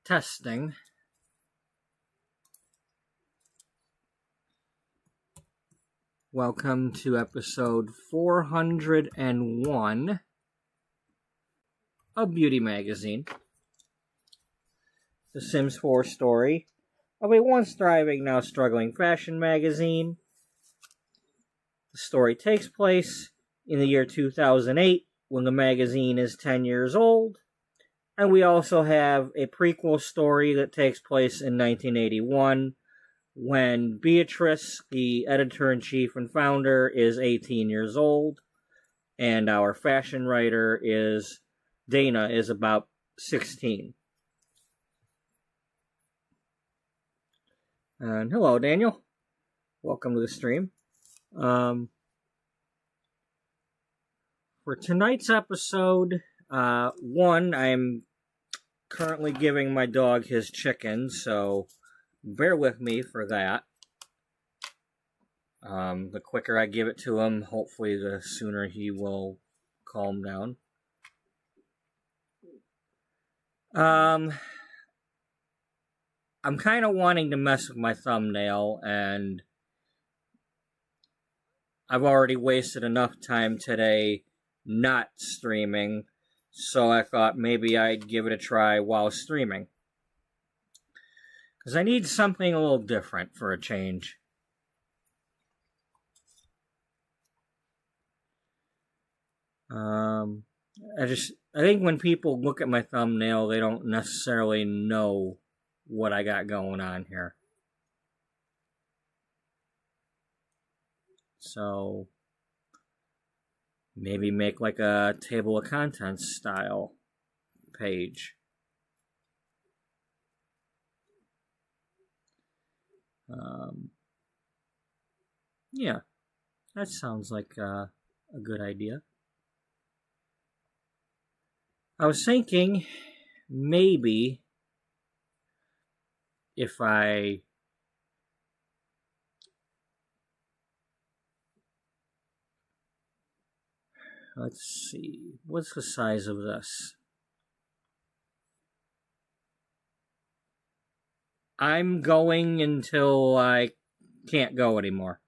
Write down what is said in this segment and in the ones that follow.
Testing. Welcome to episode 401 of Beauty Magazine. The Sims 4 story of a once thriving, now struggling fashion magazine. The story takes place in the year 2008 when the magazine is 10 years old. And we also have a prequel story that takes place in 1981 when Beatrice, the editor-in-chief and founder, is 18 years old. And our fashion writer Dana is about 16. And hello, Daniel. Welcome to the stream. For tonight's episode, I'm currently giving my dog his chicken, so bear with me for that. The quicker I give it to him, hopefully the sooner he will calm down. I'm kind of wanting to mess with my thumbnail, and I've already wasted enough time today not streaming, so I thought maybe I'd give it a try while streaming. Because I need something a little different for a change. I think when people look at my thumbnail, they don't necessarily know what I got going on here. So maybe make like a table of contents style page. Yeah, that sounds like a good idea. I was thinking maybe if let's see, what's the size of this? I'm going until I can't go anymore.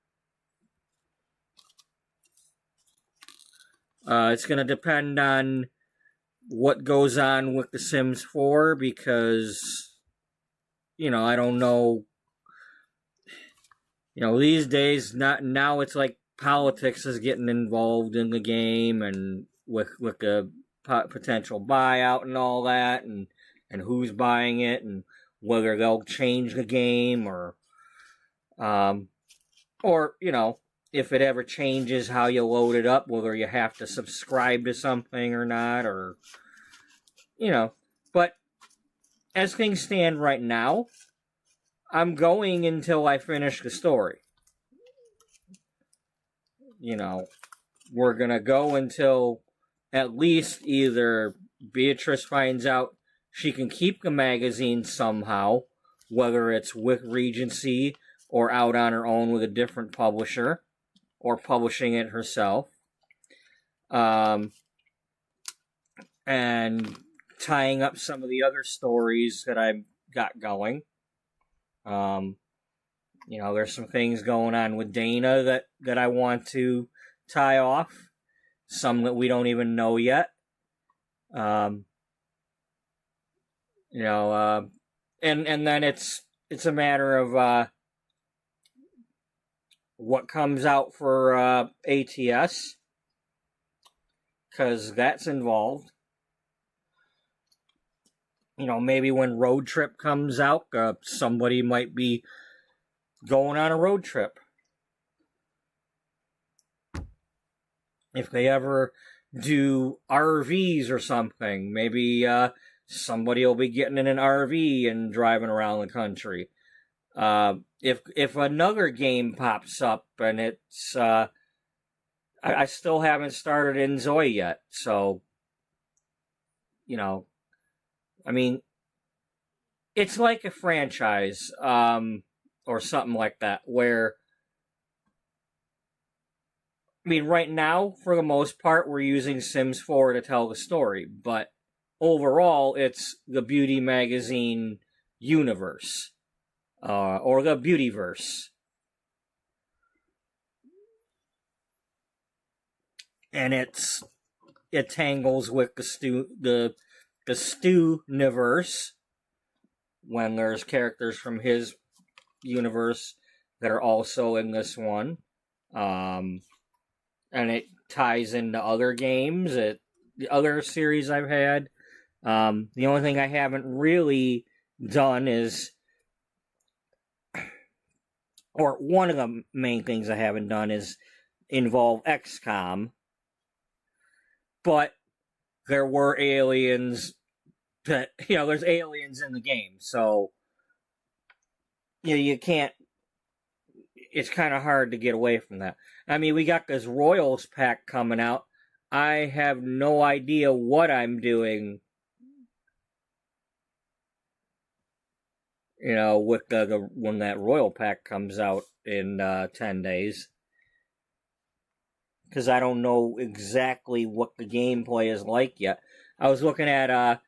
It's going to depend on what goes on with The Sims 4 because, I don't know. These days, now it's like politics is getting involved in the game and with a potential buyout and all that and who's buying it and whether they'll change the game or if it ever changes how you load it up, whether you have to subscribe to something or not, or, But as things stand right now, I'm going until I finish the story. We're going to go until at least either Beatrice finds out she can keep the magazine somehow, whether it's with Regency or out on her own with a different publisher, or publishing it herself. And tying up some of the other stories that I've got going. There's some things going on with Dana that I want to tie off. Some that we don't even know yet. And then it's a matter of what comes out for ATS, because that's involved. Maybe when Road Trip comes out, somebody might be going on a road trip. If they ever do RVs or something, maybe somebody will be getting in an RV and driving around the country. If another game pops up and it's I still haven't started in Zoe yet, so it's like a franchise or something like that where right now for the most part we're using Sims 4 to tell the story, but overall, it's the beauty magazine universe, or the Beautyverse. And it tangles with the Stu-niverse, when there's characters from his universe that are also in this one. And it ties into other games, the other series I've had. The only thing I haven't really done is, or one of the main things I haven't done is involve XCOM. But there were aliens that, there's aliens in the game, so, you can't, it's kind of hard to get away from that. I mean, we got this Royals pack coming out. I have no idea what I'm doing, with when that Royal pack comes out in 10 days. Because I don't know exactly what the gameplay is like yet. I was looking at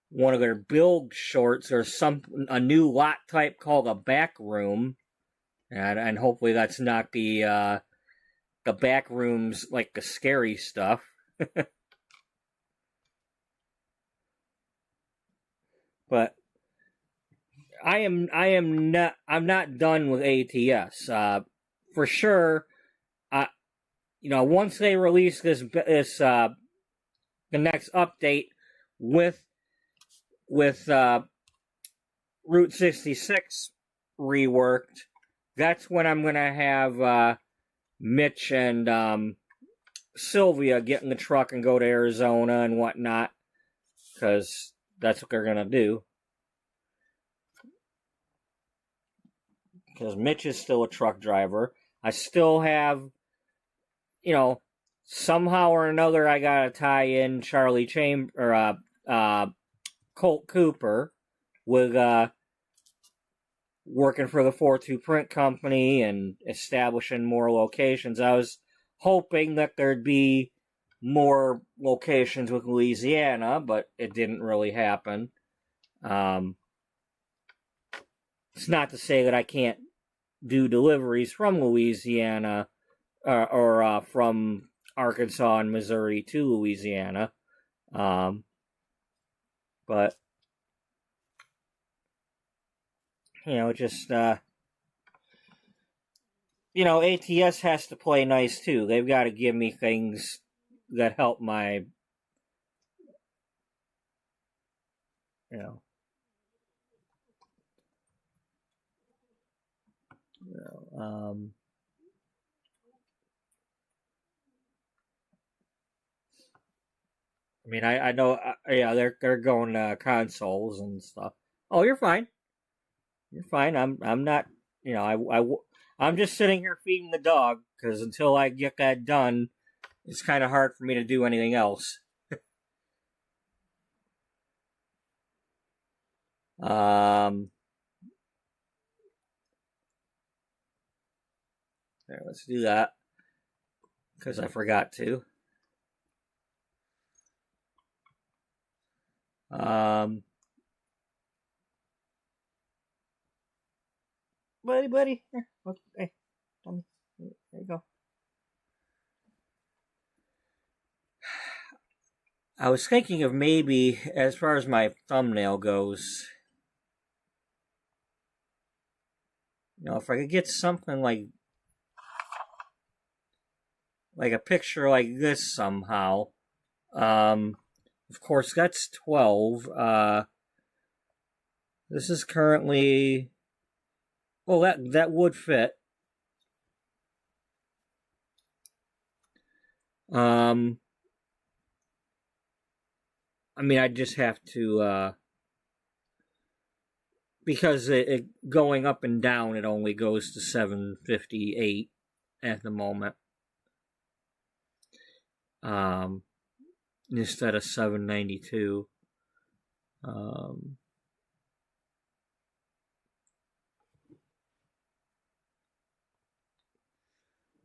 one of their build shorts, or a new lot type called a back room, and hopefully that's not the back rooms, like the scary stuff. But I'm not done with ATS. For sure. Once they release this the next update with Route 66 reworked, that's when I'm gonna have Mitch and Sylvia get in the truck and go to Arizona and whatnot, because that's what they're gonna do. Because Mitch is still a truck driver. I still have, somehow or another, I gotta tie in Charlie Colt Cooper with working for the 4-2 print company and establishing more locations. I was hoping that there'd be more locations with Louisiana, but it didn't really happen. It's not to say that I can't do deliveries from Louisiana, or from Arkansas and Missouri to Louisiana. But, just, ATS has to play nice too. They've got to give me things that help my, I know, they're going consoles and stuff. Oh, you're fine. You're fine. I'm not, I'm just sitting here feeding the dog, because until I get that done, it's kind of hard for me to do anything else. There, let's do that, because I forgot to. Buddy, here, look, hey, there you go. I was thinking of maybe, as far as my thumbnail goes, if I could get something like a picture like this somehow. Of course, that's 12. This is currently, well, that would fit. I just have to, because it going up and down, it only goes to 758 at the moment. Instead of 792.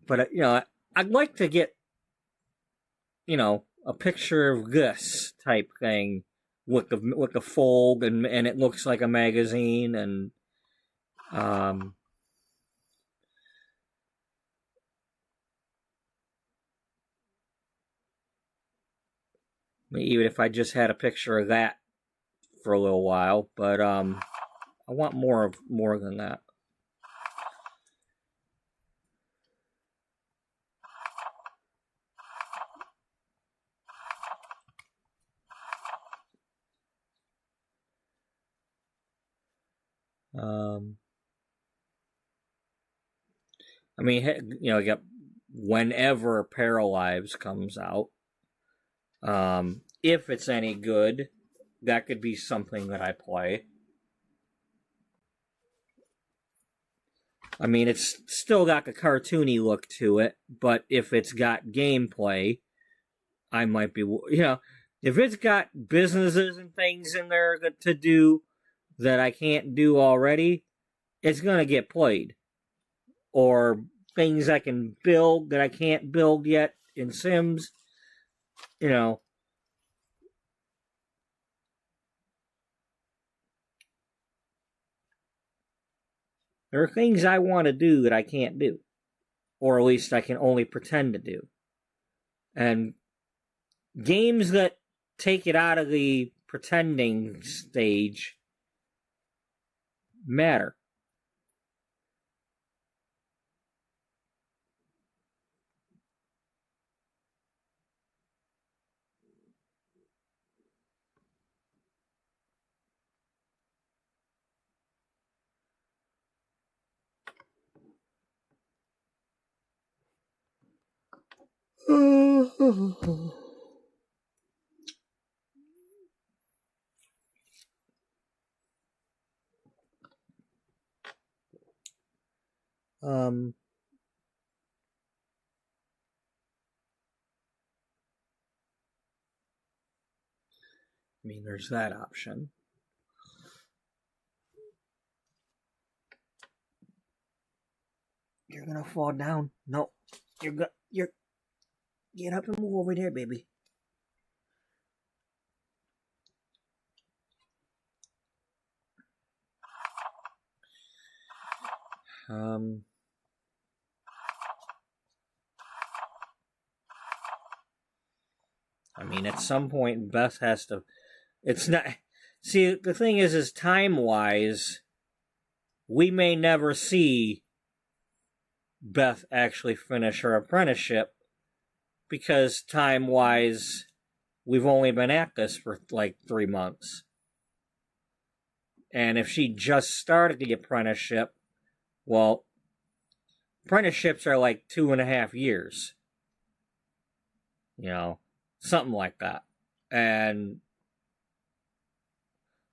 But, I'd like to get, a picture of this type thing with the fold, and it looks like a magazine, and even if I just had a picture of that for a little while, but I want more than that. I mean, you know, you got Whenever Paralives comes out. If it's any good, that could be something that I play. I mean, it's still got the cartoony look to it, but if it's got gameplay, I might be, you know, if it's got businesses and things in there to do that I can't do already, it's going to get played. Or things I can build that I can't build yet in Sims, you know. There are things I want to do that I can't do. Or at least I can only pretend to do. And games that take it out of the pretending stage matter. I mean, there's that option. You're gonna fall down. No, you're get up and move over there, baby. I mean, at some point, Beth has to. It's not. See, the thing is time-wise, we may never see Beth actually finish her apprenticeship because time-wise, we've only been at this for like 3 months. And if she just started the apprenticeship, well, apprenticeships are like 2.5 years. You know, something like that. And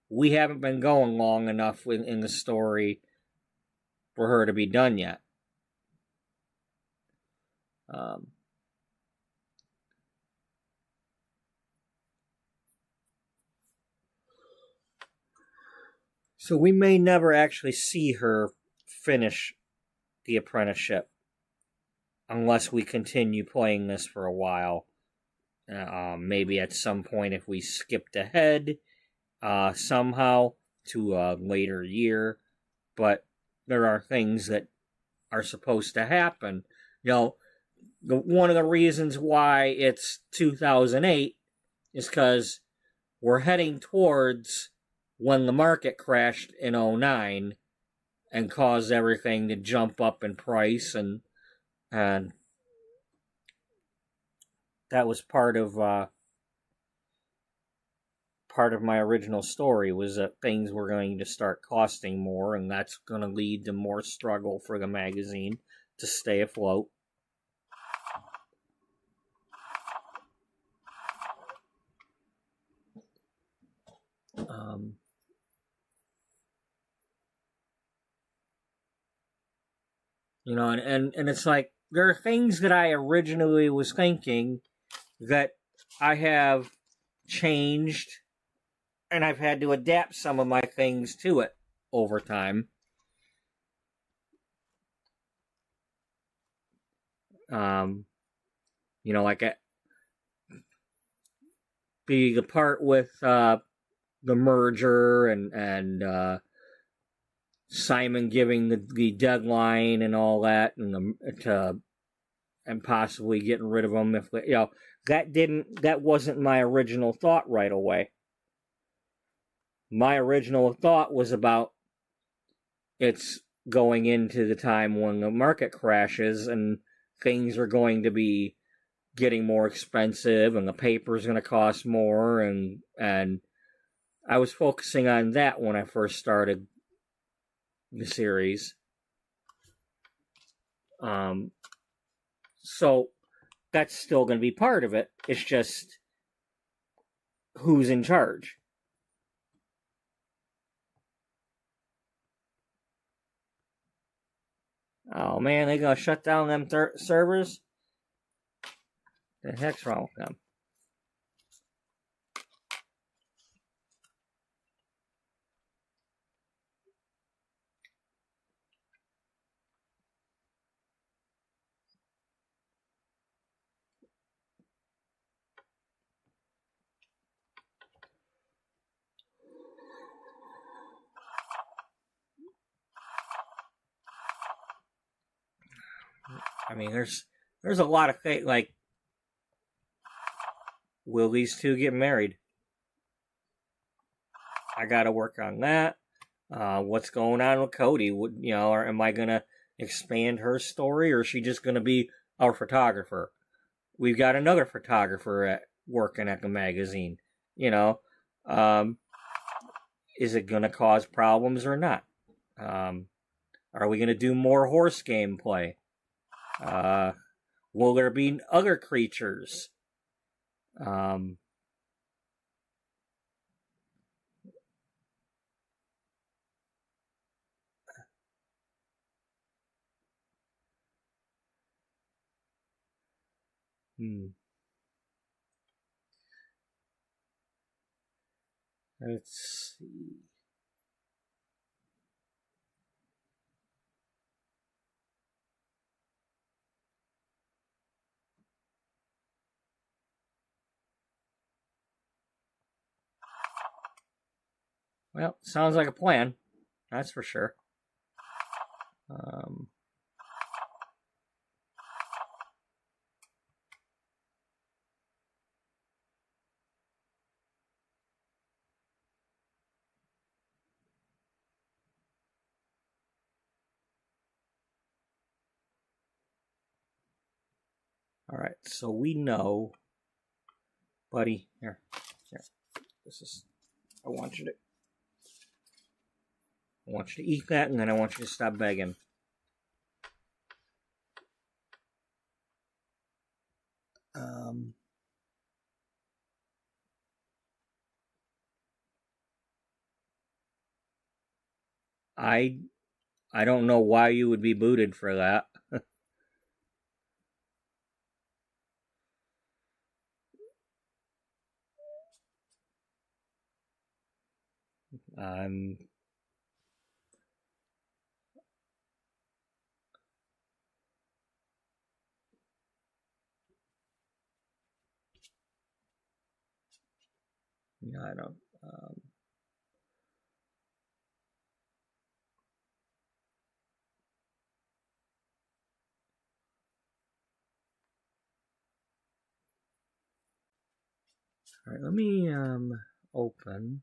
we haven't been going long enough in the story for her to be done yet. So we may never actually see her finish the apprenticeship unless we continue playing this for a while. Maybe at some point if we skipped ahead somehow to a later year. But there are things that are supposed to happen. You know, one of the reasons why it's 2008 is because we're heading towards when the market crashed in 2009 and caused everything to jump up in price, and that was part of my original story, was that things were going to start costing more, and that's going to lead to more struggle for the magazine to stay afloat. You know, and it's like, there are things that I originally was thinking that I have changed, and I've had to adapt some of my things to it over time. You know, like the part with the merger and Simon giving the deadline and all that, and possibly getting rid of him if that wasn't my original thought right away. My original thought was about it's going into the time when the market crashes and things are going to be getting more expensive and the paper is going to cost more, and I was focusing on that when I first started the series. So that's still going to be part of it. It's just who's in charge. Oh man, they gonna shut down them servers? The heck's wrong with them? I mean, there's a lot of things, like, will these two get married? I gotta work on that. What's going on with Cody? Or am I gonna expand her story, or is she just gonna be our photographer? We've got another photographer working at the magazine. Is it gonna cause problems or not? Are we gonna do more horse gameplay? Will there be other creatures? Let's see. Well, sounds like a plan. That's for sure. All right, so we know, buddy. Here. This is. I want you to eat that, and then I want you to stop begging. I don't know why you would be booted for that. Yeah, I don't. All right, let me open.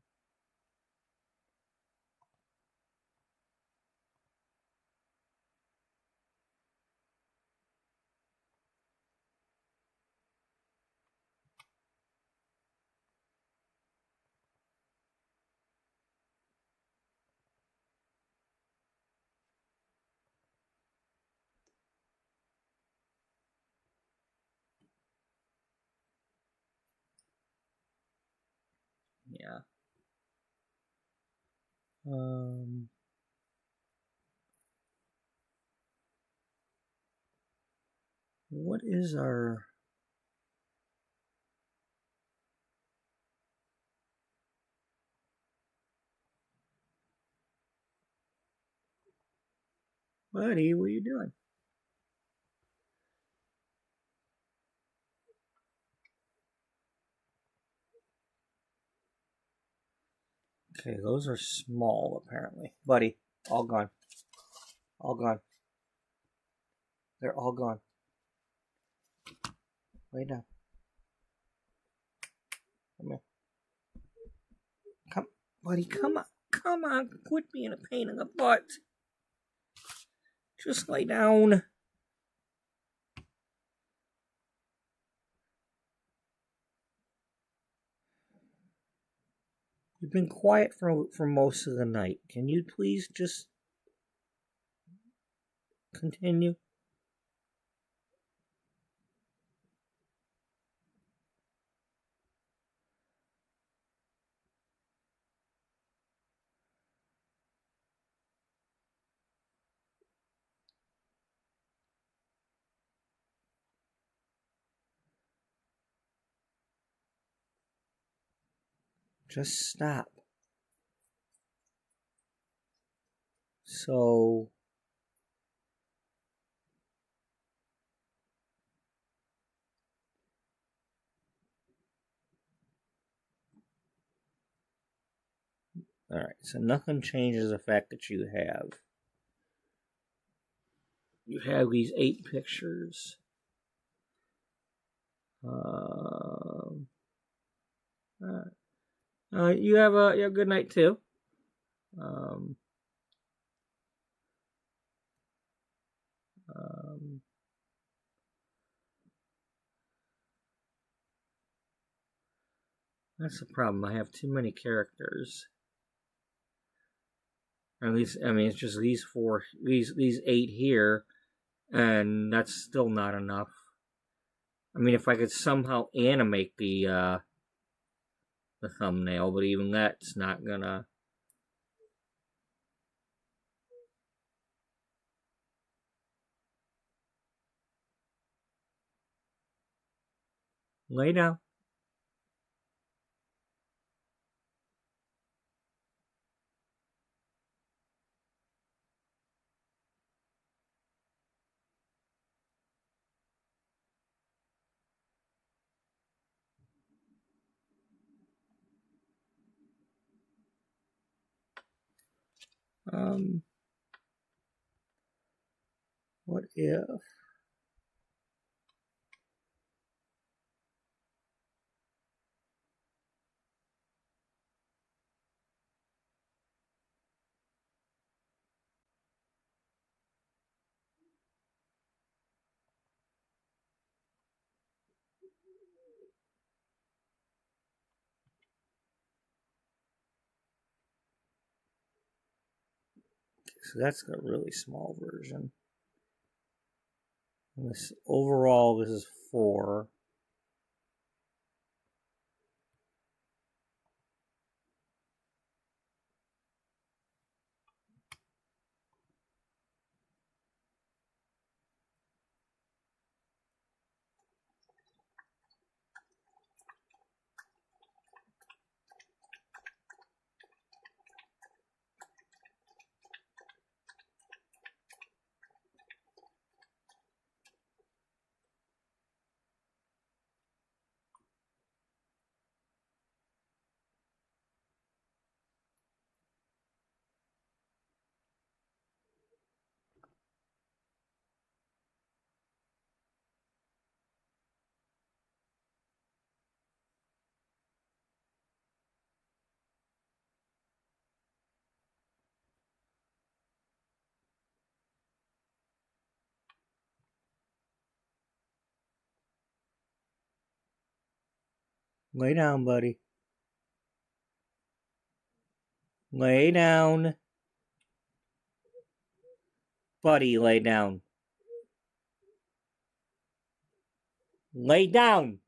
Yeah. What is our... Buddy, what are you doing? Okay, those are small, apparently. Buddy, all gone. All gone. They're all gone. Lay down. Come here. Come, buddy, come on. Come on, quit being a pain in the butt. Just lay down. You've been quiet for most of the night. Can you please just continue? Just stop. So... Alright, so nothing changes the fact that you have these 8 pictures. You have a good night too. That's the problem. I have too many characters. Or at least, I mean, it's just these 8 here, and that's still not enough. I mean, if I could somehow animate the thumbnail, but even that's not gonna. Lay down. What if? So that's a really small version. And this overall, this is 4. Lay down, buddy. Lay down. Buddy, lay down. Lay down!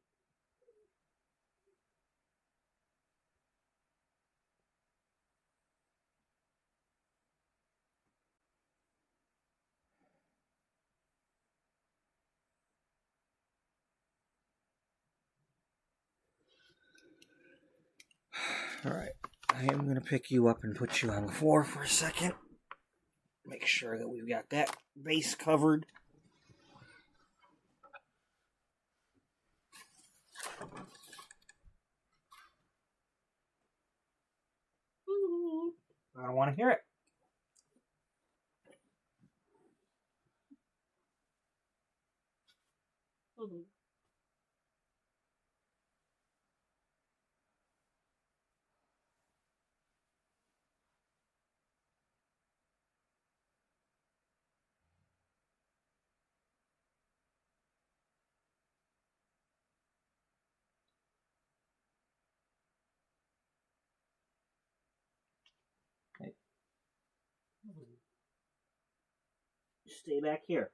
Alright, I am going to pick you up and put you on the floor for a second. Make sure that we've got that base covered. want to hear it. Mm-hmm. Okay. Stay back here.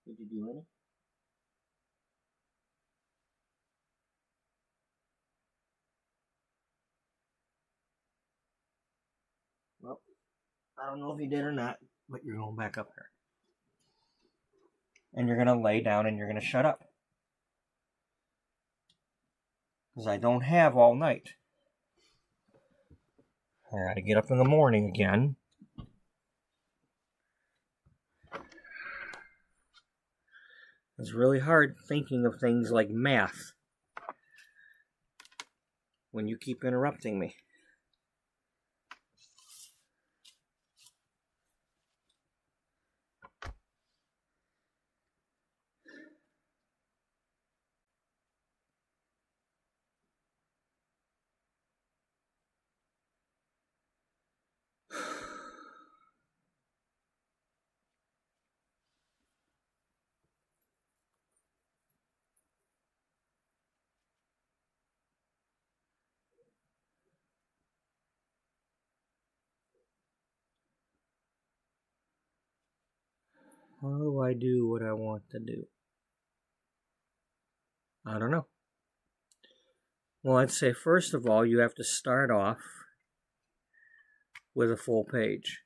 Did you do any? Well, I don't know if you did or not, but you're going back up here. And you're going to lay down and you're going to shut up. Because I don't have all night. I got to get up in the morning again. It's really hard thinking of things like math when you keep interrupting me. How do I do what I want to do? I don't know. Well, I'd say first of all, you have to start off with a full page.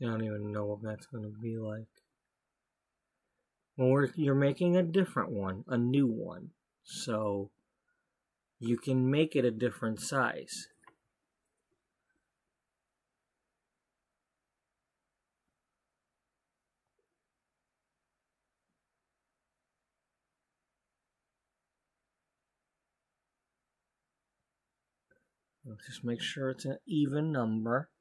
I don't even know what that's going to be like. Well, you're making a different one, a new one. So you can make it a different size. Let's just make sure it's an even number.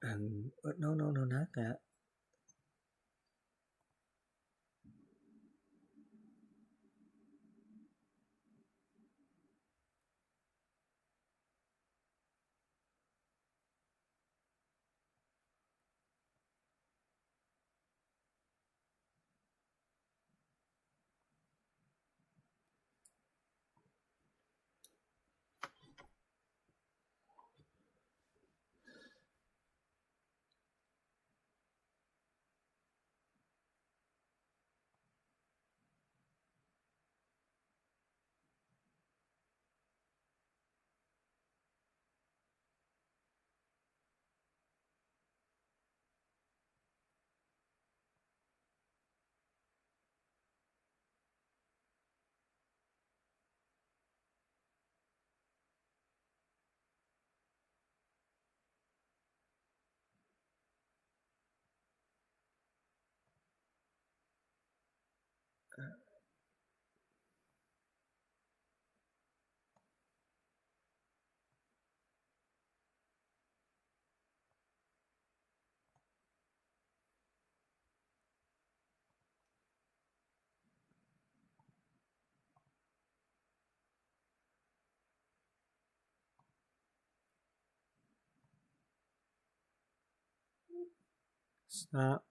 And no, not that. Stop.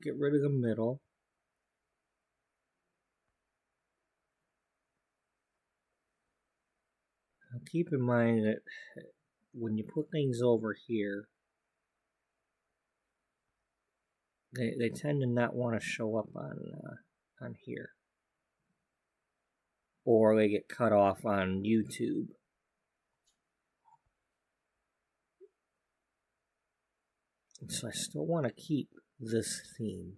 Get rid of the middle. Now keep in mind that when you put things over here, they tend to not want to show up on here, or they get cut off on YouTube. So I still want to keep this theme.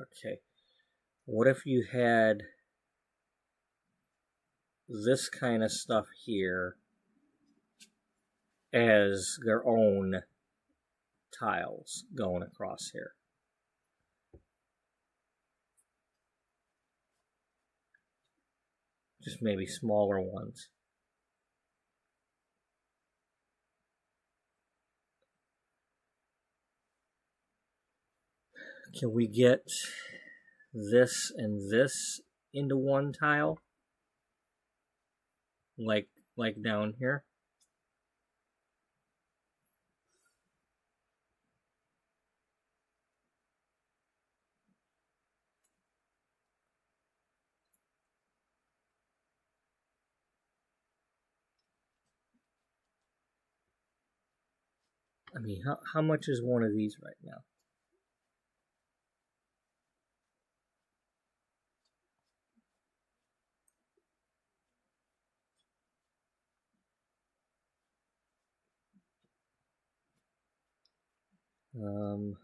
Okay, what if you had this kind of stuff here as their own tiles going across here? Just maybe smaller ones. Can we get this and this into one tile? Like down here? I mean, how much is one of these right now?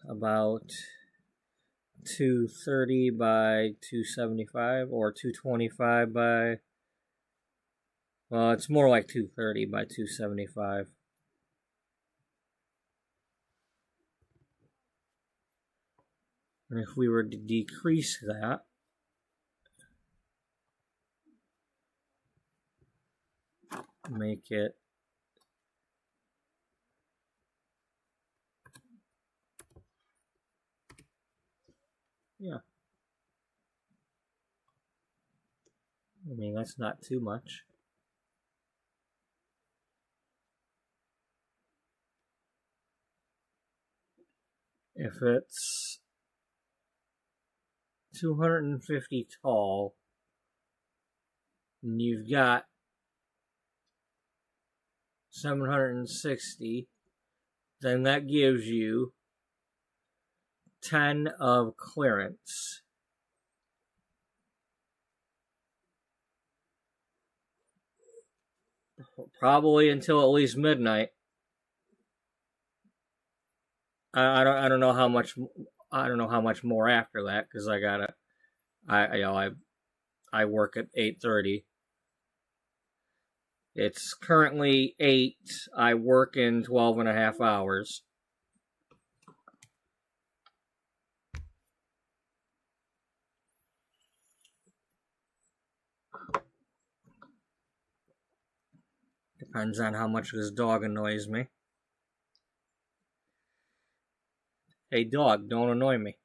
About 230 by 275, or 225 by, well, it's more like 230 by 275. And if we were to decrease that, make it yeah. I mean, that's not too much. If it's 250 tall, and you've got 760, then that gives you 10 of clearance. Probably until at least midnight. I don't know how much. I don't know how much more after that, because I work at 8:30. It's currently 8. I work in 12 and a half hours. Depends on how much this dog annoys me. Hey dog, don't annoy me.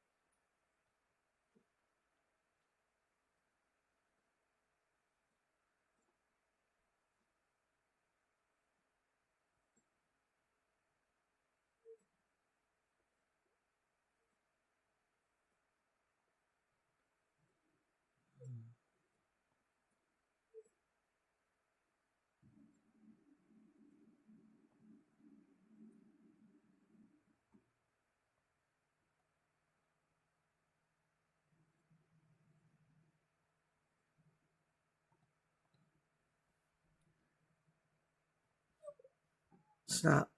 Stop.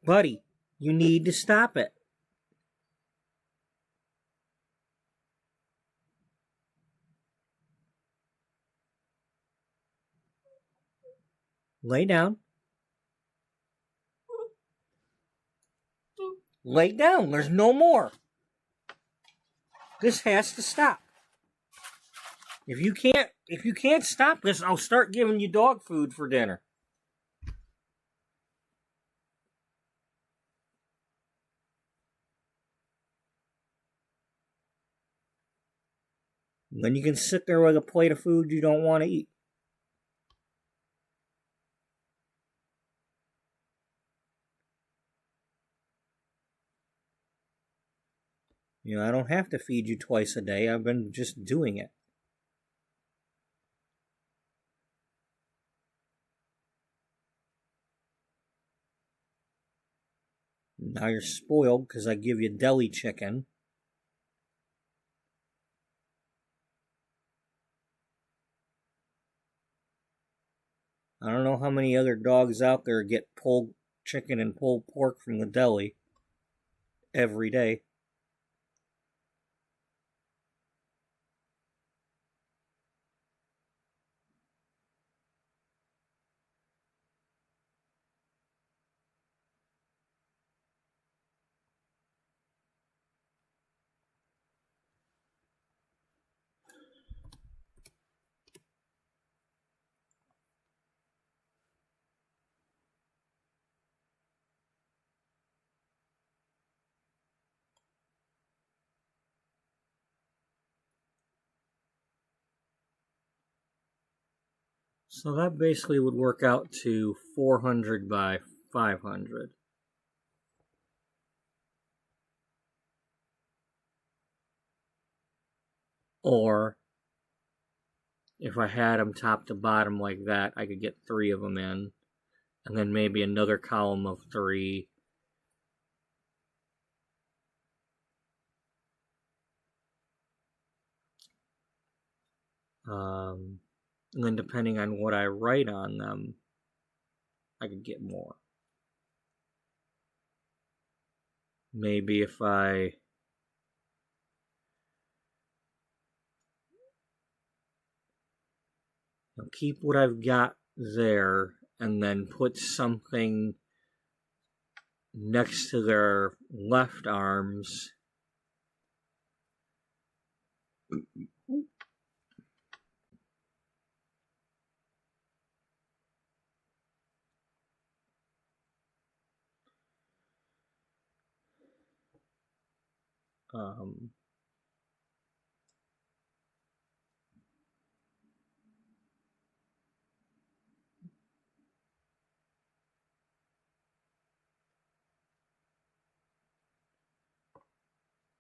Buddy, you need to stop it. Lay down. Lay down. There's no more. This has to stop. If you can't stop this, I'll start giving you dog food for dinner. And then you can sit there with a plate of food you don't want to eat. You know, I don't have to feed you twice a day. I've been just doing it. Now you're spoiled because I give you deli chicken. I don't know how many other dogs out there get pulled chicken and pulled pork from the deli every day. So that basically would work out to 400 by 500. Or, if I had them top to bottom like that, I could get 3 of them in. And then maybe another column of 3. And then depending on what I write on them, I could get more. Maybe if I keep what I've got there and then put something next to their left arms.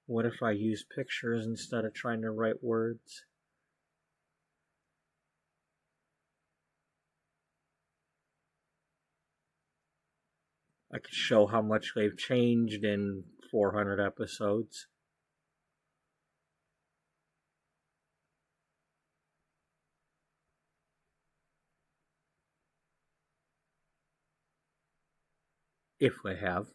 What if I use pictures instead of trying to write words? I could show how much they've changed in 400 episodes. If they have.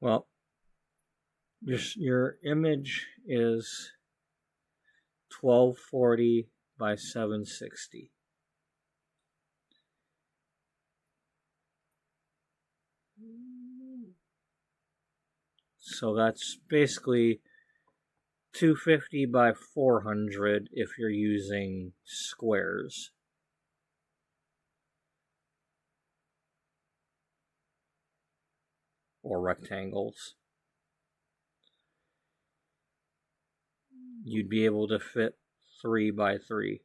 Well, your image is 1240 by 760. So that's basically 250 by 400 if you're using squares. Or rectangles. You'd be able to fit 3 by 3.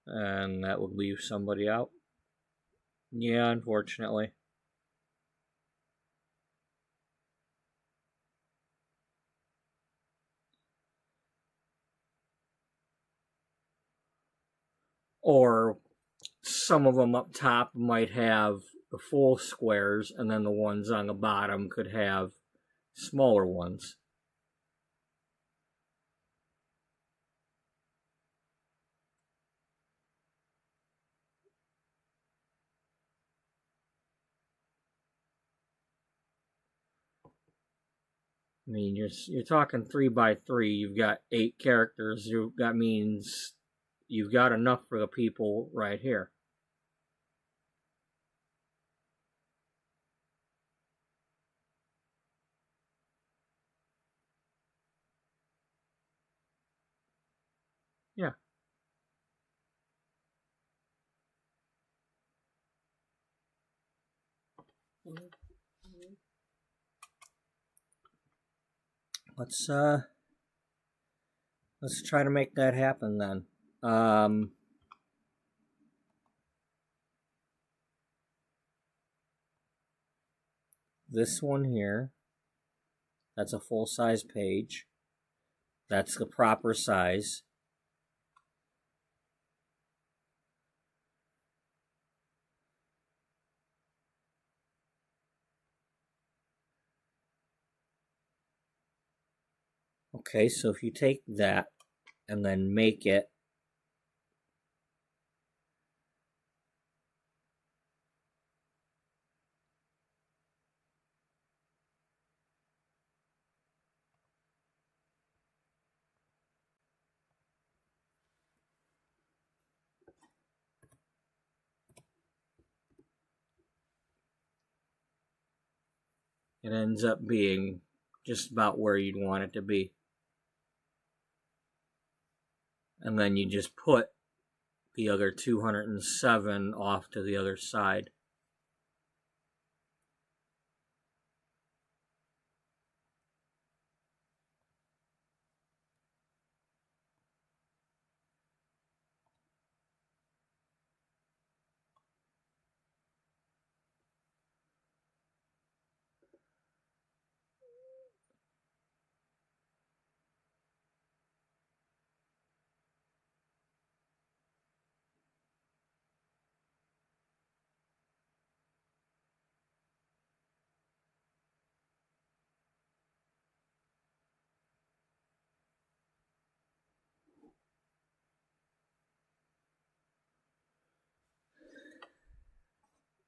And that would leave somebody out. Yeah, unfortunately. Or some of them up top might have the full squares, and then the ones on the bottom could have smaller ones. I mean, you're talking 3x3. You've got 8 characters. That means you've got enough for the people right here. Yeah. Let's try to make that happen then. This one here, that's a full-size page. That's the proper size. Okay, so if you take that and then make it it ends up being just about where you'd want it to be. And then you just put the other 207 off to the other side.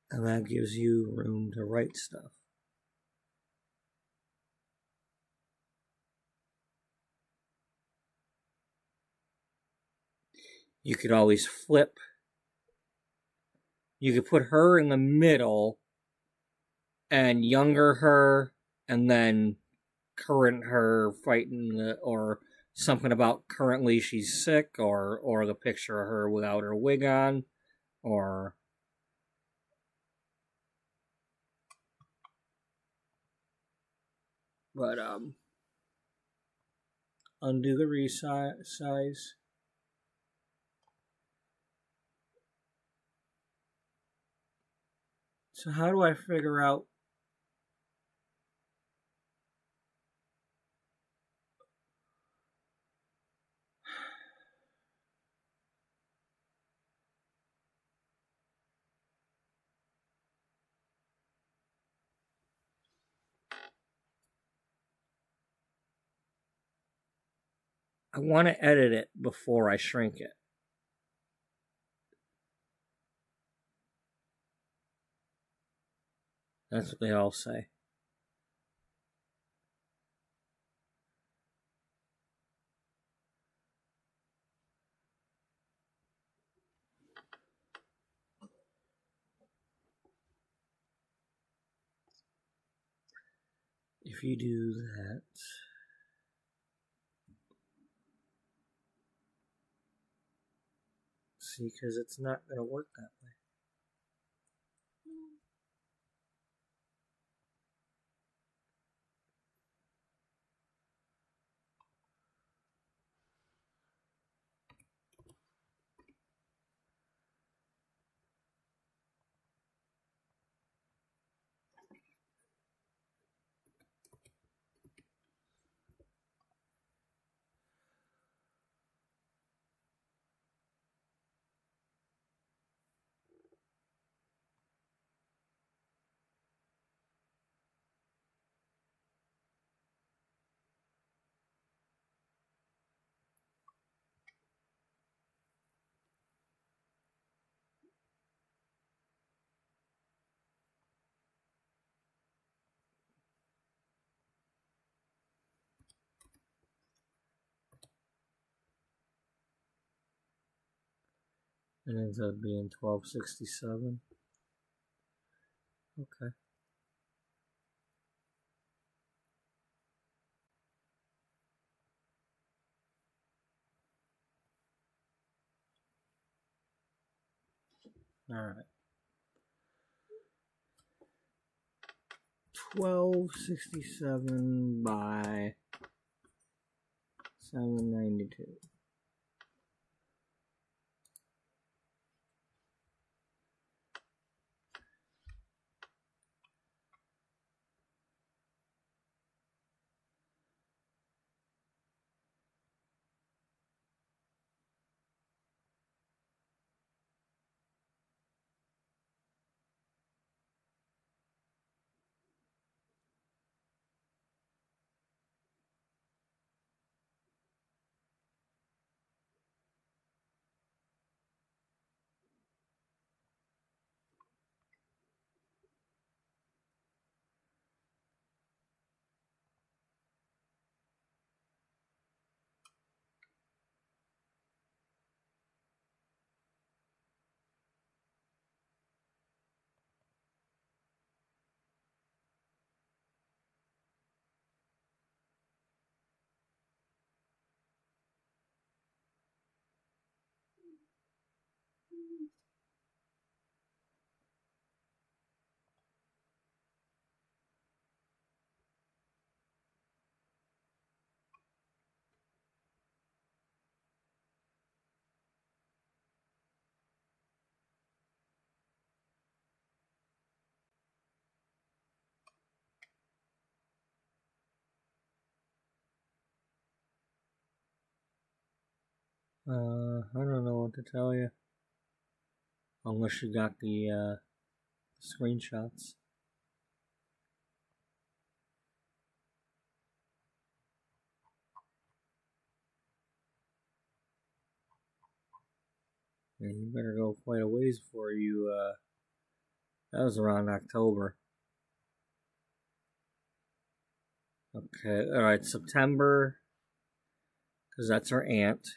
And that gives you room to write stuff. You could always flip. You could put her in the middle and younger her, and then current her fighting or something about currently she's sick, or the picture of her without her wig on, or but undo the resize. So how do I figure out I want to edit it before I shrink it. That's what they all say. If you do that, see, because it's not going to work that way. It ends up being $12.67. Okay. All right. $12.67 by $7.92. I don't know what to tell you. Unless you got the screenshots. Yeah, you better go quite a ways before you, that was around October. Okay, alright, September, because that's our aunt.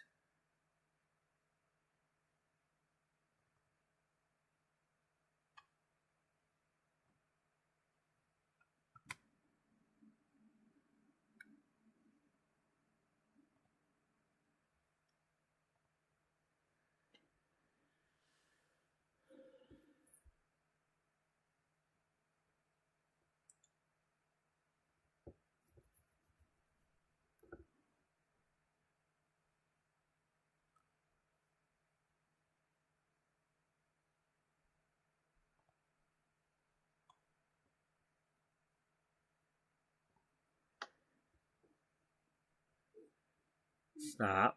Stop.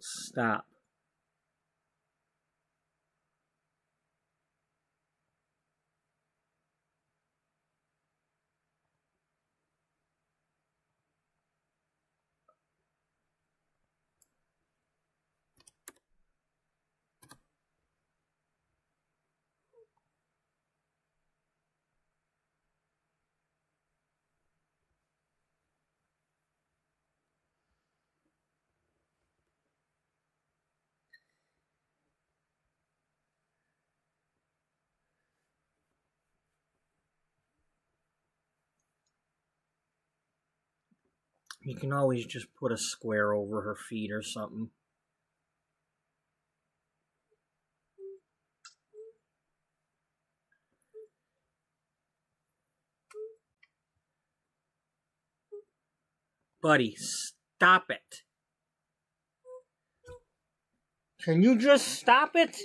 Stop. You can always just put a square over her feet or something. Buddy, stop it. Can you just stop it?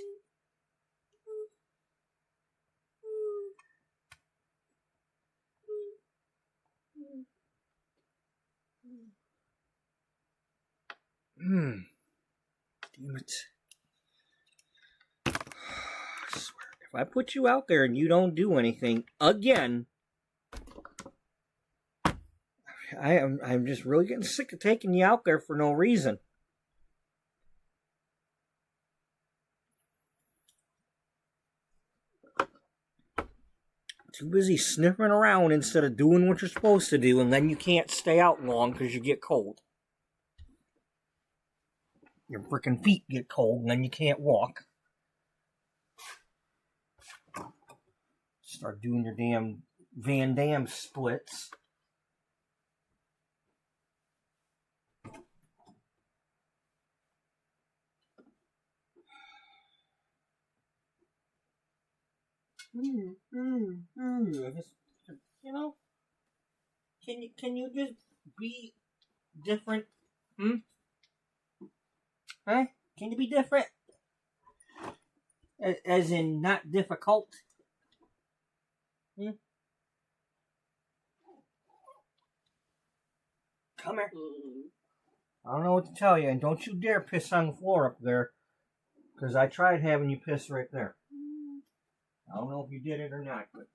Damn it. I swear, if I put you out there and you don't do anything again, I'm just really getting sick of taking you out there for no reason. Too busy sniffing around instead of doing what you're supposed to do, and then you can't stay out long because you get cold. Your frickin' feet get cold, and then you can't walk. Start doing your damn Van Damme splits. Just, you know, can you just be different? Huh? Can you be different? As in not difficult? Come here. I don't know what to tell you, and don't you dare piss on the floor up there, because I tried having you piss right there. I don't know if you did it or not, but...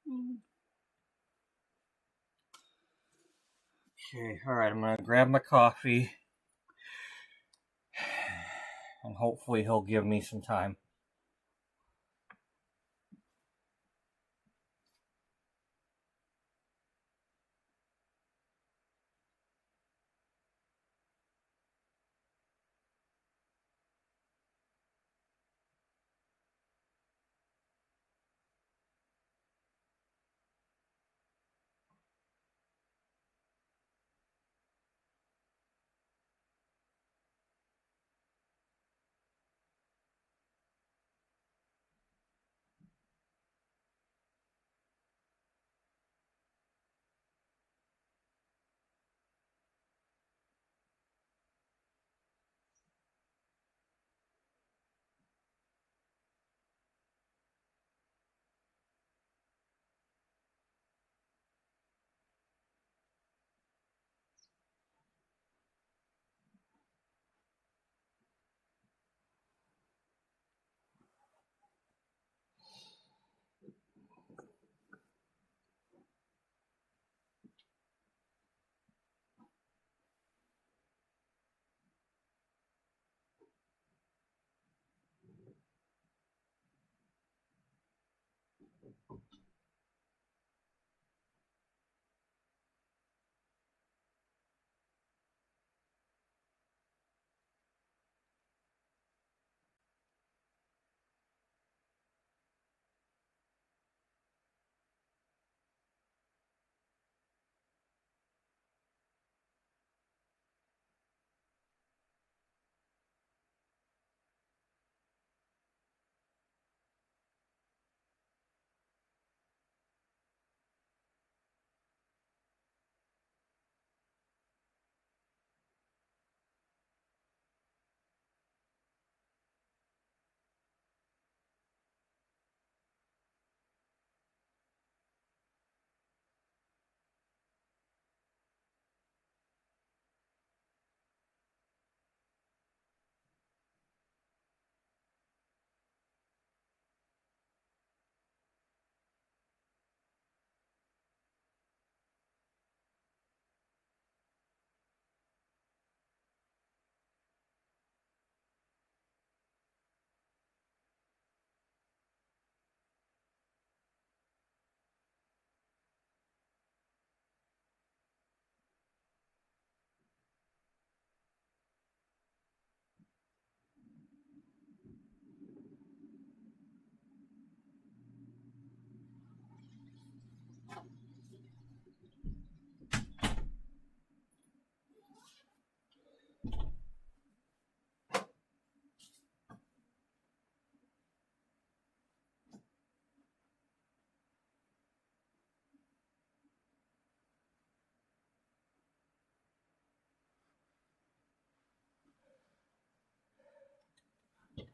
Okay, alright, I'm gonna grab my coffee. And hopefully he'll give me some time.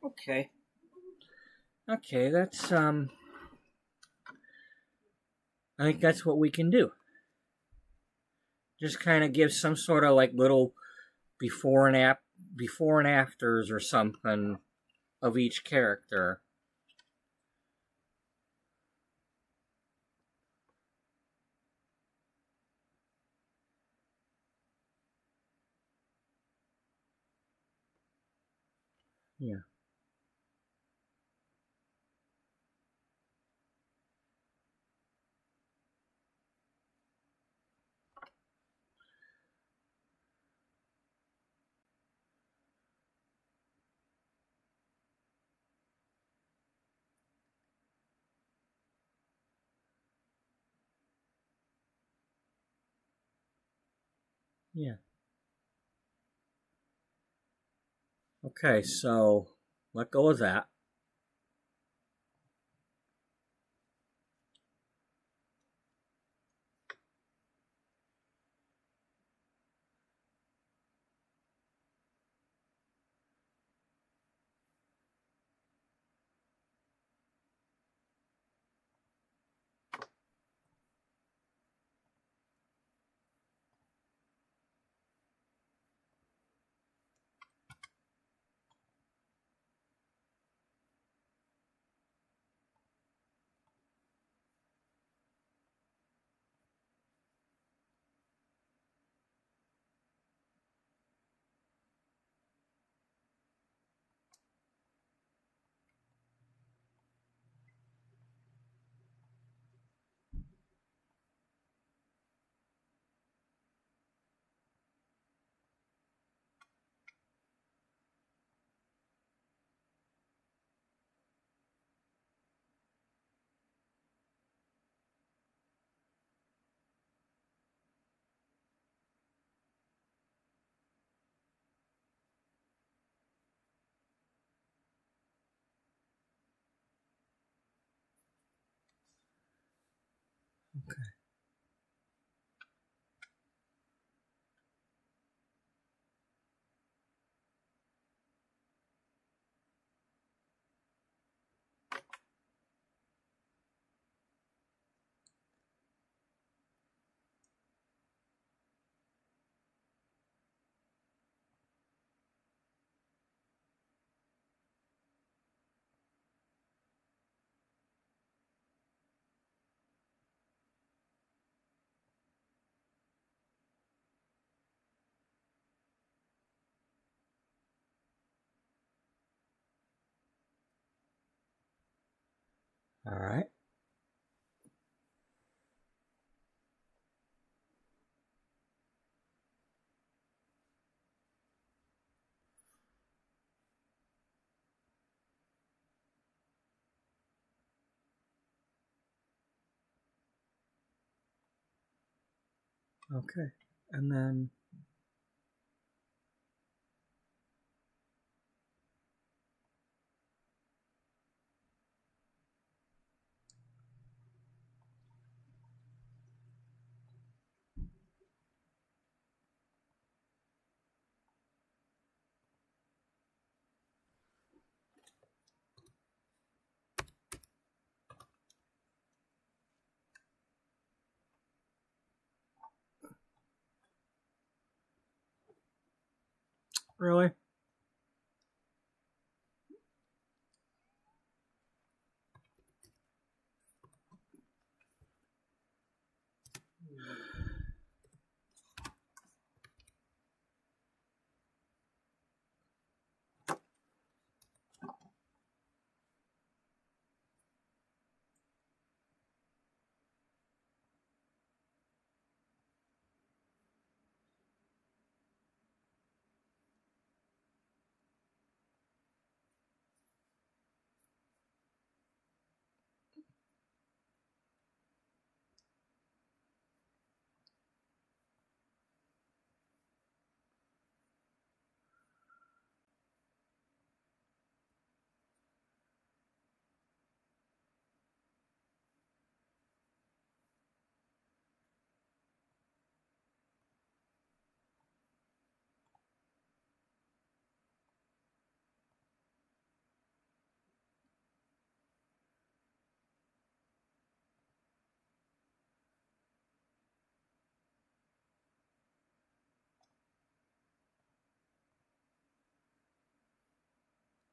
Okay. Okay, that's I think that's what we can do. Just kind of give some sort of like little before and afters or something of each character. Yeah. Yeah. Okay, so let go of that. All right. Okay. And then really?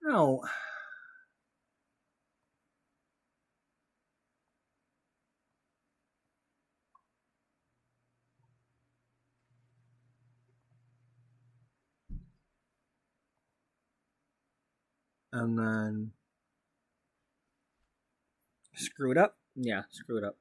No. And then screw it up? Yeah, screw it up.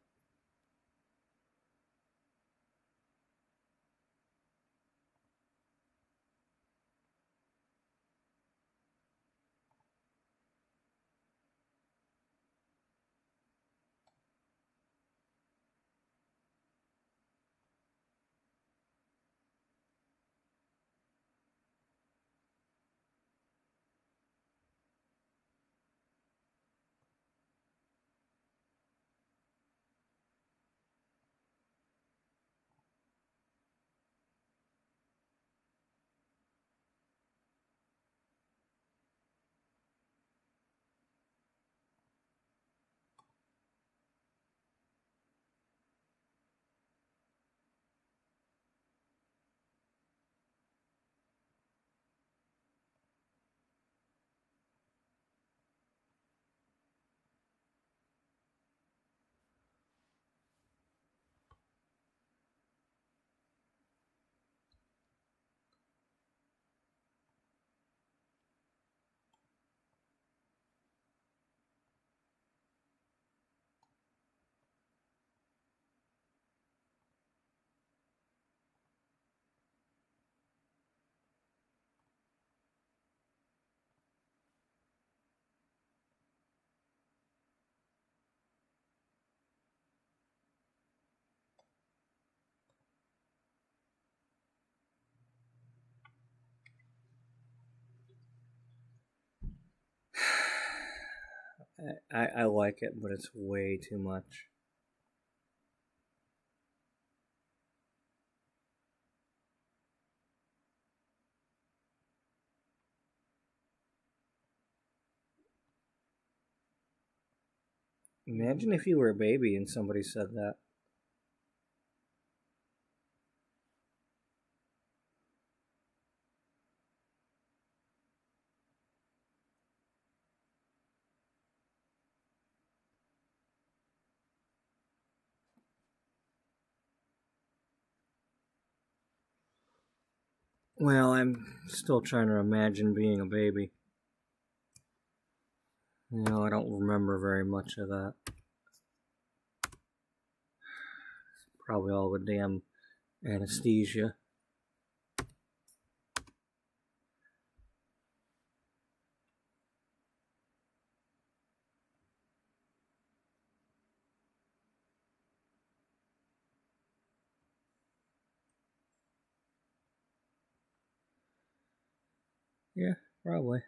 I like it, but it's way too much. Imagine if you were a baby and somebody said that. Well, I'm still trying to imagine being a baby. You know, I don't remember very much of that. Probably all the damn anesthesia. Yeah, probably.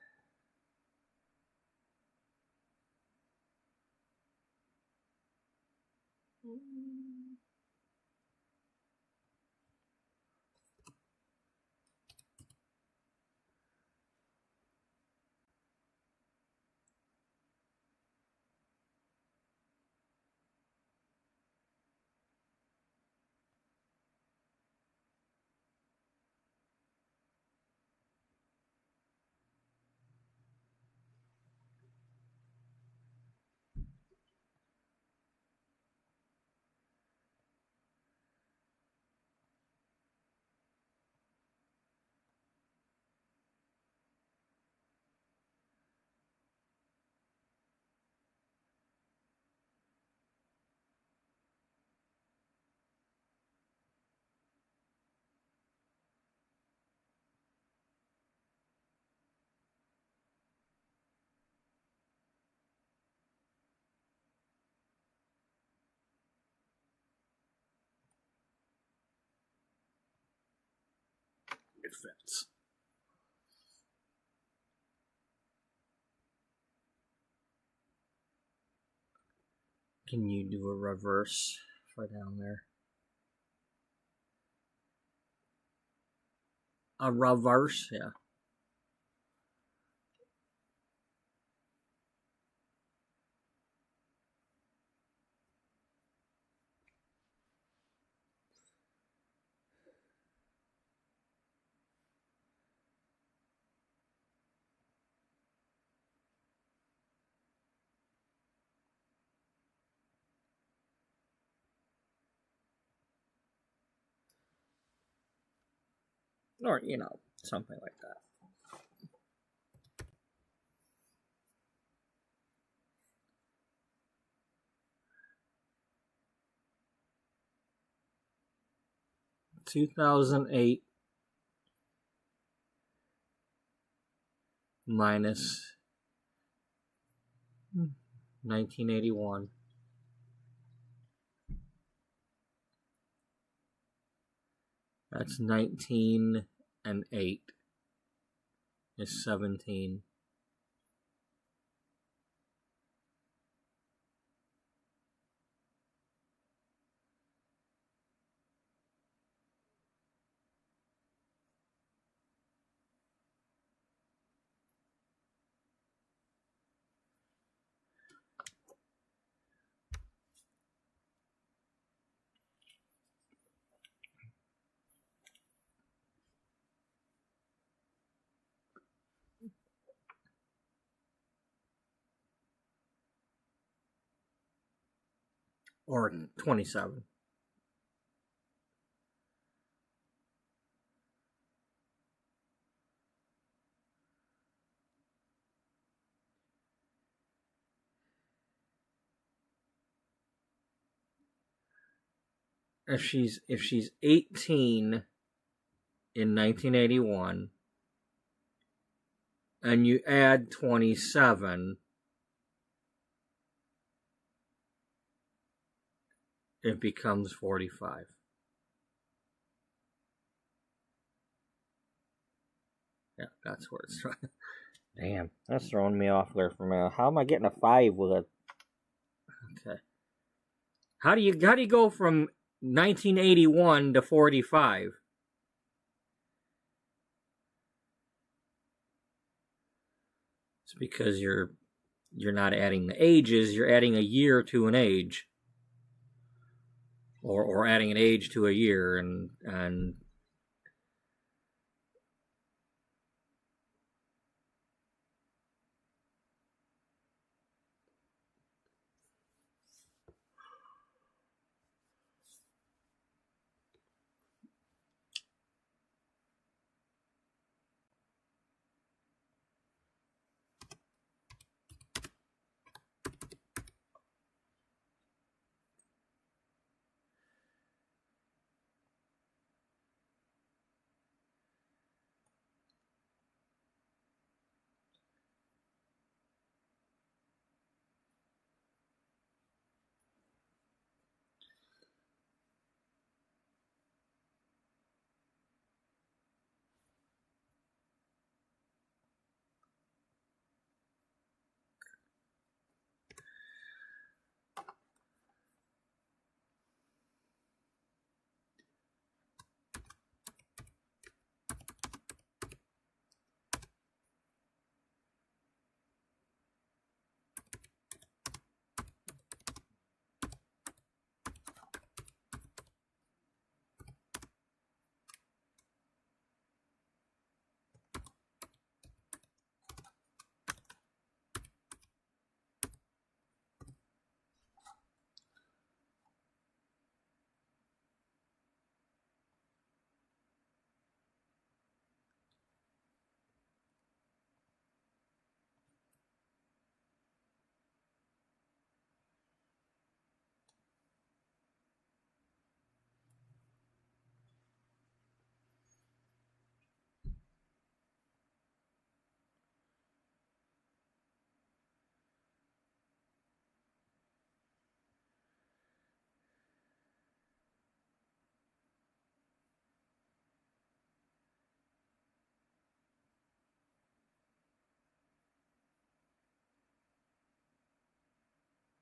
It fits. Can you do a reverse for down there? A reverse, yeah. Or, you know, something like that. $2,008 minus 1981. That's 19 and 8 is 17. Or 27. If she's 18 in 1981 and you add 27, it becomes 45. Yeah, that's where it's trying. Damn, that's throwing me off there for a minute. How am I getting a 5 with a... Okay. How do you go from 1981 to 45? It's because you're you're not adding the ages, you're adding a year to an age. Or adding an age to a year, and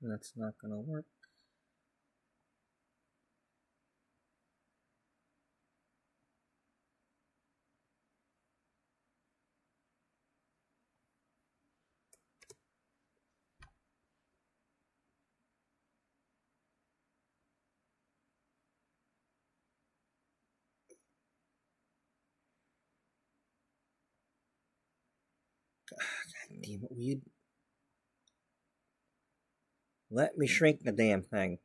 that's not going to work. God damn it, will you let me shrink the damn thing?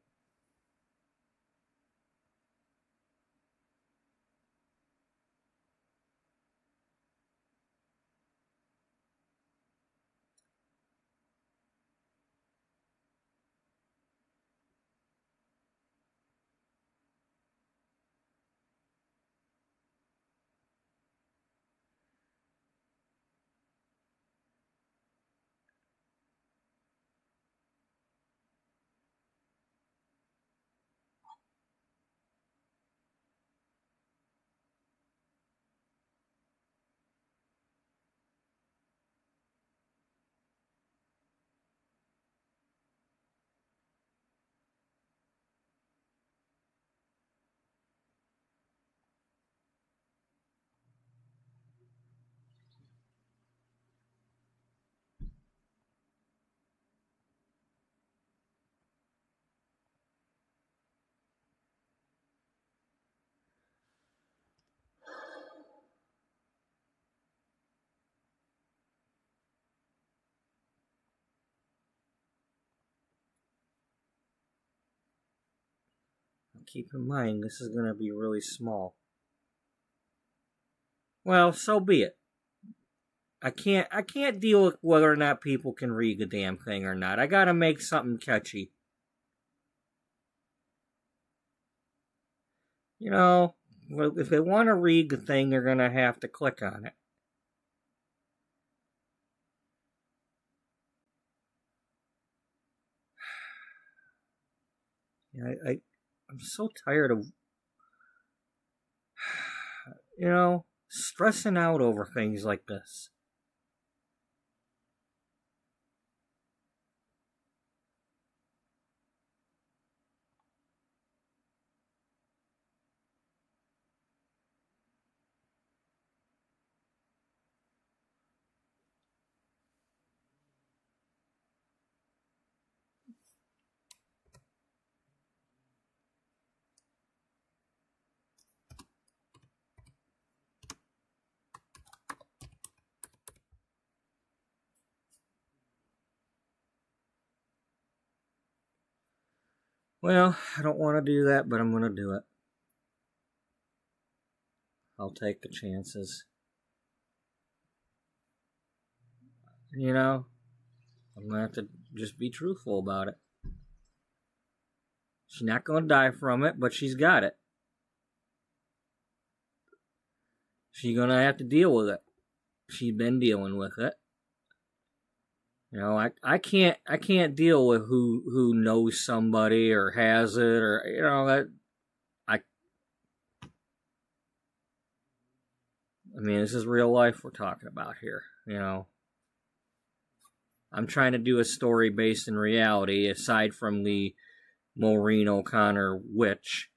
Keep in mind, this is going to be really small. Well, so be it. I can't deal with whether or not people can read the damn thing or not. I gotta make something catchy. You know, if they want to read the thing, they're gonna have to click on it. I'm so tired of, stressing out over things like this. Well, I don't want to do that, but I'm going to do it. I'll take the chances. You know, I'm going to have to just be truthful about it. She's not going to die from it, but she's got it. She's going to have to deal with it. She's been dealing with it. You know, I can't deal with who knows somebody or has it, or, you know, that I mean, this is real life we're talking about here, you know. I'm trying to do a story based in reality, aside from the Maureen O'Connor witch.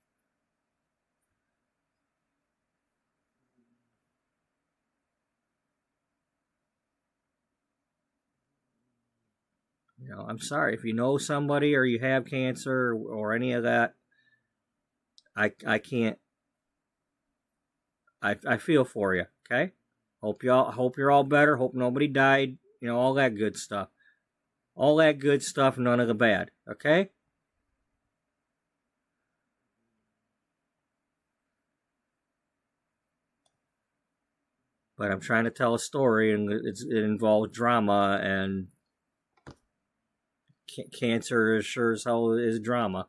You know, I'm sorry if you know somebody or you have cancer or any of that. I can't. I feel for you. Okay. Hope you're all better. Hope nobody died. You know, all that good stuff. All that good stuff. None of the bad. Okay. But I'm trying to tell a story, and it involves drama, and cancer is sure as hell is drama.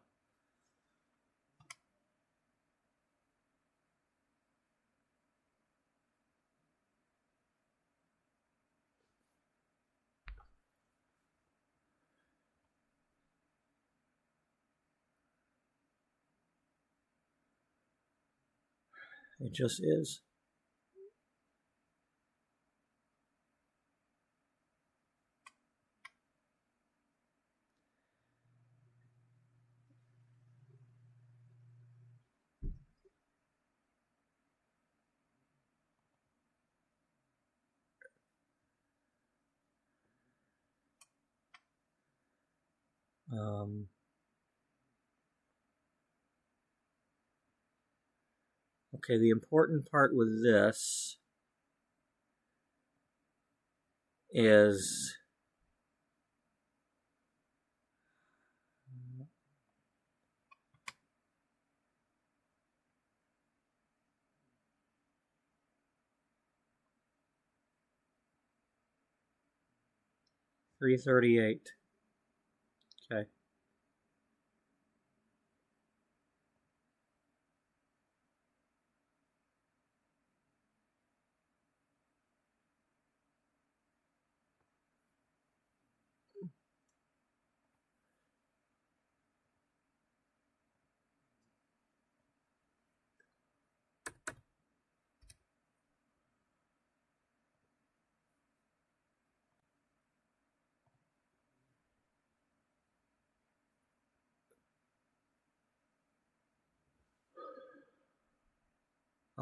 It just is. Okay, the important part with this is $338. Okay.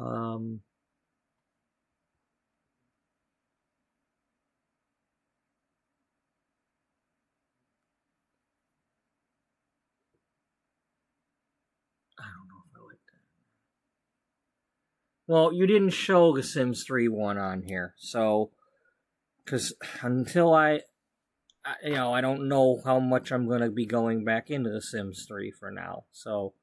I don't know if I like that. Well, you didn't show the Sims 3 one on here, so because until I don't know how much I'm going to be going back into the Sims 3 for now. So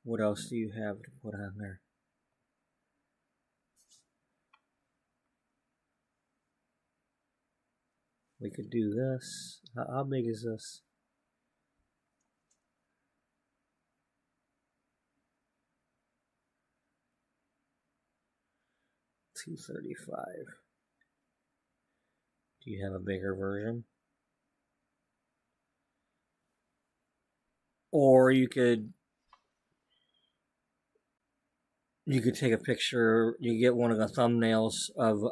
what else do you have to put on there? We could do this. How big is this? $235. Do you have a bigger version? Or you could take a picture. You get one of the thumbnails of.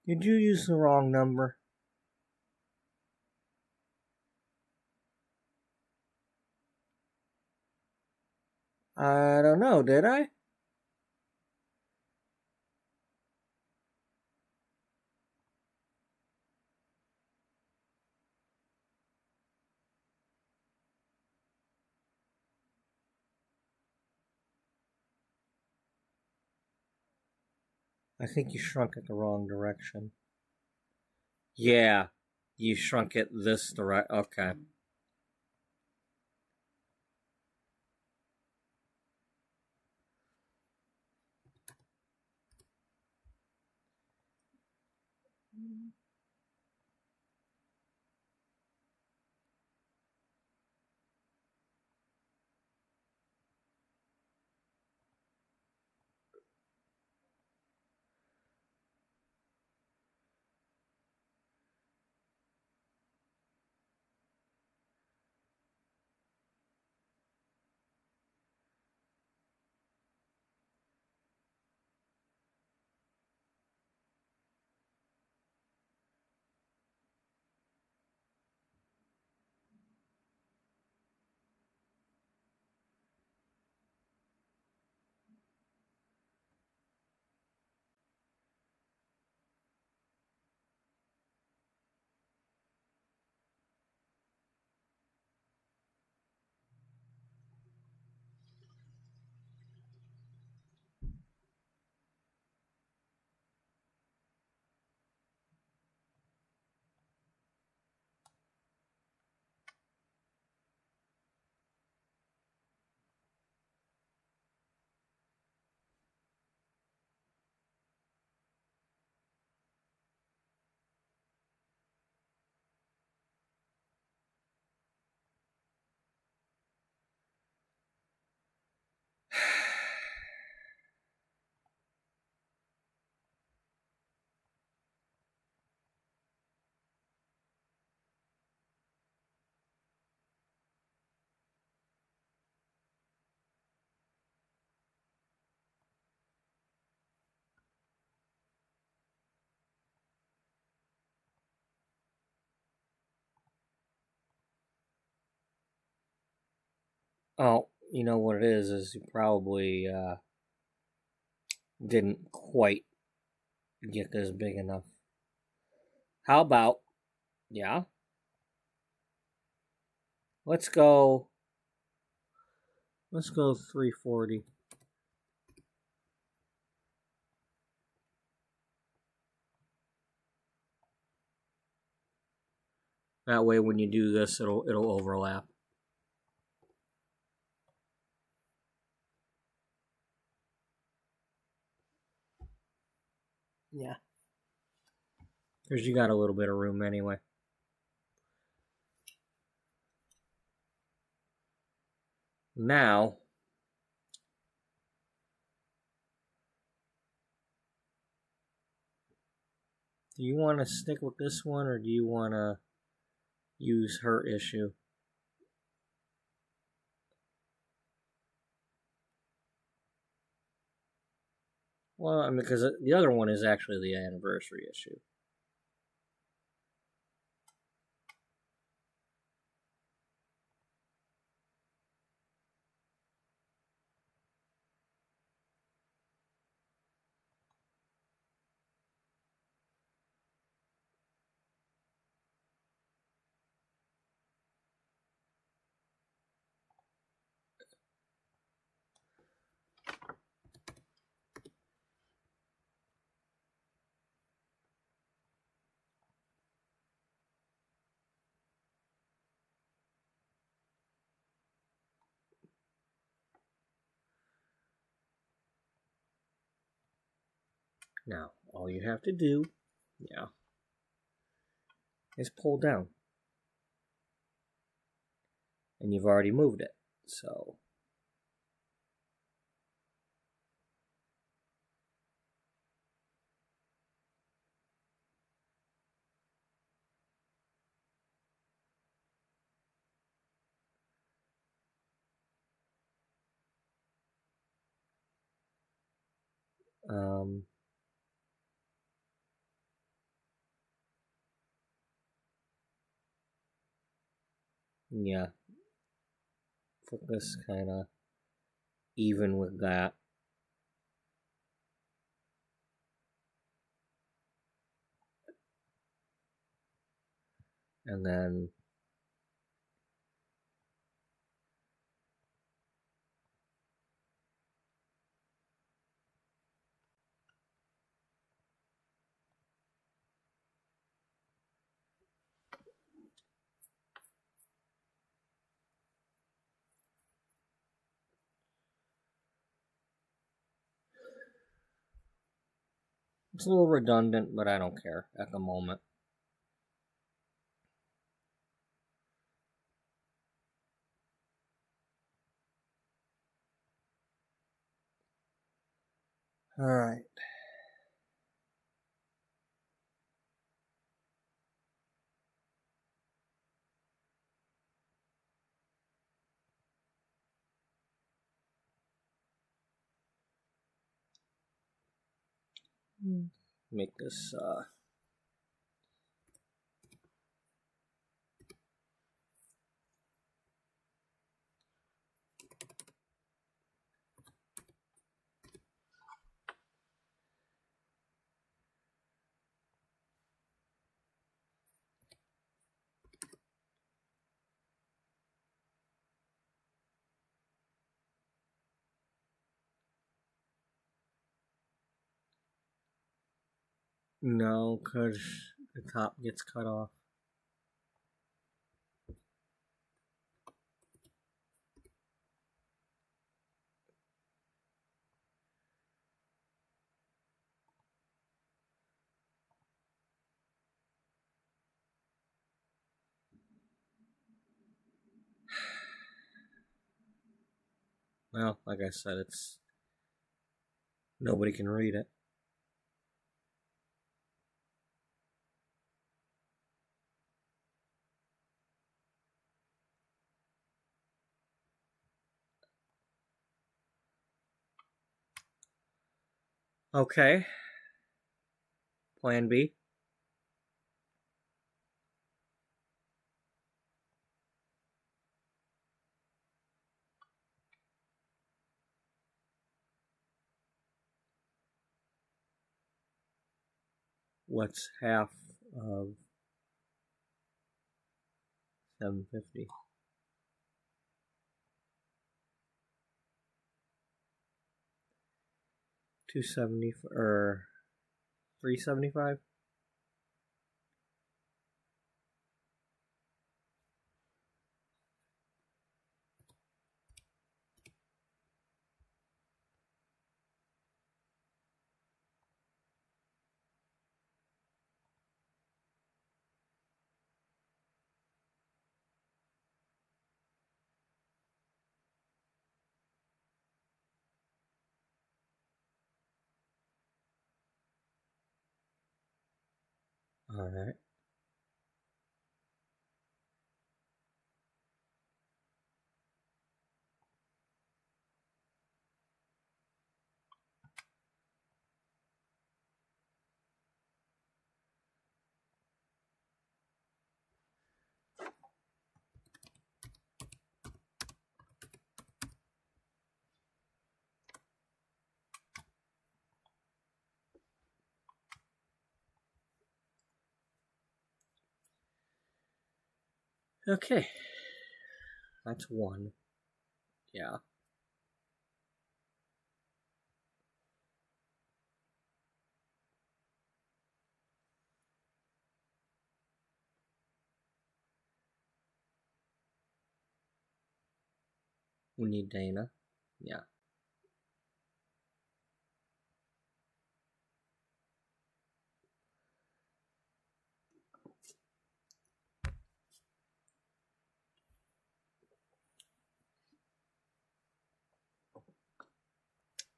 Did you use the wrong number? I don't know, did I? I think you shrunk it the wrong direction. Yeah, you shrunk it this direction. Okay. Oh, you know what it is you probably didn't quite get this big enough. How about, yeah, let's go 340. That way when you do this it'll overlap. Yeah. Because you got a little bit of room anyway. Now, do you want to stick with this one or do you want to use her issue? Well, I mean, because the other one is actually the anniversary issue. Now, all you have to do, yeah, is pull down. And you've already moved it, so. Um, Yeah. Put this kind of even with that. And then it's a little redundant, but I don't care at the moment. All right. Make this no, because the top gets cut off. Well, like I said, it's nobody can read it. Okay. Plan B. What's half of 750? 270 or 375? All right. Okay. That's one. Yeah. We need Dana. Yeah.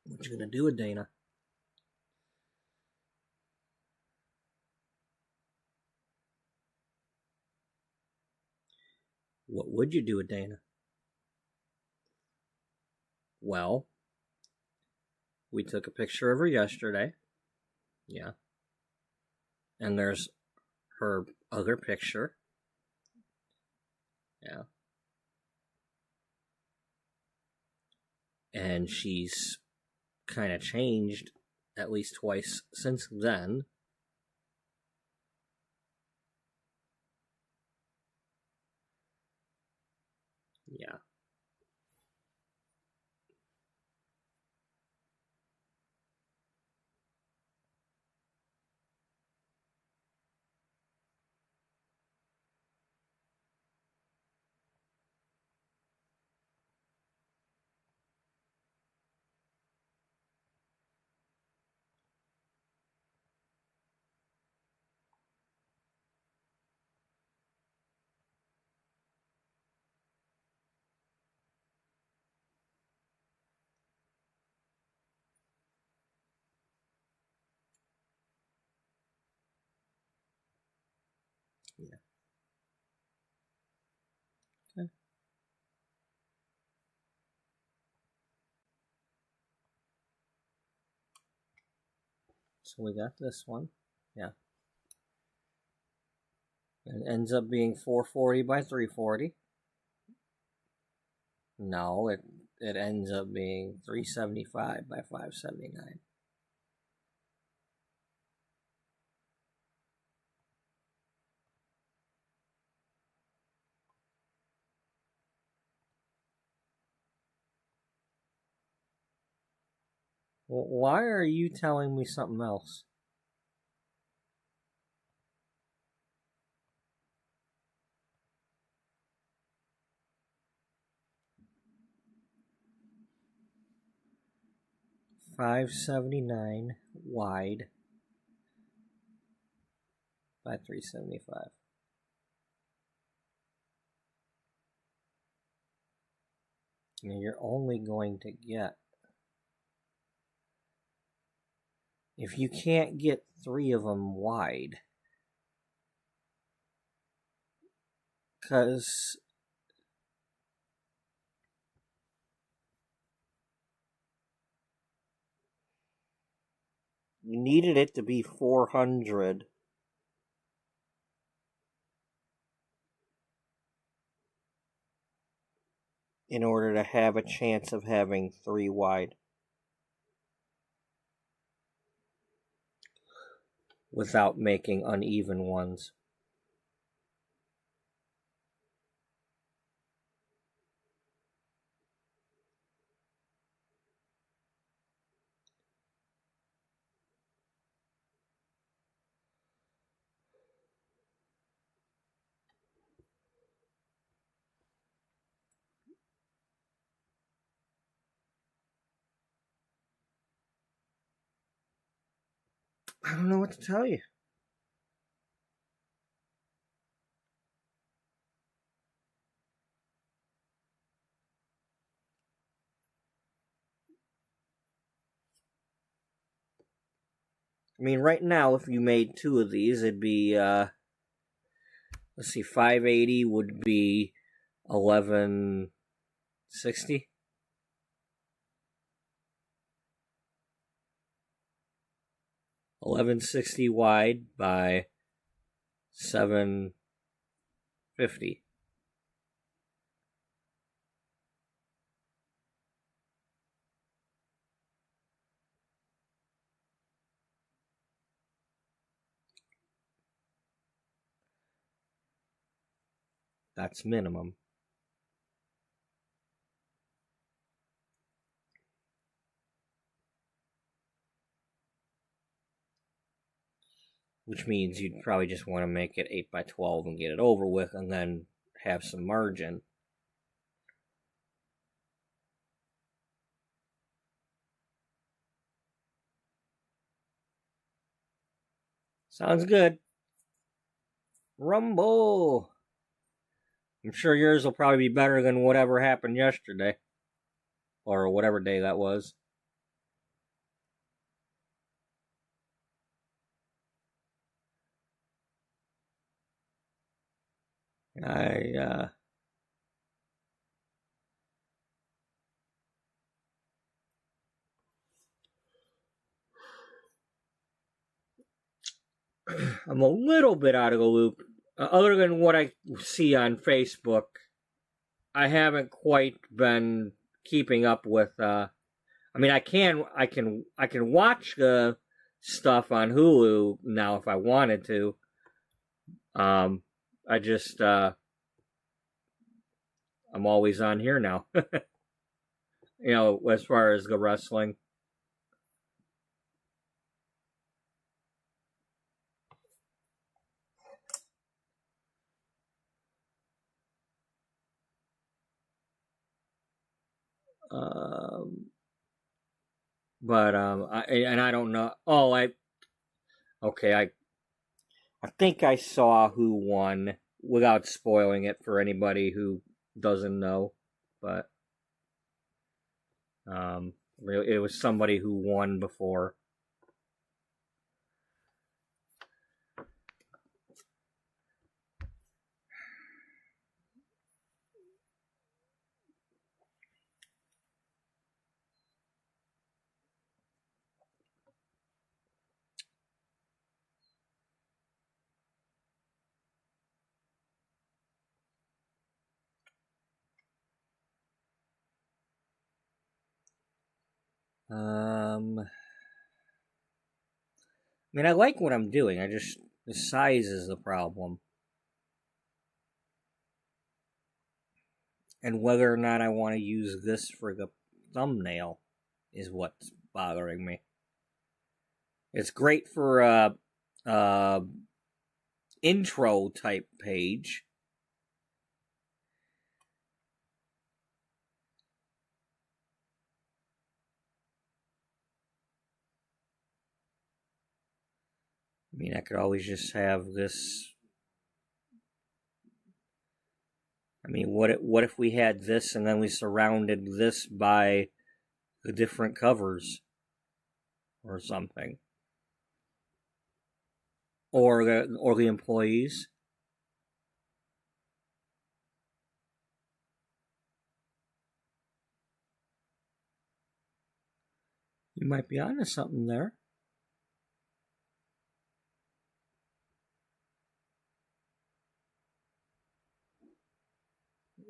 What you gonna do with Dana? What would you do with Dana? Well, we took a picture of her yesterday. Yeah. And there's her other picture. Yeah. And she's kind of changed at least twice since then. Yeah. Yeah. Okay. So we got this one. Yeah. It ends up being 440 by 340. No, it ends up being 375 by 579. Well, why are you telling me something else? $579 wide by $375. And you're only going to get, if you can't get 3 of them wide, because you needed it to be 400 in order to have a chance of having 3 wide without making uneven ones. I don't know what to tell you. I mean, right now, if you made 2 of these, it'd be, let's see, 580 would be 1160. $1160 wide by $750. That's minimum. Which means you'd probably just want to make it 8 by 12 and get it over with, and then have some margin. Sounds good. Rumble! I'm sure yours will probably be better than whatever happened yesterday. Or whatever day that was. I'm a little bit out of the loop. Other than what I see on Facebook, I haven't quite been keeping up with. I mean, I can watch the stuff on Hulu now if I wanted to. I just I'm always on here now. As far as the wrestling. But I don't know. Oh, I think I saw who won without spoiling it for anybody who doesn't know. But it was somebody who won before. I mean, I like what I'm doing. The size is the problem. And whether or not I want to use this for the thumbnail is what's bothering me. It's great for a intro type page. I mean, I could always just have this. I mean, what if we had this and then we surrounded this by the different covers or something, or the employees. You might be onto something there.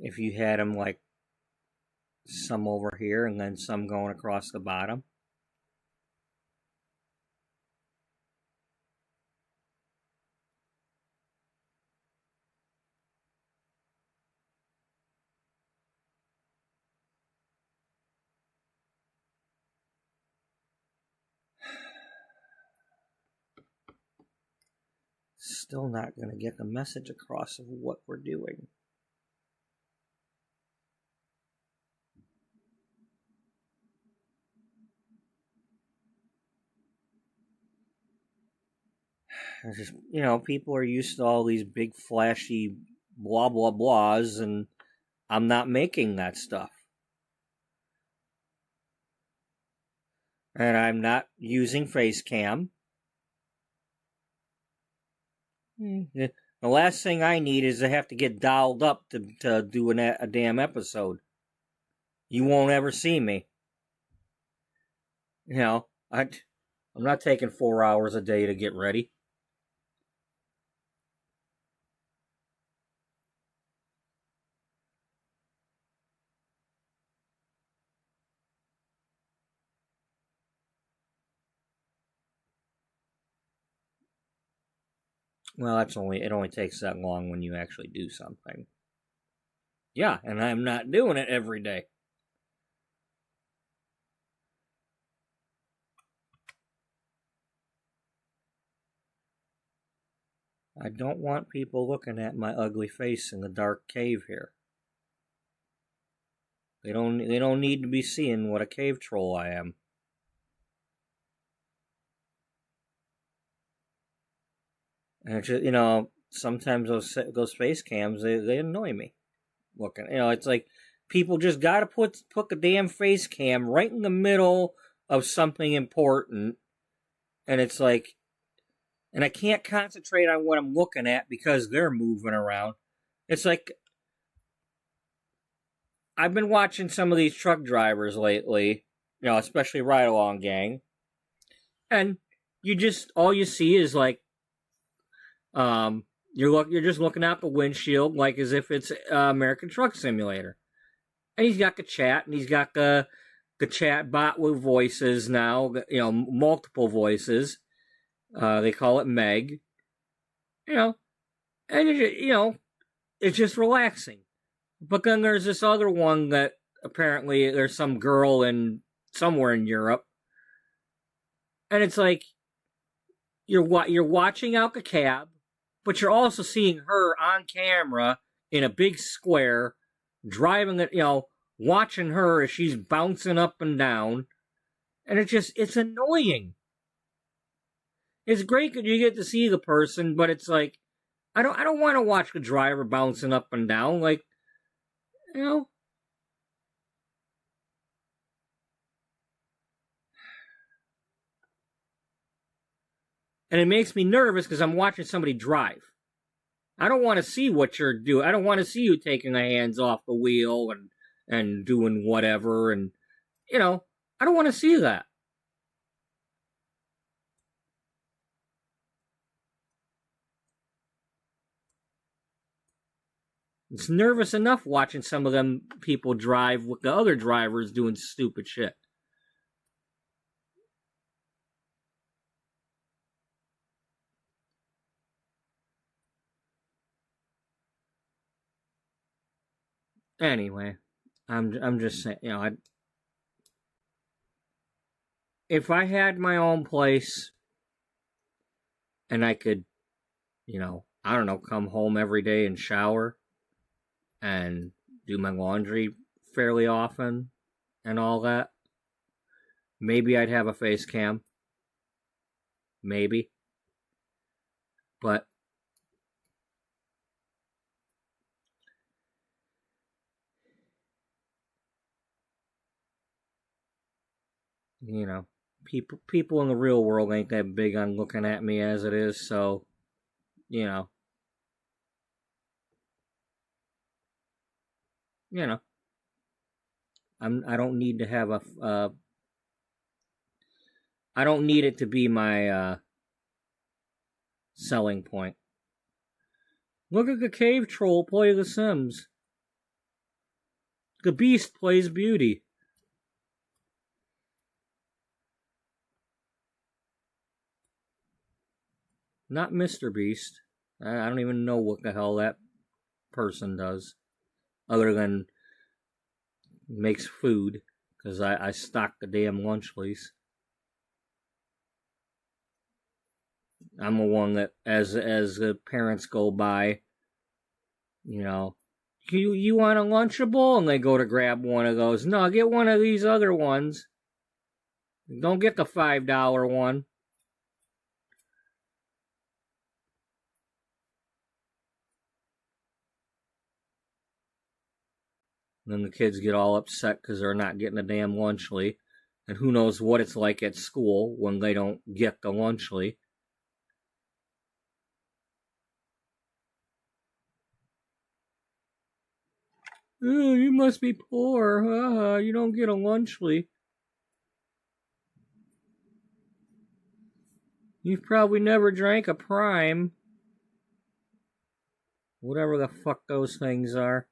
If you had them like some over here and then some going across the bottom. Still not going to get the message across of what we're doing. It's just, people are used to all these big flashy blah blah blahs, and I'm not making that stuff. And I'm not using face cam. The last thing I need is to have to get dialed up to do a damn episode. You won't ever see me. I'm not taking 4 hours a day to get ready. Well, it only takes that long when you actually do something. Yeah, and I'm not doing it every day. I don't want people looking at my ugly face in the dark cave here. They don't need to be seeing what a cave troll I am. And it's just, sometimes those face cams they annoy me. Looking, it's like people just gotta put a damn face cam right in the middle of something important, and it's like, and I can't concentrate on what I'm looking at because they're moving around. It's like, I've been watching some of these truck drivers lately, especially Ride Along Gang, and all you see is like, you're just looking out the windshield like as if it's American Truck Simulator, And he's got the chat, and he's got the chat bot with voices now, multiple voices. They call it Meg. And it's just relaxing. But then there's this other one that apparently there's some girl somewhere in Europe, and it's like you're watching out the cab, but you're also seeing her on camera in a big square, driving it, watching her as she's bouncing up and down, and it's annoying. It's great that you get to see the person, but it's like I don't want to watch the driver bouncing up and down, like, And it makes me nervous because I'm watching somebody drive. I don't want to see what you're doing. I don't want to see you taking the hands off the wheel and doing whatever. And, I don't want to see that. It's nervous enough watching some of them people drive with the other drivers doing stupid shit. Anyway, I'm just saying, if I had my own place and I could, I don't know, come home every day and shower and do my laundry fairly often and all that, maybe I'd have a face cam. Maybe. But people in the real world ain't that big on looking at me as it is, so I don't need to have I don't need it to be my selling point. Look at the cave troll play The Sims. The Beast plays Beauty. Not Mr. Beast. I don't even know what the hell that person does. Other than makes food. Because I stock the damn lunch lease. I'm the one that, as the parents go by, you want a Lunchable? And they go to grab one of those. No, get one of these other ones. Don't get the $5 one. And then the kids get all upset because they're not getting a damn lunchly. And who knows what it's like at school when they don't get the lunchly. Oh, you must be poor. You don't get a lunchly. You've probably never drank a Prime. Whatever the fuck those things are.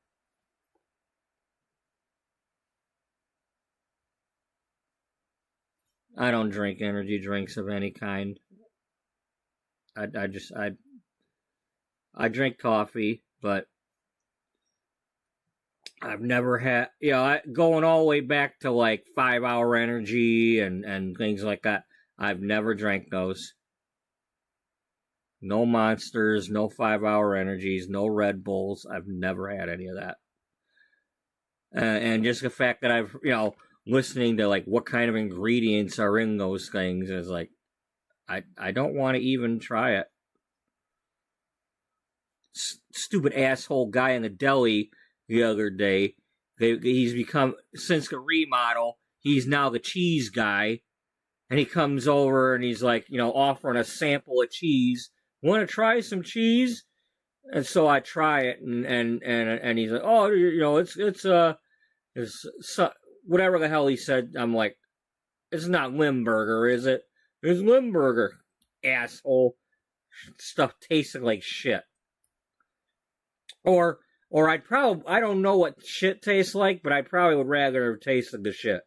I don't drink energy drinks of any kind. I drink coffee, but I've never had, going all the way back to like 5 Hour Energy and things like that. I've never drank those. No Monsters, no 5 Hour Energies, no Red Bulls. I've never had any of that. And just the fact that I've, listening to like what kind of ingredients are in those things is like, I don't want to even try it. Stupid asshole guy in the deli the other day. He's become, since the remodel, he's now the cheese guy. And he comes over and he's like, offering a sample of cheese. Want to try some cheese? And so I try it, and he's like, oh, it's whatever the hell he said. I'm like, it's not Limburger, is it? It's Limburger, asshole. Stuff tasting like shit. Or Or I don't know what shit tastes like, but I probably would rather have tasted the shit.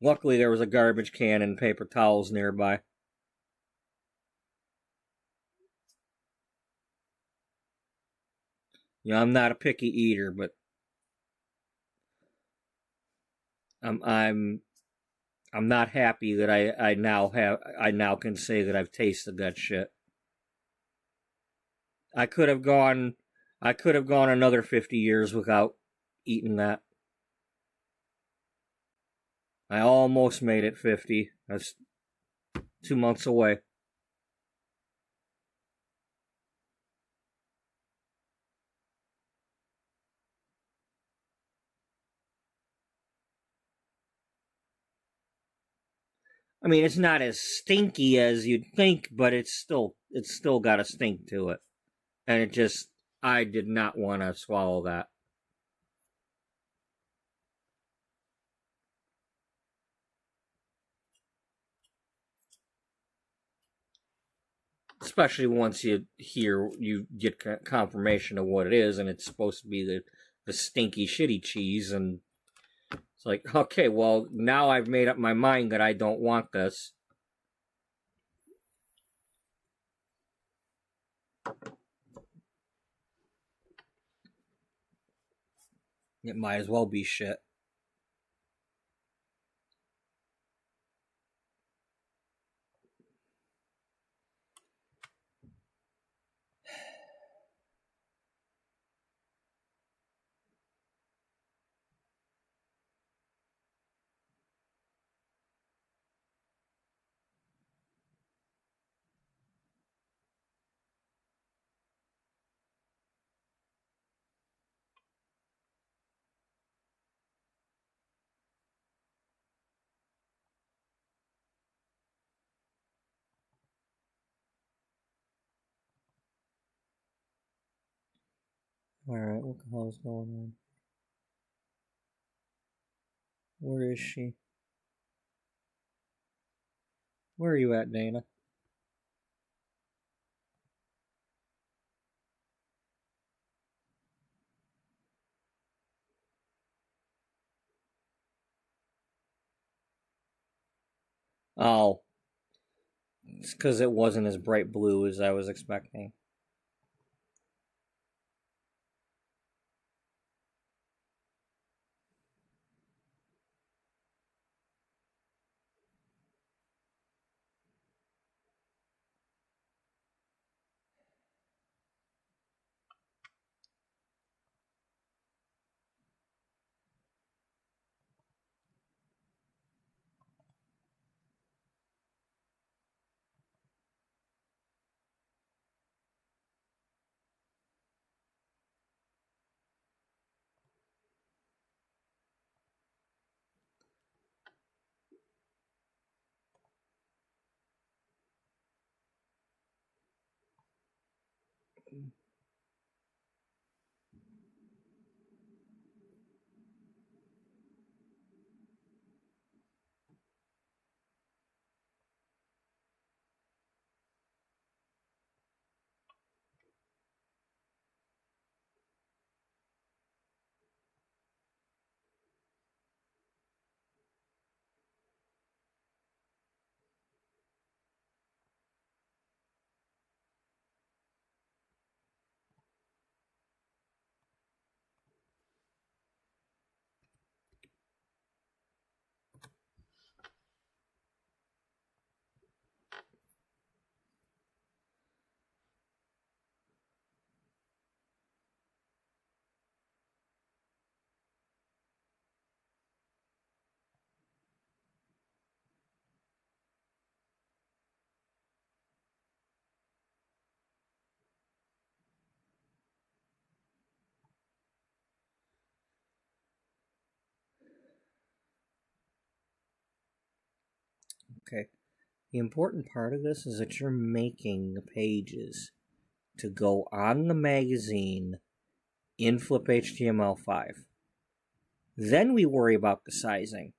Luckily, there was a garbage can and paper towels nearby. You know, I'm not a picky eater, but I'm not happy that I now can say that I've tasted that shit. I could have gone another 50 years without eating that. I almost made it 50. That's 2 months away. I mean, it's not as stinky as you'd think, but it's still got a stink to it. And I did not want to swallow that. Especially once you get confirmation of what it is, and it's supposed to be the stinky, shitty cheese, and it's like, okay, well, now I've made up my mind that I don't want this. It might as well be shit. Alright, what the hell is going on? Where is she? Where are you at, Dana? Oh. It's because it wasn't as bright blue as I was expecting. Okay. The important part of this is that you're making the pages to go on the magazine in Flip HTML5. Then we worry about the sizing.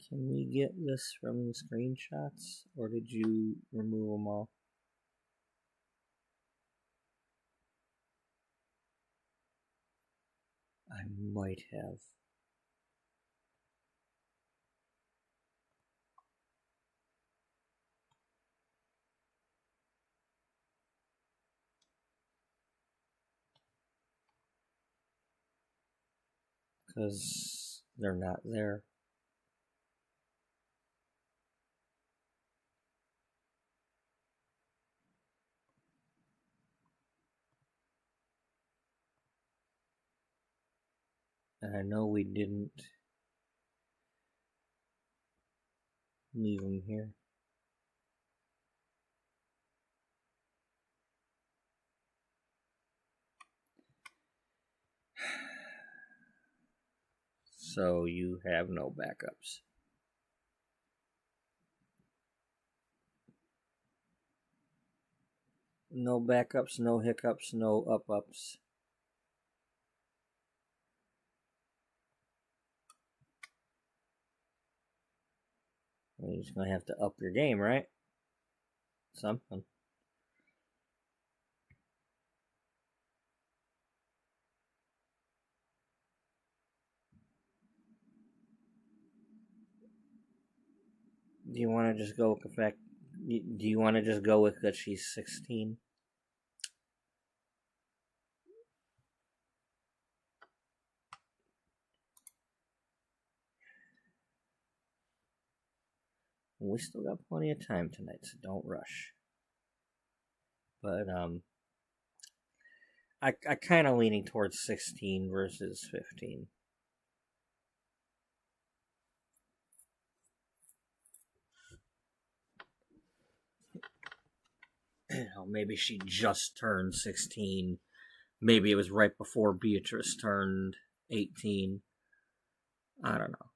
Can we get this from the screenshots, or did you remove them all? I might have. Because they're not there. And I know we didn't leave them here. So you have no backups. No backups, no hiccups, no up-ups. Well, you're just going to have to up your game, right? Something. Do you want to just go with the fact... Do you want to just go with that she's 16? We still got plenty of time tonight, so don't rush. But, I kind of leaning towards 16 versus 15. Maybe she just turned 16. Maybe it was right before Beatrice turned 18. I don't know.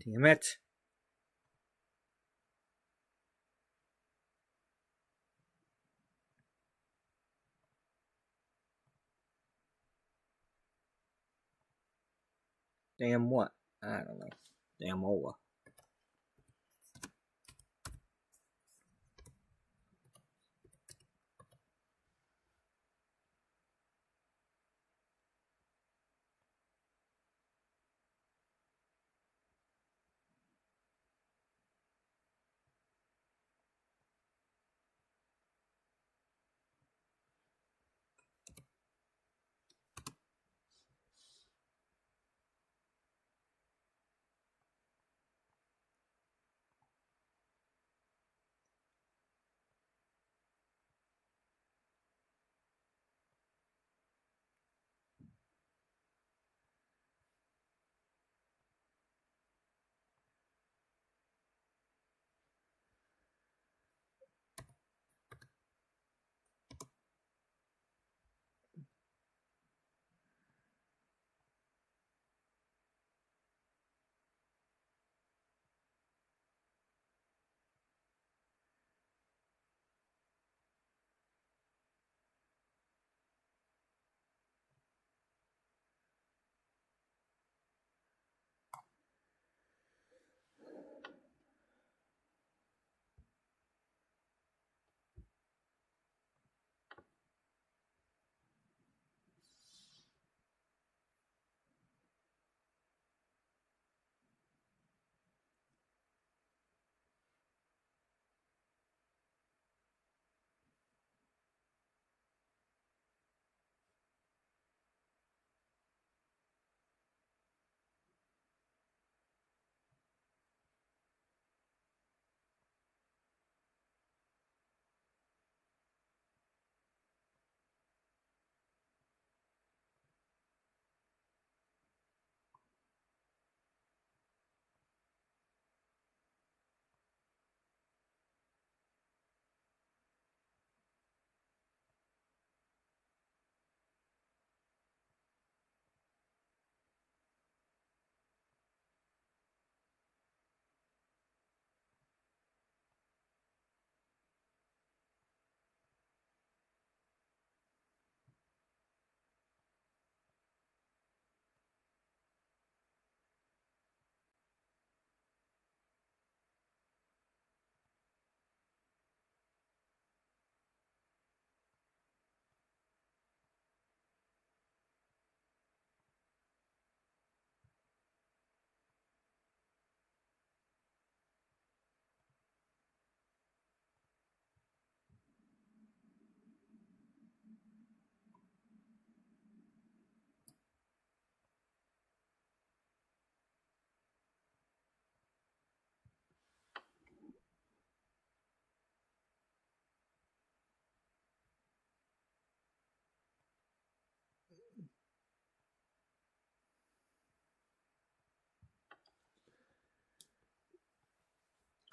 Damn it. Damn what? I don't know. Damn Ola.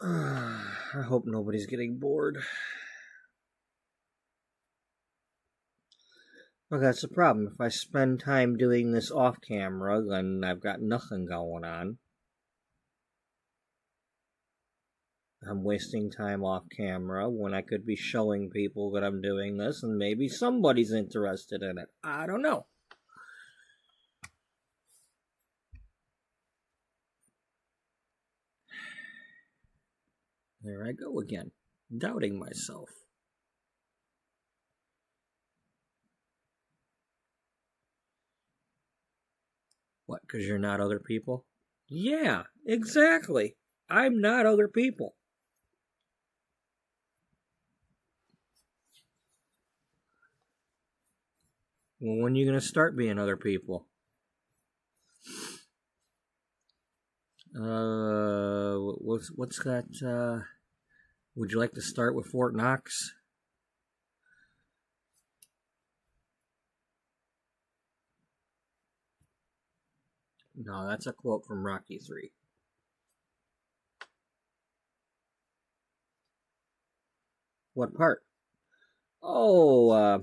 I hope nobody's getting bored. Well, that's the problem. If I spend time doing this off camera, then I've got nothing going on. I'm wasting time off camera when I could be showing people that I'm doing this, and maybe somebody's interested in it. I don't know. There I go again, doubting myself. What, because you're not other people? Yeah, exactly. I'm not other people. Well, when are you going to start being other people? What's that? Would you like to start with Fort Knox? No, that's a quote from Rocky 3. What part? Oh,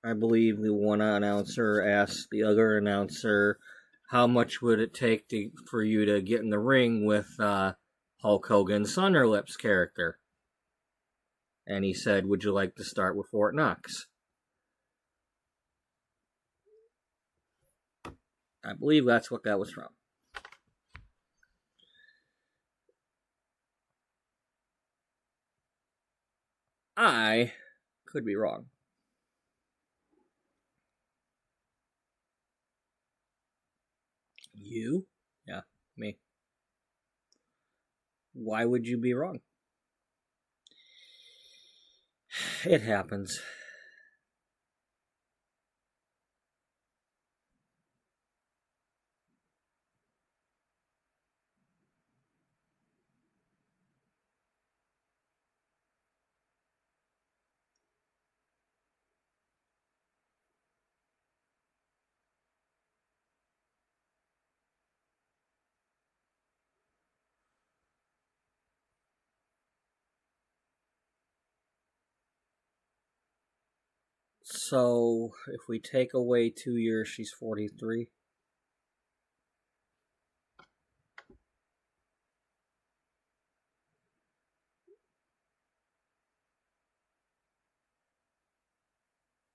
I believe the one announcer asked the other announcer how much would it take for you to get in the ring with Hulk Hogan's Thunderlips character? And he said, would you like to start with Fort Knox? I believe that's what that was from. I could be wrong. You? Yeah, me. Why would you be wrong? It happens. So, if we take away 2 years, she's 43.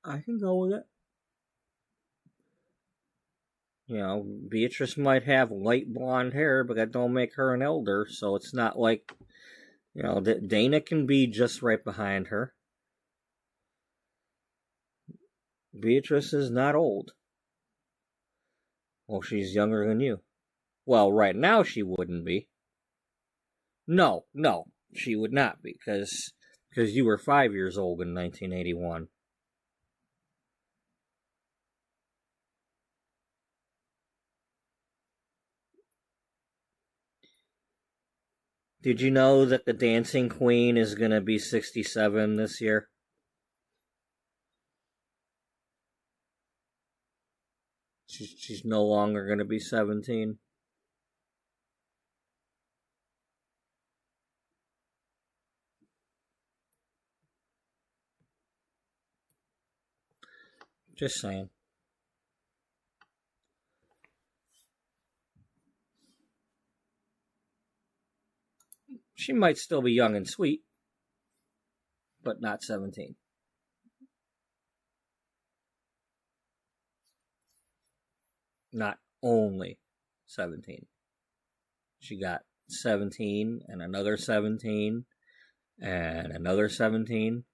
I can go with it. You know, Beatrice might have light blonde hair, but that don't make her an elder, so it's not like, you know, Dana can be just right behind her. Beatrice is not old. Well, she's younger than you. Well, right now she wouldn't be. No, she would not be, because you were 5 years old in 1981. Did you know that the Dancing Queen is going to be 67 this year? She's no longer going to be 17. Just saying. She might still be young and sweet, but not 17. Not only 17. She got 17 and another 17 and another 17.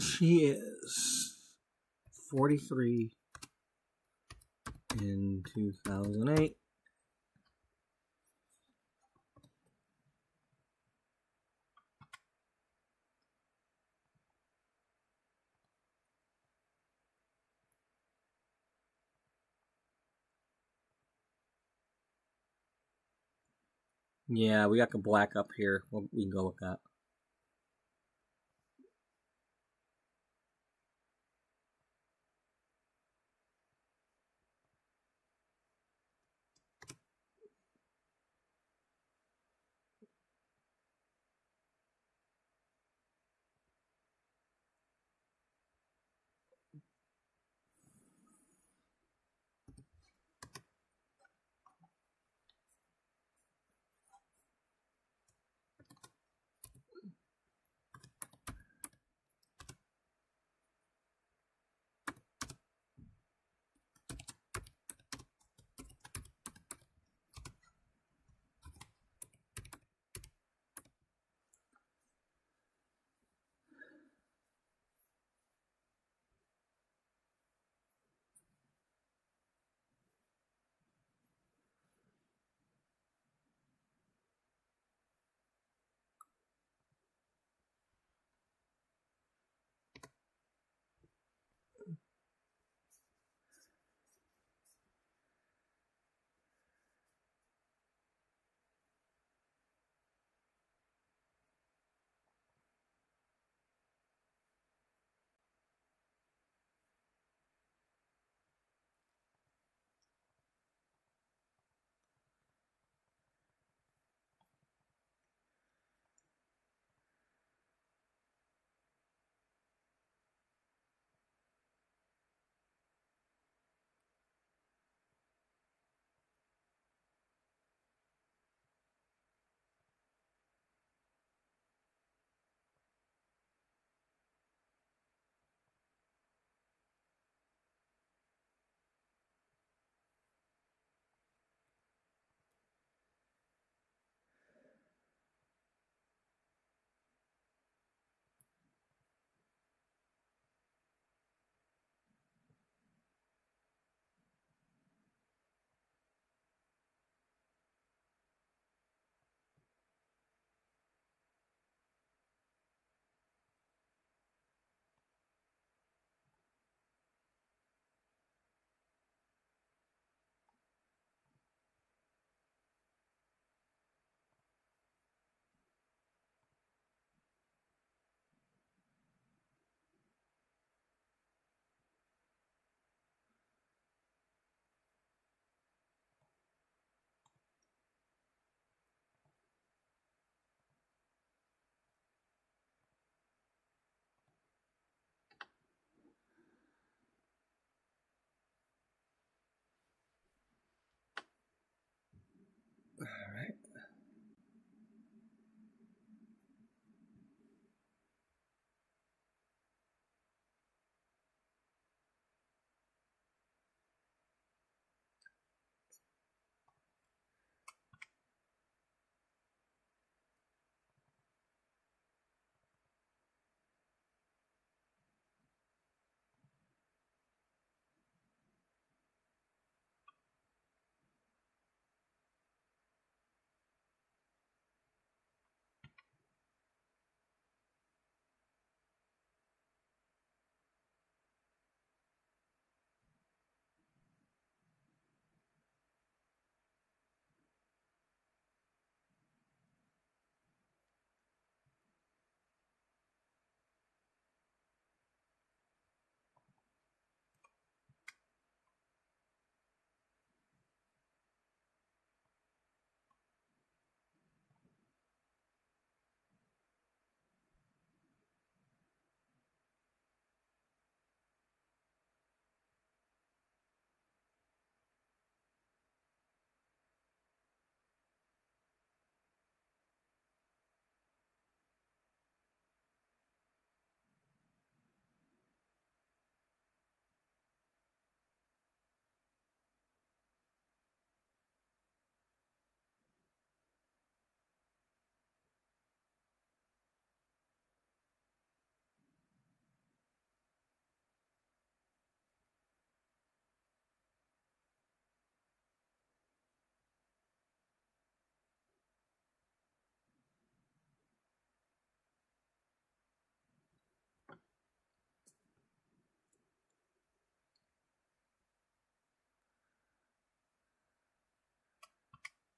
She is 43 in 2008. Yeah, we got the black up here. We can go with that.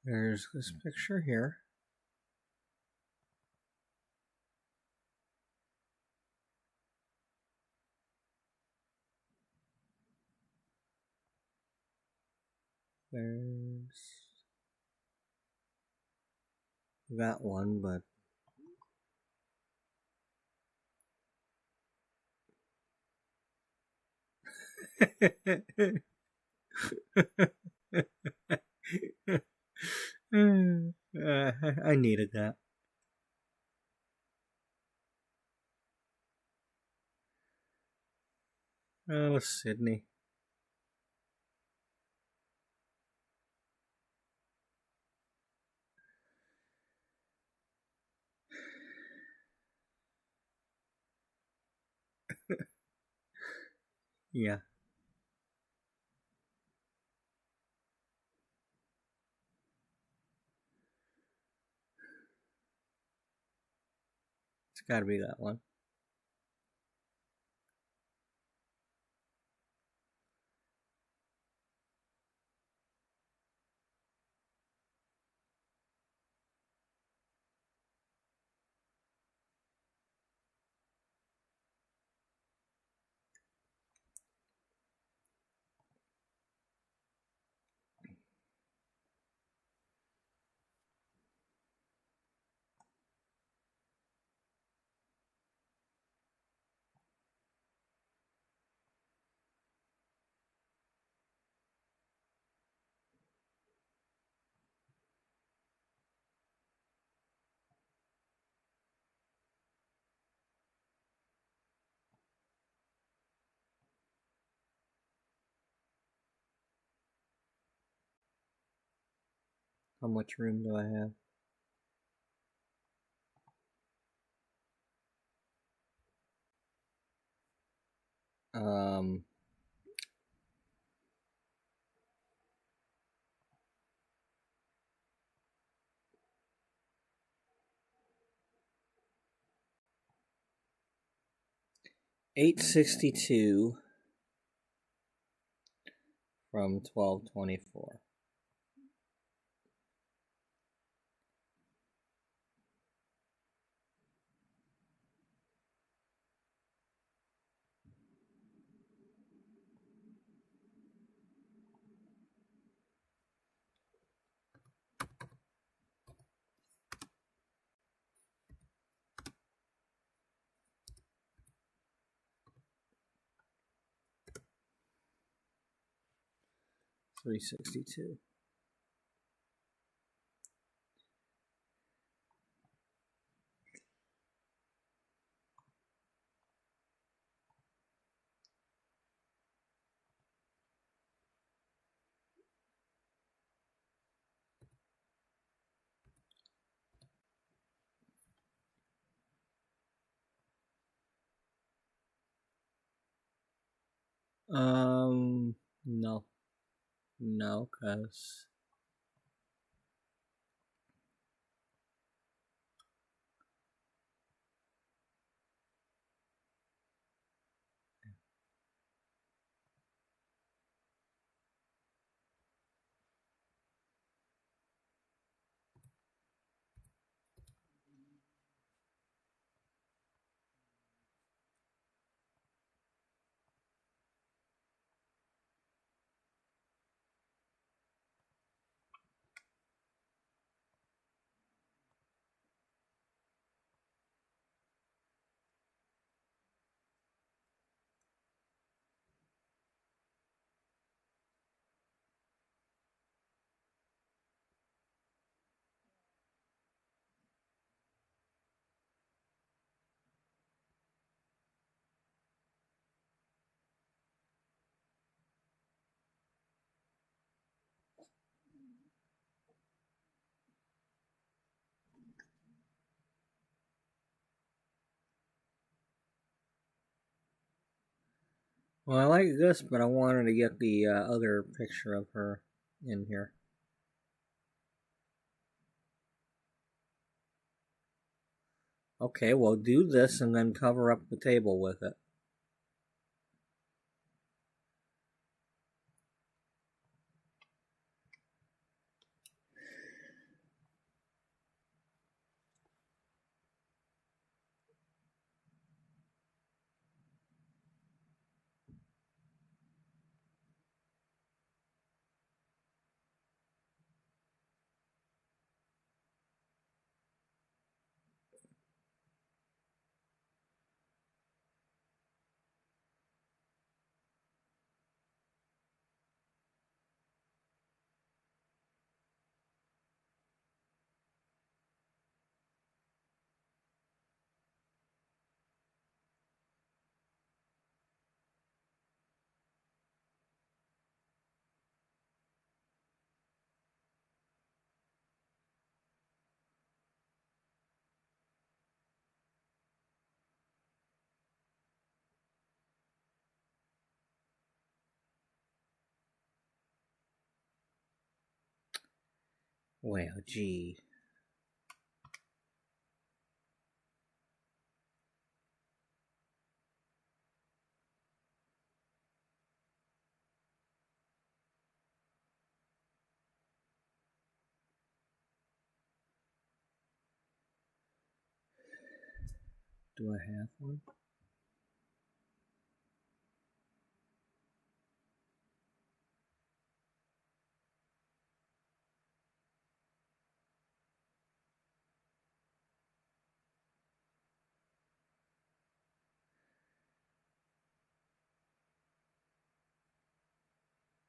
There's this picture here. There's that one, but I needed that. Oh, Sydney. Yeah. It's got to be that one. How much room do I have? 862 from 1224. $362. No. No, because well, I like this, but I wanted to get the other picture of her in here. Okay, well, do this and then cover up the table with it. Well, gee. Do I have one?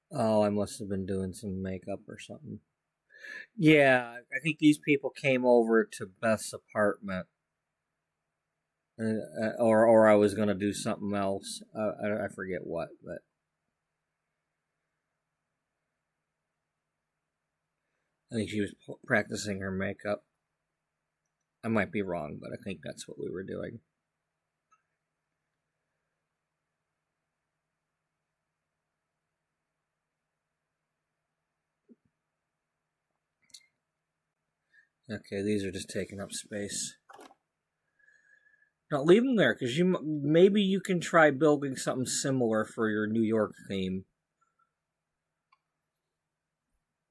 Oh, I must have been doing some makeup or something. Yeah, I think these people came over to Beth's apartment, or I was gonna do something else. I forget what, but I think she was practicing her makeup. I might be wrong, but I think that's what we were doing. Okay, these are just taking up space. Now leave them there, because maybe you can try building something similar for your New York theme.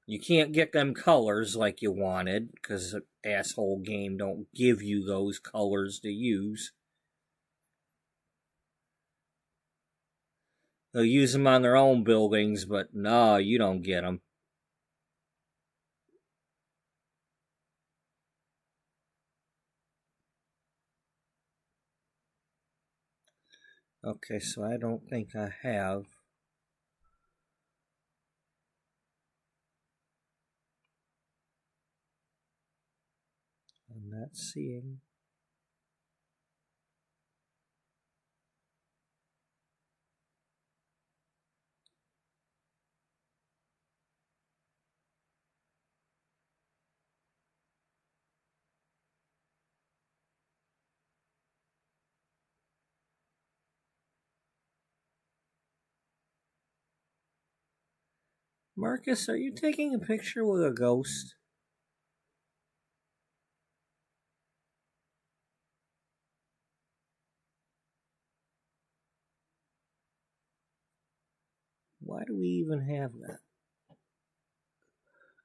You can't get them colors like you wanted, because the asshole game don't give you those colors to use. They'll use them on their own buildings, but no, you don't get them. Okay, so I don't think I have. I'm not seeing. Marcus, are you taking a picture with a ghost? Why do we even have that?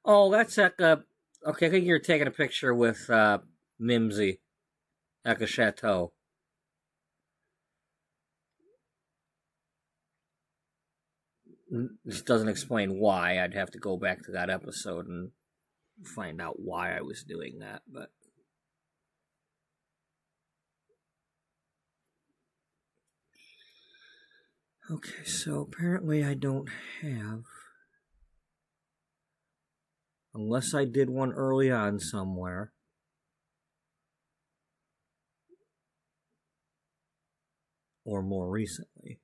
Oh, that's at the. Okay, I think you're taking a picture with Mimsy at the chateau. This doesn't explain why. I'd have to go back to that episode and find out why I was doing that, but. Okay, so apparently I don't have. Unless I did one early on somewhere. Or more recently.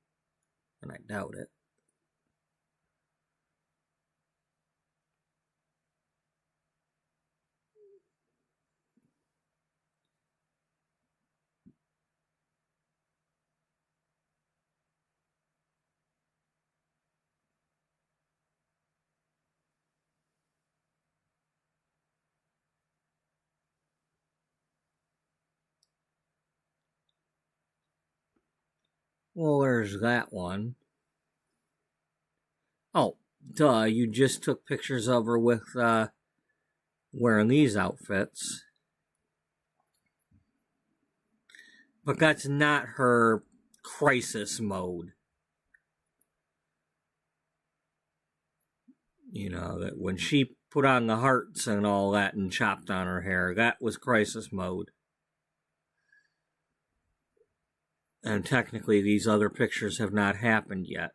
And I doubt it. Well, there's that one. Oh, duh, you just took pictures of her with wearing these outfits. But that's not her crisis mode. You know, that when she put on the hearts and all that and chopped on her hair, that was crisis mode. And technically, these other pictures have not happened yet.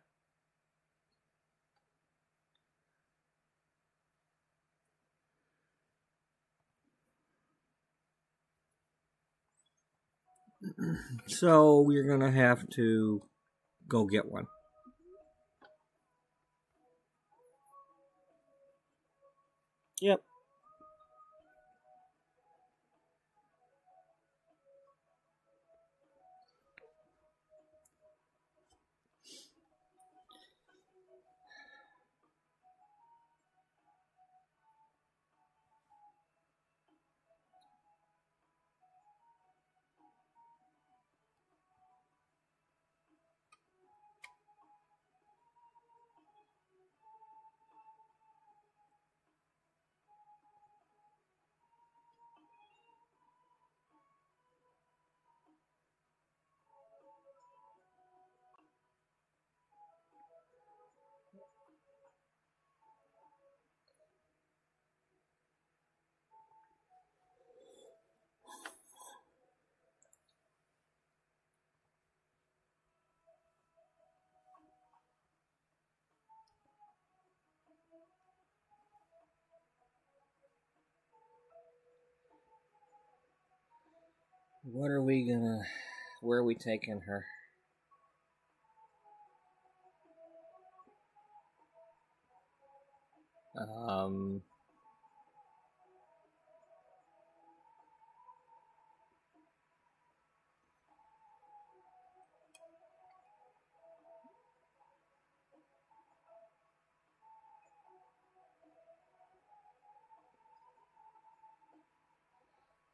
So we're gonna have to go get one. Yep. What are we gonna... Where are we taking her?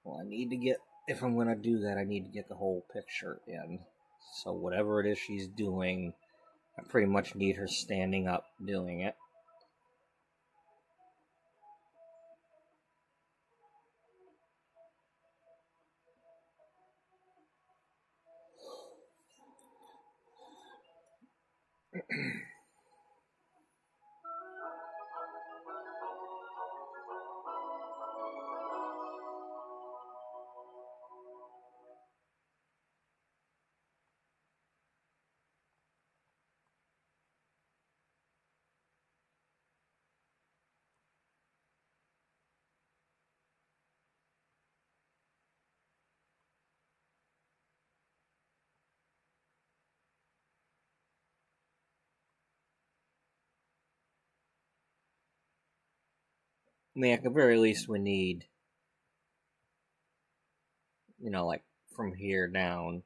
Well, I need to get... If I'm gonna do that, I need to get the whole picture in. So whatever it is she's doing, I pretty much need her standing up doing it. I mean, at the very least, we need, like from here down.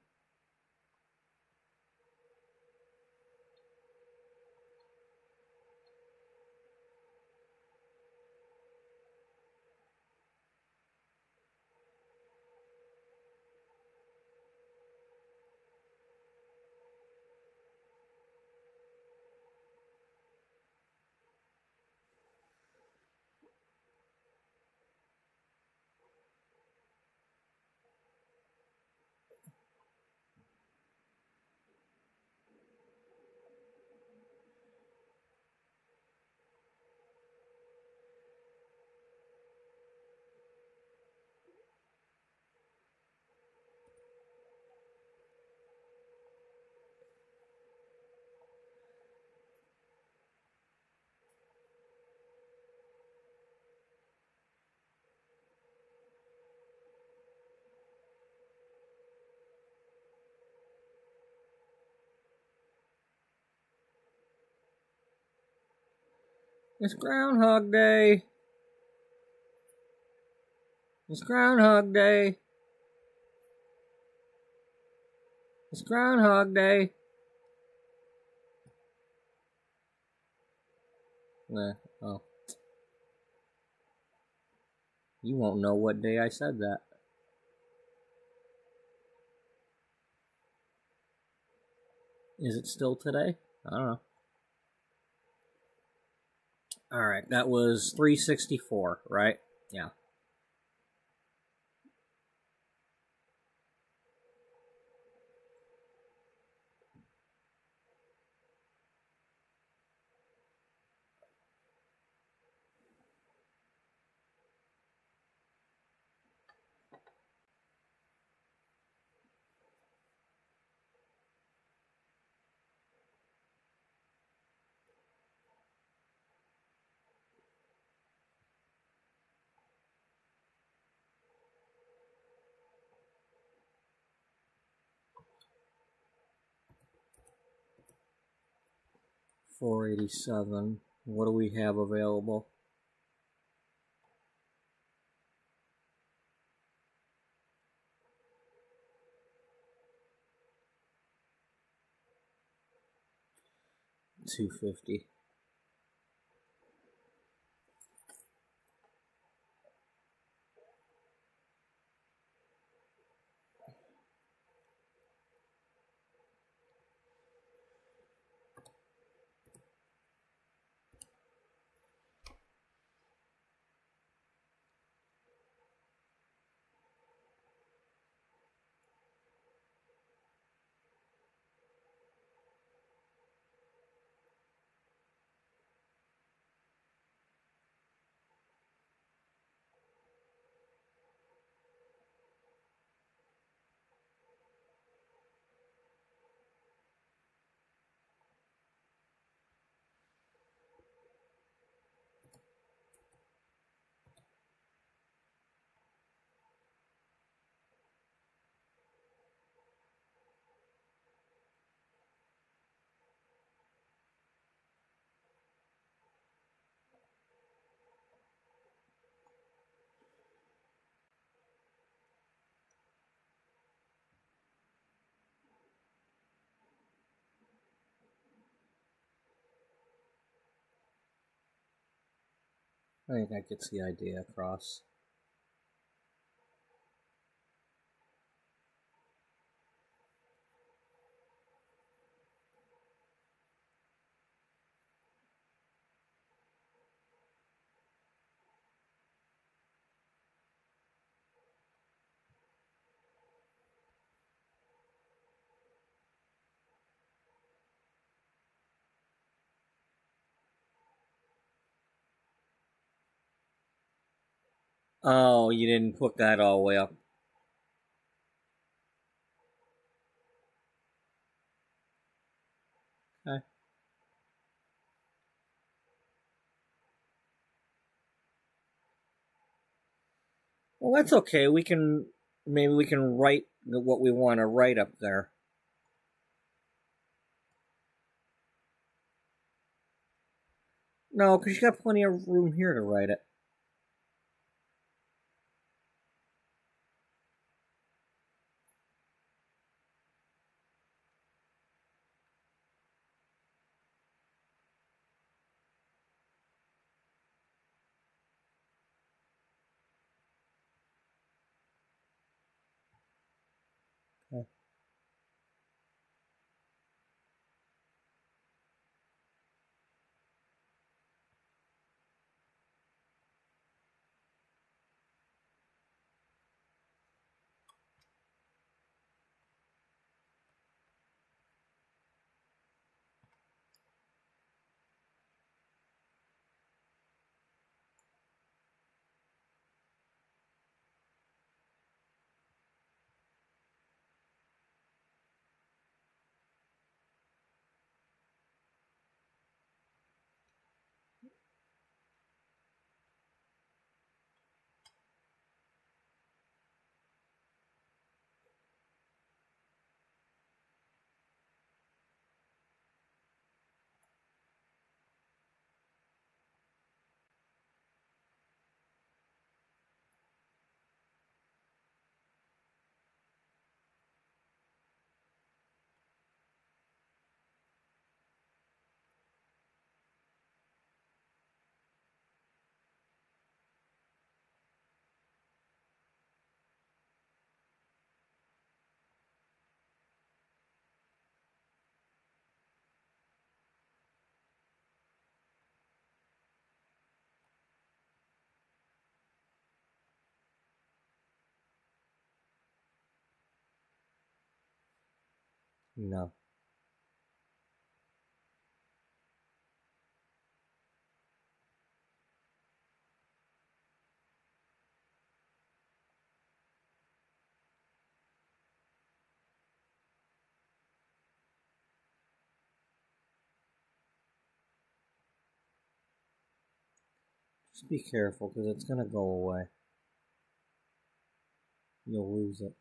It's Groundhog Day. It's Groundhog Day. It's Groundhog Day. Oh. You won't know what day I said that. Is it still today? I don't know. Alright, that was 364, right? Yeah. $487. What do we have available? $250. I think that gets the idea across. Oh, you didn't put that all the way up. Okay. Well, that's okay. Maybe we can write what we want to write up there. No, because you got plenty of room here to write it. Okay. No. Just be careful because it's going to go away. You'll lose it.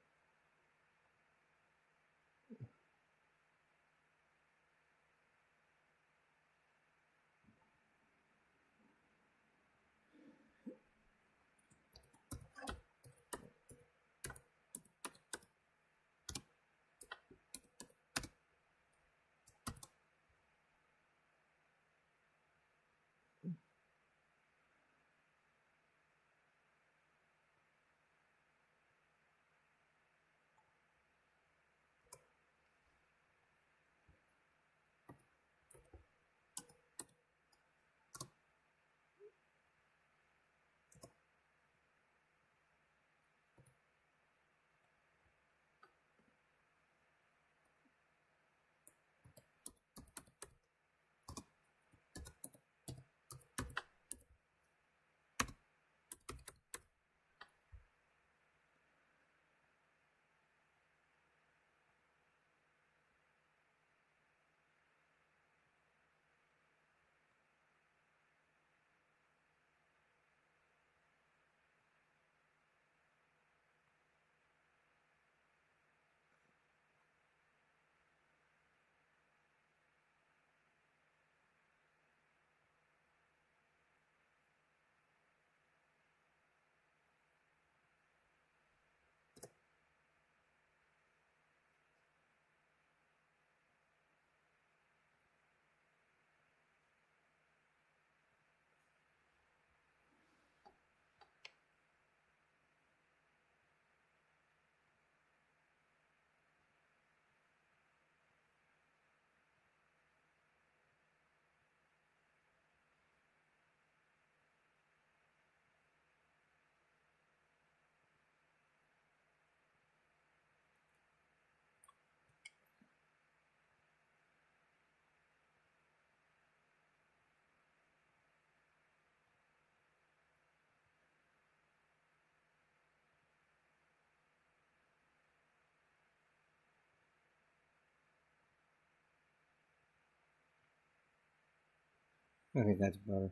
I think that's better.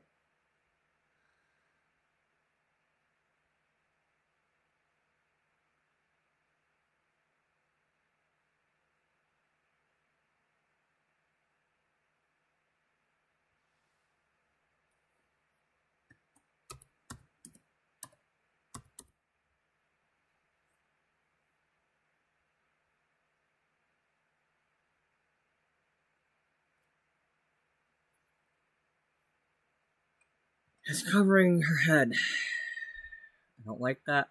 It's covering her head. I don't like that.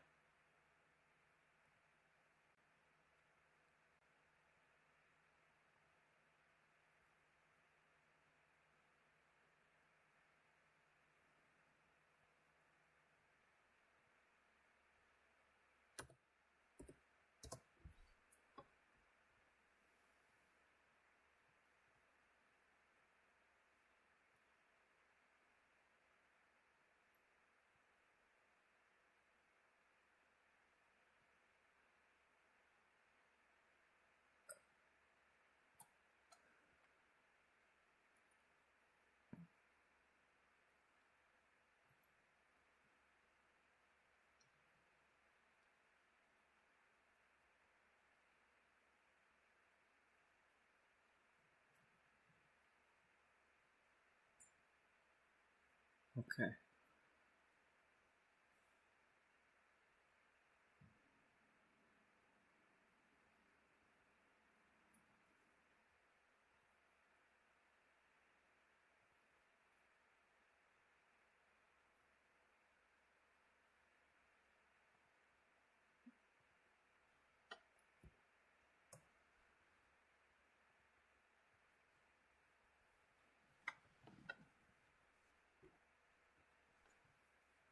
Okay.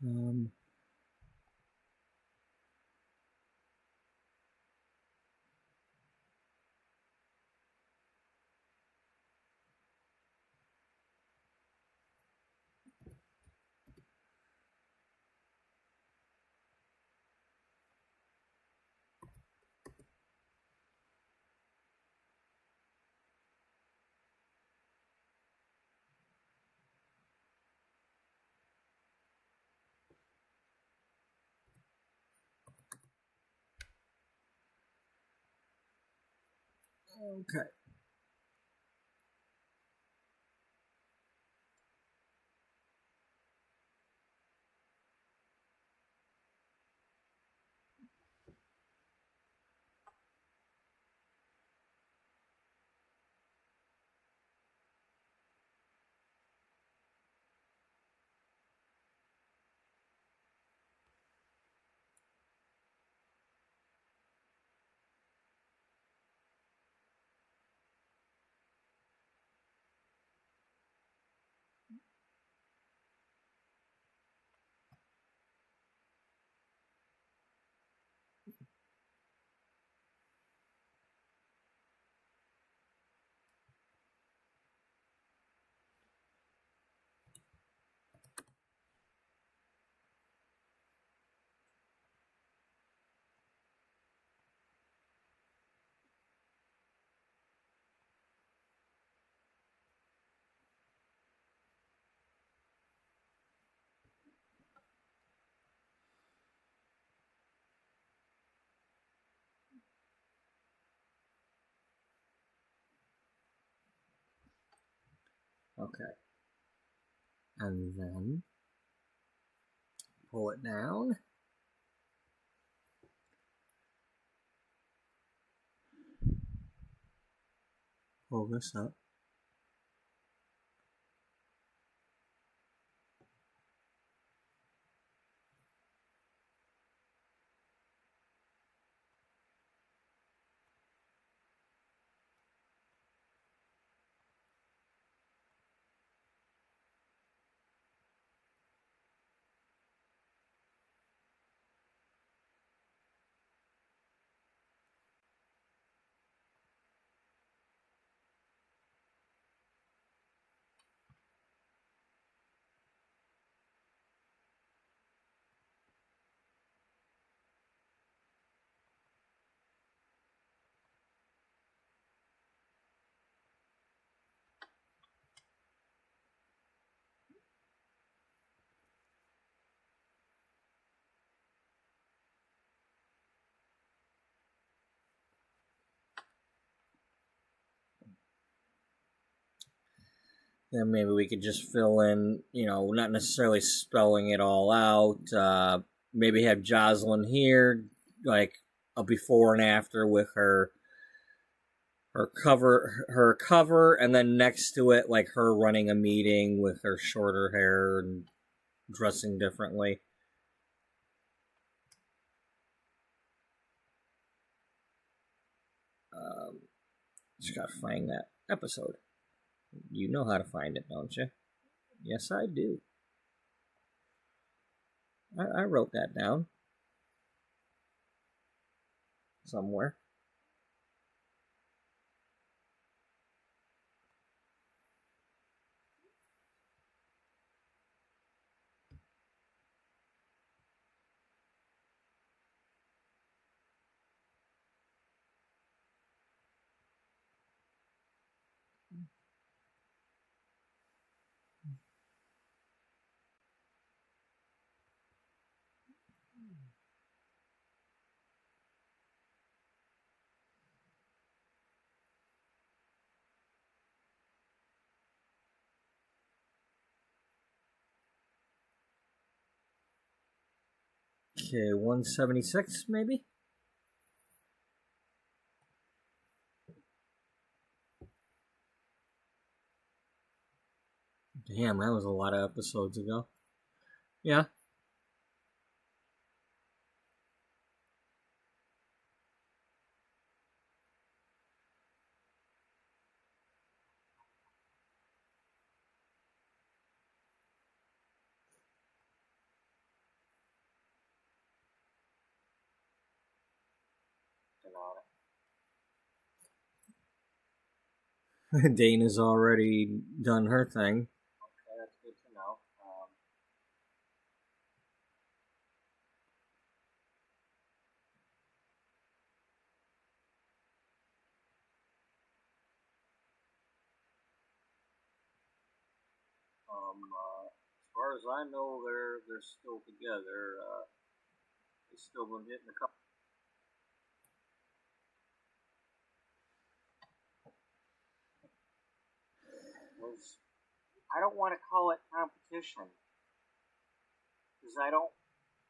Um. Okay. Okay. And then pull it down. Pull this up. then maybe we could just fill in, not necessarily spelling it all out. Maybe have Jocelyn here, like a before and after with her cover, and then next to it, like her running a meeting with her shorter hair and dressing differently. Just gotta find that episode. You know how to find it, don't you? Yes, I do. I wrote that down somewhere. Okay, 176 maybe? Damn, that was a lot of episodes ago. Yeah. Dana's already done her thing. Okay, that's good to know. As far as I know, they're still together. They've still been hitting a couple. I don't want to call it competition because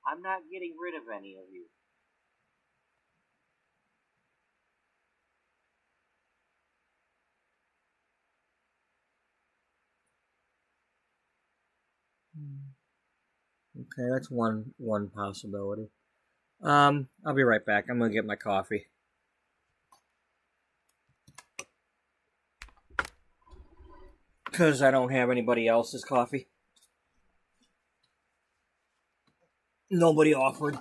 I'm not getting rid of any of you. Okay, that's one possibility. I'll be right back. I'm gonna get my coffee. Because I don't have anybody else's coffee. Nobody offered.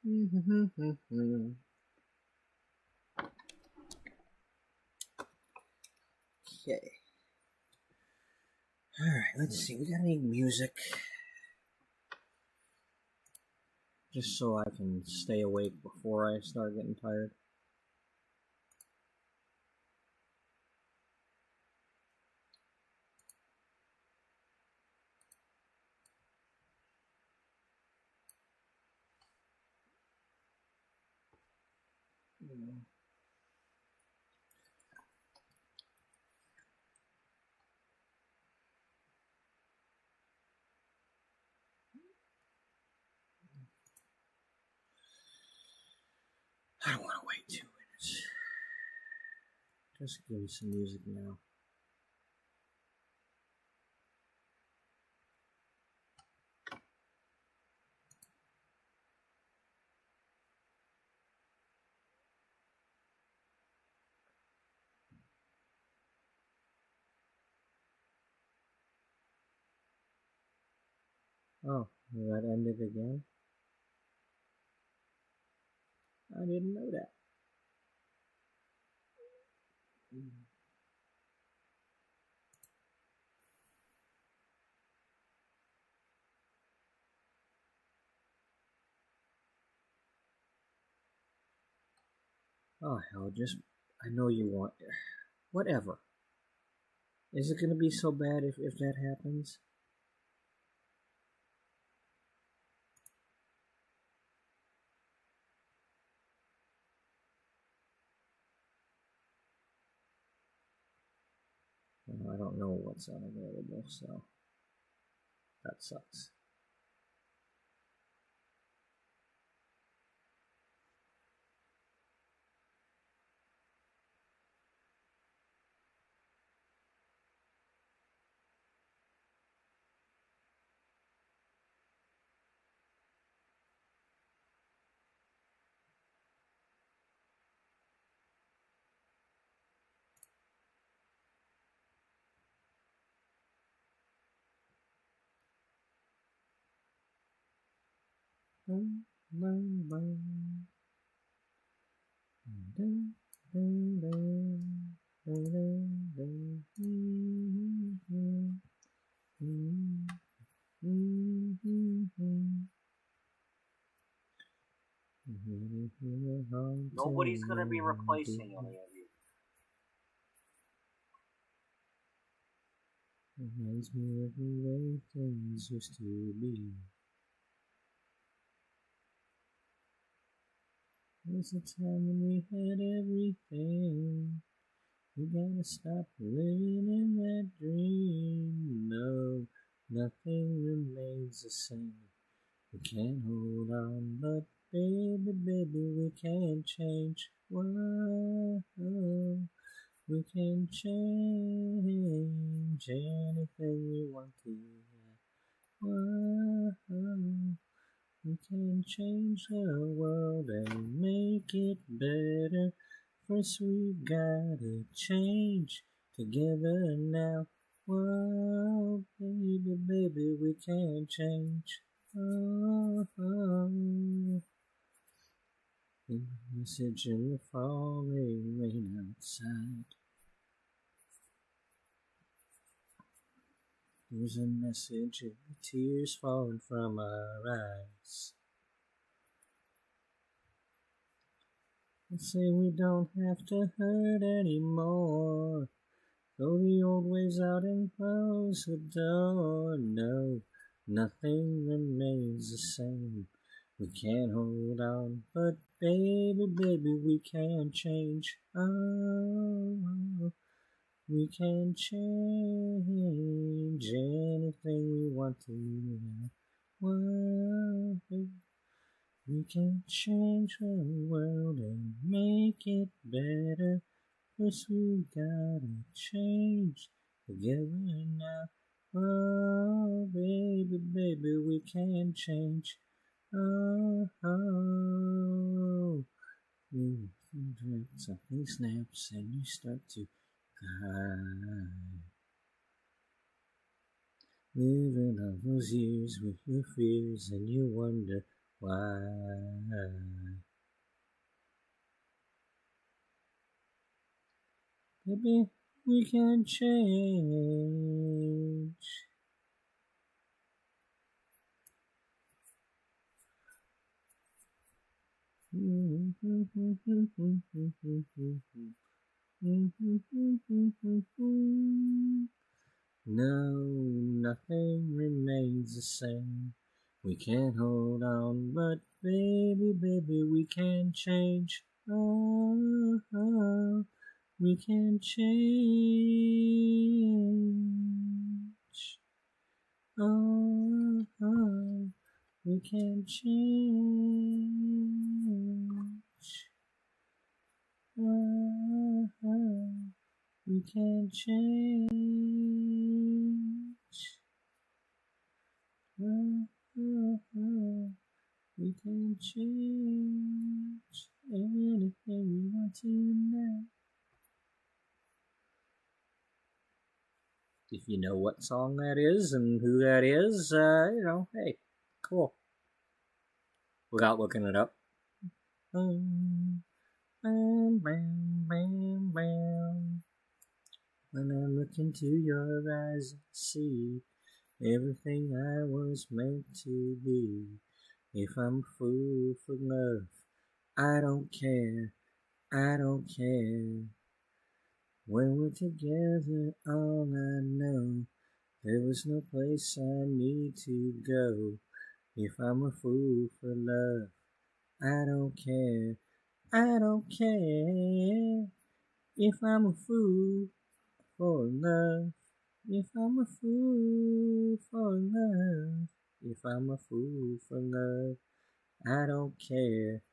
Okay. Alright, let's see. We got any music? Just so I can stay awake before I start getting tired. I don't want to wait 2 minutes. Just give me some music now. Oh, that ended again? I didn't know that. Oh, hell, I know you want... Whatever. Is it going to be so bad if that happens? Well, I don't know what's unavailable, so that sucks. Nobody's gonna be replacing any of you. Reminds me of the way things used to be. There's a time when we had everything. We gotta stop living in that dream. No, nothing remains the same. We can't hold on, but baby, we can't change. Whoa, we can change anything we want to. Whoa, we can change the world and make it better. First we gotta change together now. Whoa, baby, we can change. Oh, the message in the falling rain outside. There's a message in the tears falling from our eyes. They say we don't have to hurt anymore. Throw the old ways out and close the door. No, nothing remains the same. We can't hold on, but baby, we can change. Oh, we can change anything we want to. Whoa, we can change the world and make it better. First we gotta change together now. Oh, baby, we can change. Oh, something snaps and you start to cry. Living all those years with your fears and you wonder Why? Maybe we can change. No, nothing remains the same. We can't hold on, but baby, baby, we can change. Oh, oh, we can change. Oh, oh, we can change. Oh, oh, we can change. Oh, oh, oh, we can change anything we want to now. If you know what song that is and who that is, hey, cool. Without looking it up. Bam, bam, bam, bam. When I look into your eyes, I see everything I was meant to be. If I'm a fool for love, I don't care, I don't care. When we're together, all I know, there was no place I need to go. If I'm a fool for love, I don't care, I don't care. If I'm a fool for love, if I'm a fool for love, if I'm a fool for love, I don't care,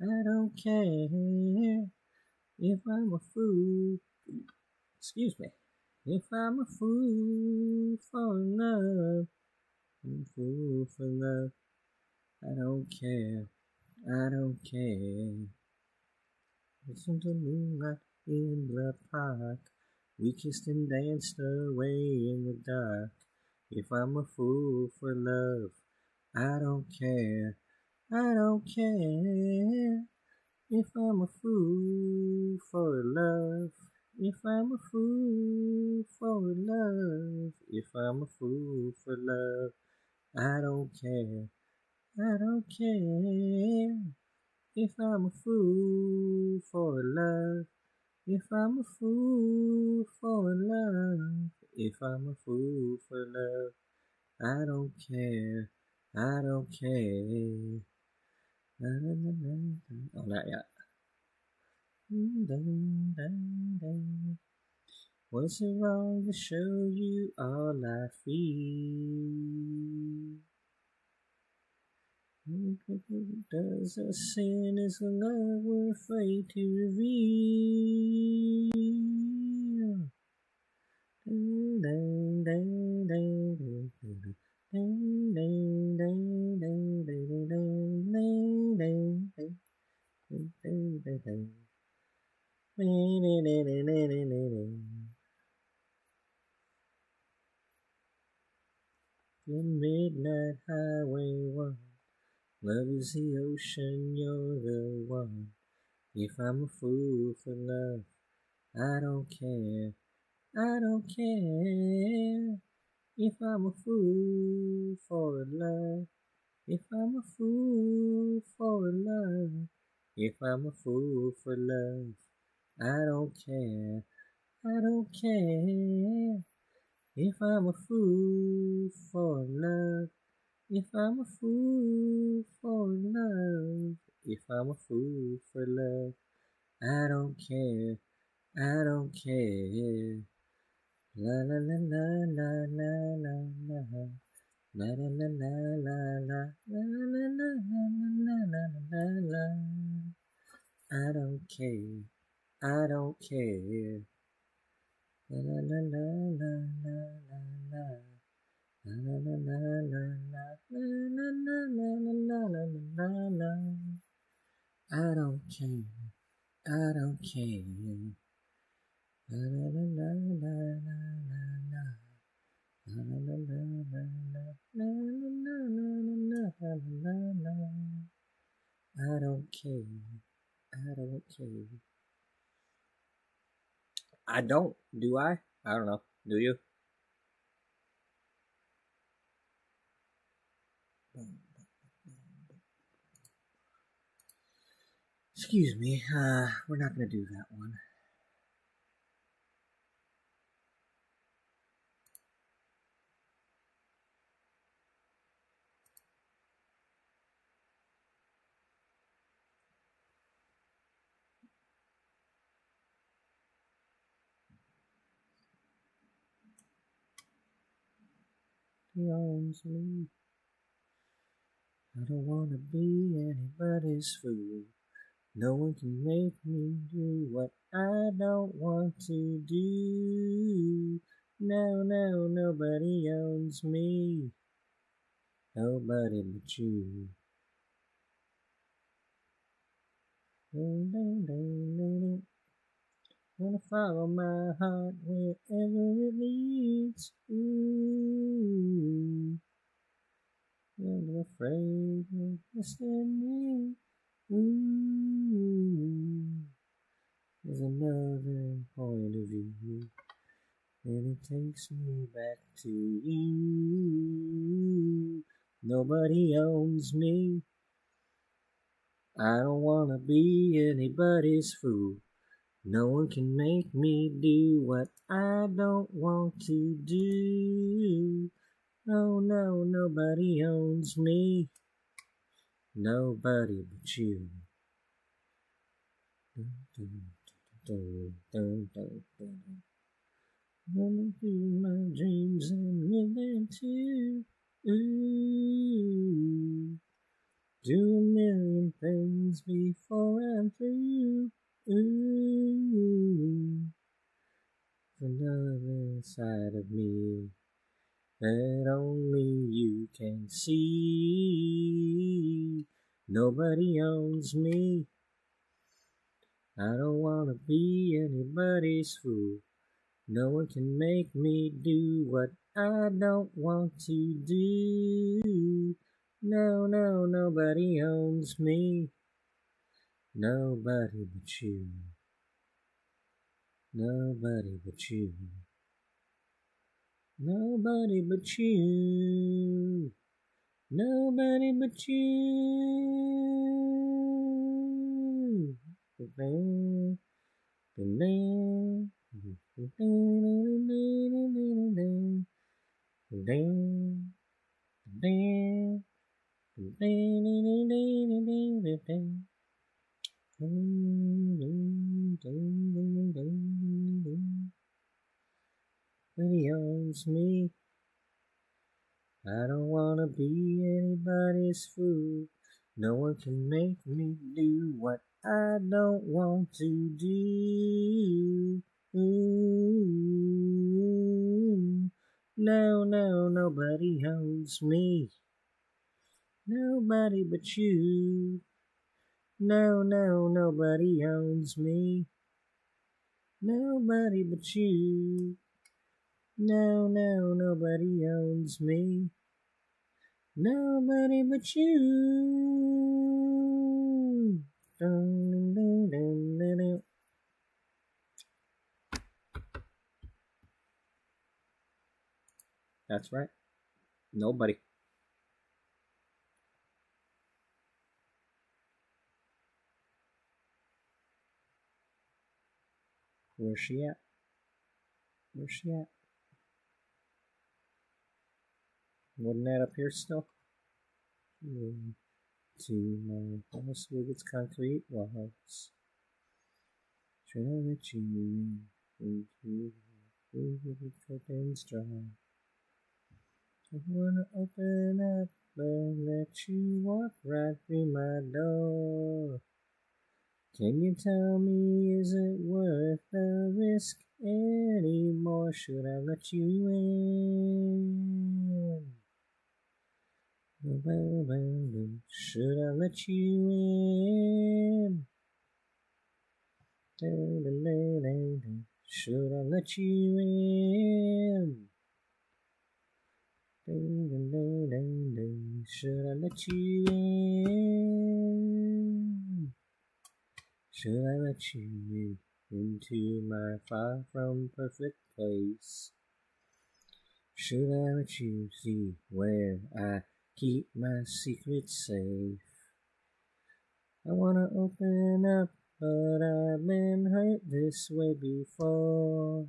I don't care. If I'm a fool, excuse me, if I'm a fool for love, I'm a fool for love, I don't care, I don't care. Listen to moonlight in the park, we kissed and danced away in the dark. If I'm a fool for love, I don't care, I don't care. If I'm a fool for love, if I'm a fool for love, if I'm a fool for love, I don't care, I don't care. If I'm a fool for love, if I'm a fool for love, if I'm a fool for love, I don't care, I don't care. Oh, not yet. Was it wrong to show you all I feel? Does a sin is a love we're afraid to reveal? The midnight highway one, love is the ocean, you're the one. If I'm a fool for love, I don't care, I don't care. If I'm a fool for love, if I'm a fool for love, if I'm a fool for love, I don't care, I don't care. If I'm a fool for love, if I'm a fool for love, if I'm a fool for love, I don't care, I don't care. La la la la la la la la. La la la la la la la la la la la la la. I don't care, I don't care. La la la la la la la la. La la la la la la la la la la la la la. I don't care, I don't care. La la la la la la la la. I don't care. I don't care. I don't, do I? I don't know. Do you? Excuse me. We're not gonna do that one. He owns me. I don't wanna be anybody's fool. No one can make me do what I don't want to do. No, no, nobody owns me. Nobody but you. Gonna follow my heart wherever it leads. Ooh, I'm afraid of destiny. Ooh, there's another point of view, and it takes me back to you. Nobody owns me. I don't wanna be anybody's fool. No one can make me do what I don't want to do. Oh no, nobody owns me. Nobody but you. Running through my dreams and live them too. Ooh, do a million things before I'm through. Ooh, another side of me that only you can see. Nobody owns me. I don't wanna be anybody's fool. No one can make me do what I don't want to do. No, no, nobody owns me. Nobody but you. Nobody but you. Nobody but you. Nobody but you. Nobody owns me. I don't wanna be anybody's fool. No one can make me do what I don't want to do. Ooh, no, no, nobody owns me. Nobody but you. No, no, nobody owns me. Nobody but you. No, no, nobody owns me. Nobody but you. That's right. Nobody. Where's she at? Where's she at? Wasn't that up here still? To my house with its concrete walls. Trying to let you in. The curtains dry. I wanna open up and let you walk right through my door. Can you tell me, is it worth the risk anymore? Should I let you in? Should I let you in? Should I let you in? Should I let you in? Should I let you into my far from perfect place? Should I let you see where I keep my secrets safe? I wanna open up, but I've been hurt this way before.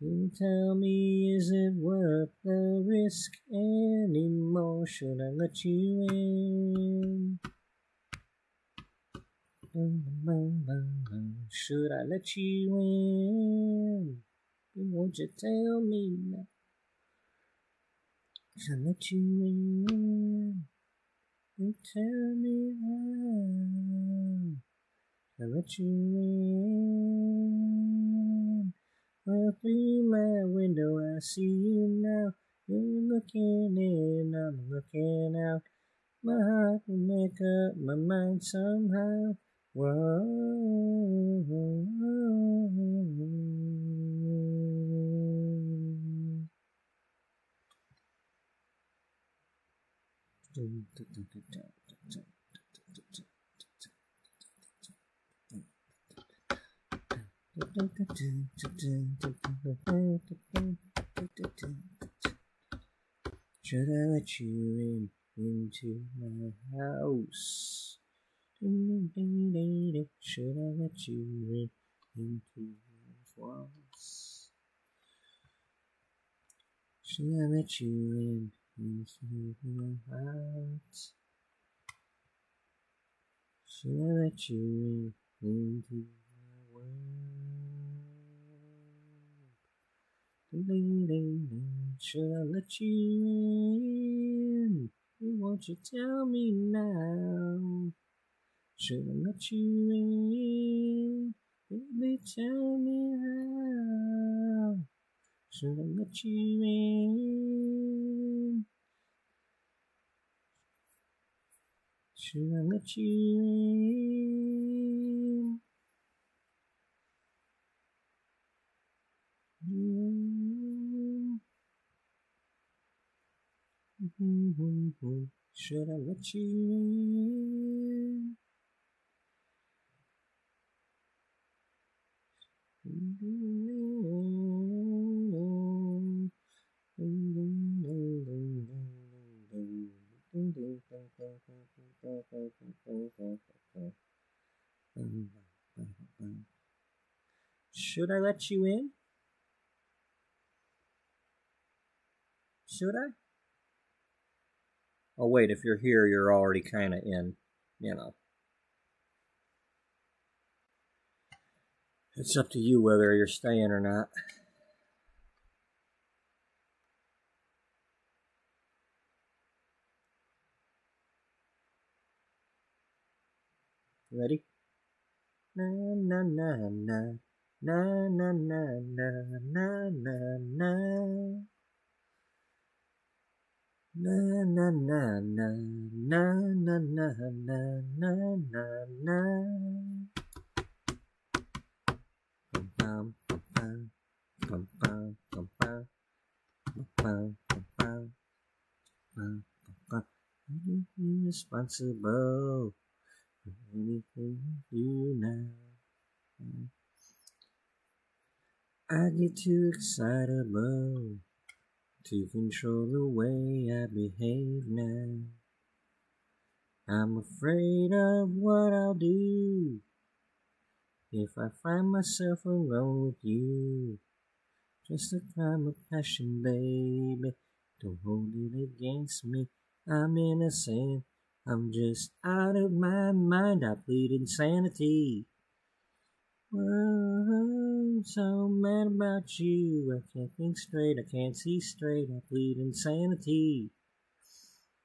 You tell me, is it worth the risk anymore? Should I let you in? Should I let you in? Won't you tell me now? Should I let you in? You tell me how. Should I let you in? Well, through my window I see you now. You're looking in, I'm looking out. My heart will make up my mind somehow. Whoa. Should I let you into my house? Should I let you into my walls? Should I let you into my heart? Should I let you into my world? Should I let you in? Won't you tell me now? Should I let you in? Baby, tell me how. Should I let you in? Should I let you in? Should I let you in? Should I let you in? Should I? Oh, wait, if you're here, you're already kind of in, you know. It's up to you whether you're staying or not. Ready? Na na na na na na na na na na na. Na na na na na na na na na na na. Pum pum pum pum pum pum pum pum pum pum pum. Anything responsible for anything you do now. I get too excitable to control the way I behave now. I'm afraid of what I'll do if I find myself alone with you. Just a crime of passion, baby. Don't hold it against me. I'm innocent. I'm just out of my mind. I plead insanity. Whoa, I'm so mad about you. I can't think straight. I can't see straight. I plead insanity.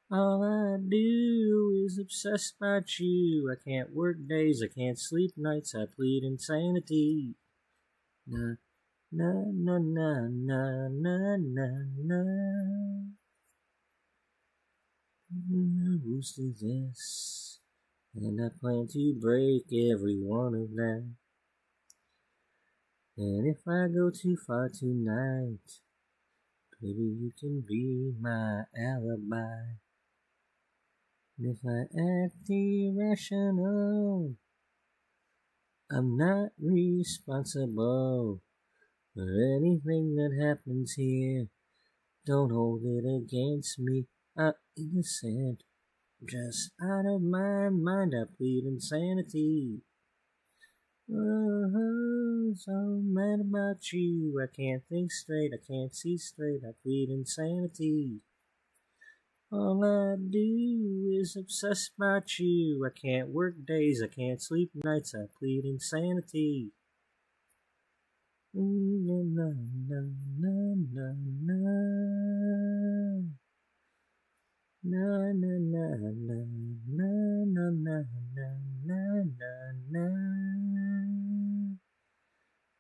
All I do is obsess about you. I can't work days. I can't sleep nights. I plead insanity. Na na na na na na na na. Rules to this, and I plan to break every one of them. And if I go too far tonight, Maybe you can be my alibi. If I act irrational, I'm not responsible for anything that happens here. Don't hold it against me. I'm innocent. Just out of my mind, I plead insanity. Oh, so mad about you. I can't think straight. I can't see straight. I plead insanity. All I do is obsess about you. I can't work days. I can't sleep nights. I plead insanity. Na na na na na na na na na na na na na na na.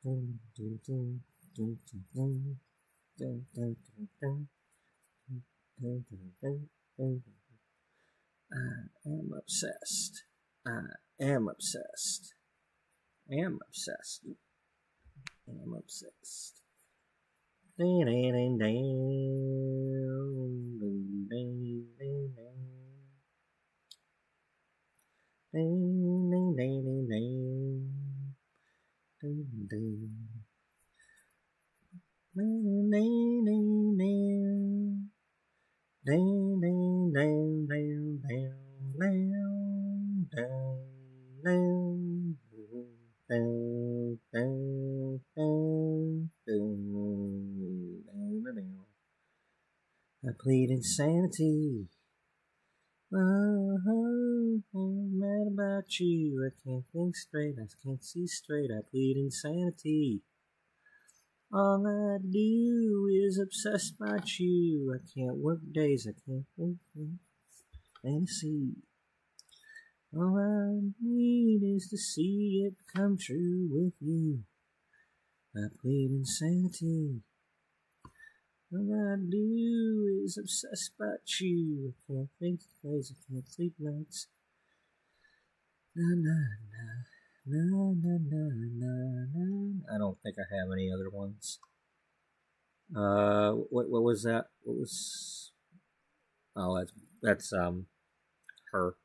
Dun dun dun dun dun dun dun dun dun dun dun. I am obsessed. I am obsessed. Am obsessed. Am obsessed. Ding ding ding ding ding ding ding ding ding ding ding ding ding. Ding ding ding ding. Ding ding ding ding ding ding ding ding ding ding ding. I plead insanity. I'm mad about you. I can't think straight. I can't see straight. I plead insanity. All I do is obsess about you. I can't work days. I can't think. Fantasy. All I need is to see it come true with you. I plead insanity. All I do is obsess about you. I can't think days. I can't sleep nights. Na na na na na na na na. I don't think I have any other ones. What was that? What was? Oh, that's her.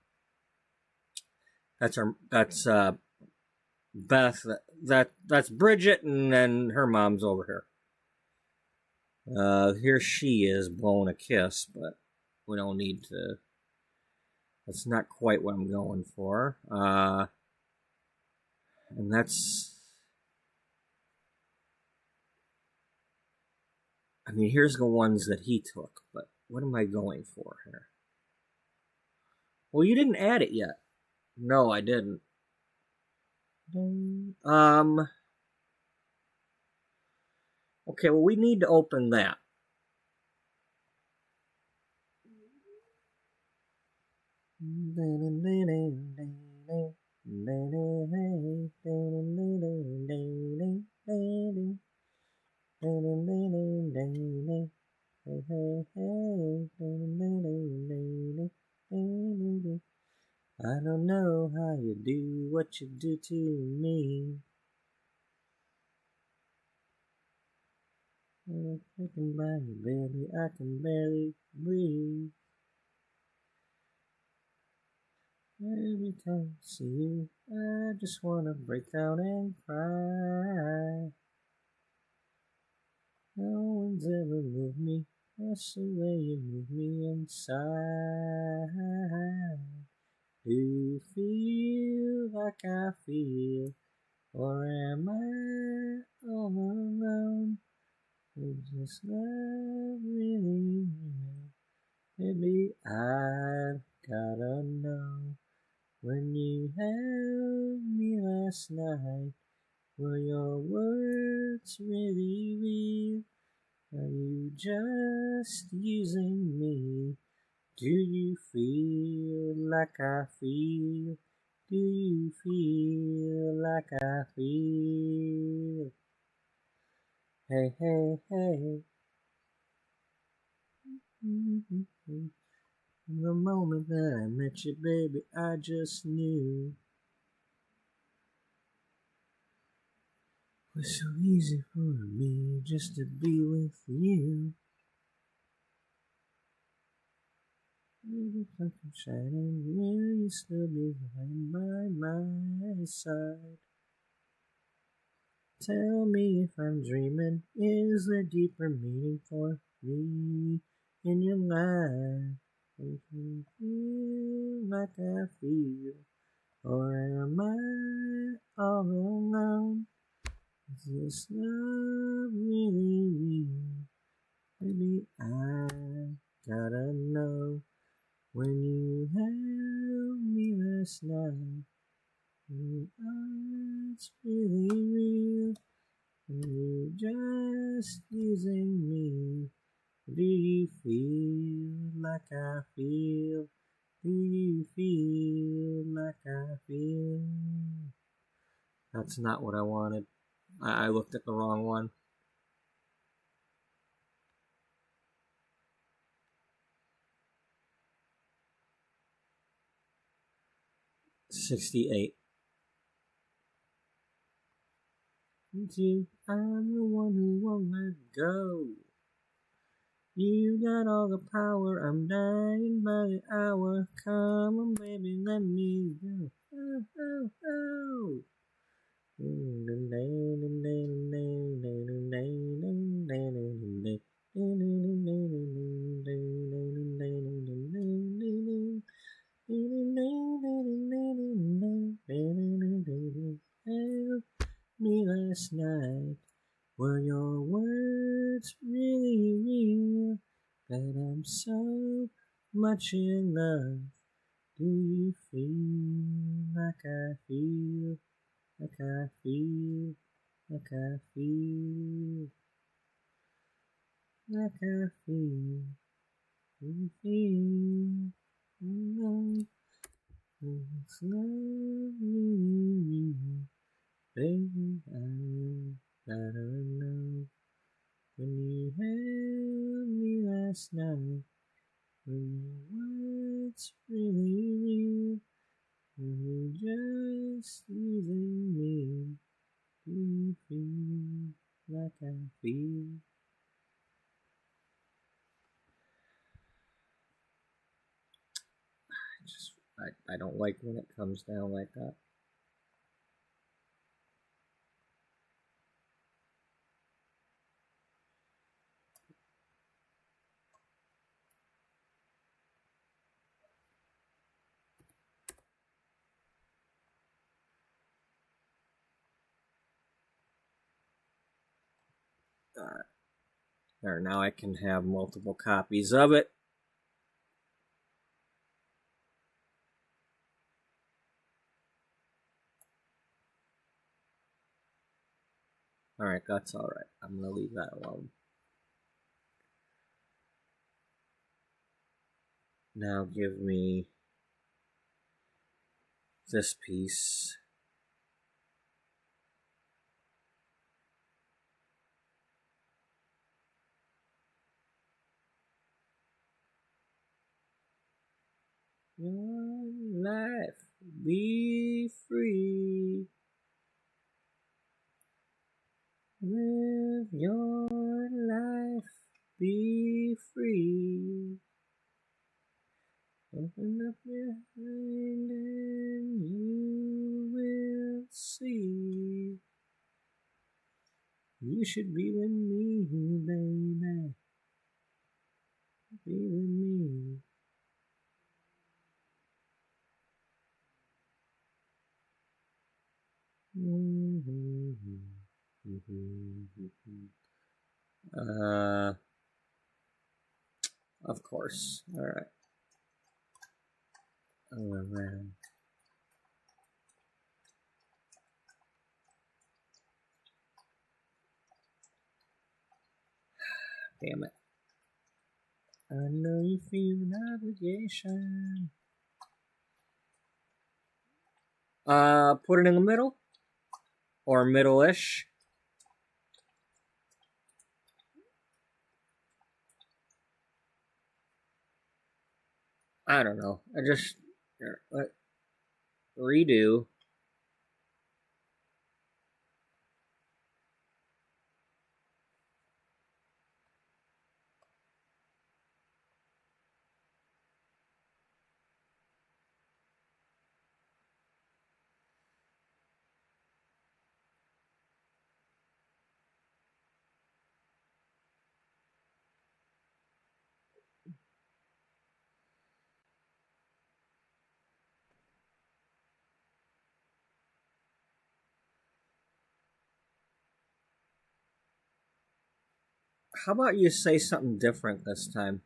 That's Beth. That's Bridget, and then her mom's over here. Here she is blowing a kiss, but we don't need to. That's not quite what I'm going for. And that's. I mean, here's the ones that he took, but what am I going for here? Well, you didn't add it yet. No, I didn't. Okay, well, we need to open that. I don't know how you do what you do to me. I'm thinking about you, baby, I can barely breathe. Every time I see you, I just wanna break down and cry. No one's ever moved me, that's the way you move me inside. Do you feel like I feel, or am I all alone? Is this love really real? Maybe I've gotta know. When you held me last night, were your words really real? Are you just using me? Do you feel like I feel? Do you feel like I feel? Hey, hey, hey. Mm-hmm. The moment that I met you, baby, I just knew. It was so easy for me just to be with you. Shining, will you still be by my side? Tell me if I'm dreaming. Is there deeper meaning for me in your life? If you feel like I feel, or am I all alone? Is this love really real? Maybe I gotta know. When you held me last night, it's really real. Are you just using me? Do you feel like I feel? Do you feel like I feel? That's not what I wanted. I looked at the wrong one. 68. I'm the one who won't let go. You got all the power, I'm dying by the hour. Come on, baby, let me go. Oh, oh, oh. Me last night. Were your words really real? That I'm so much in love. Do you feel like I feel? Like I feel? Like I feel? Like I feel? Do you feel? Love, it's love really real? Baby, I gotta know. When you held me last night, were your words really real? Were you just using me? Do you feel like I feel? I don't like when it comes down like that. Alright. There, now I can have multiple copies of it. Alright, that's alright. I'm gonna leave that alone. Now give me this piece. Your life, be free. Live your life, be free. Open up your mind and you will see. You should be with me, baby. Be with me. Of course. All right. All around. Damn it. I know you feel an obligation. Put it in the middle. Or middle-ish. I don't know. I just redo. How about you say something different this time?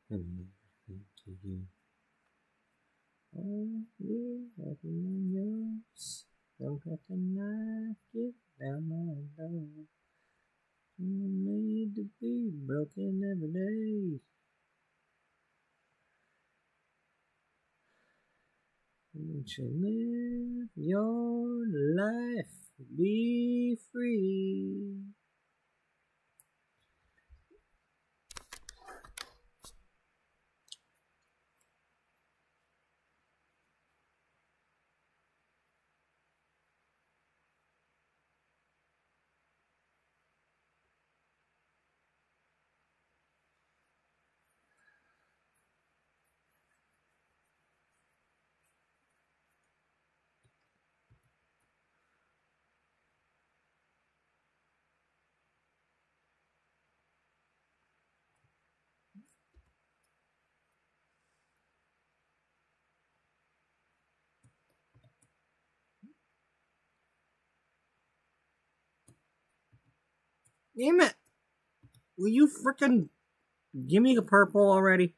And to you. Oh, you open yours. Don't have to knock it down my door. I'm made to be broken every day. Won't you live your life, be free? Damn it! Will you frickin' give me the purple already?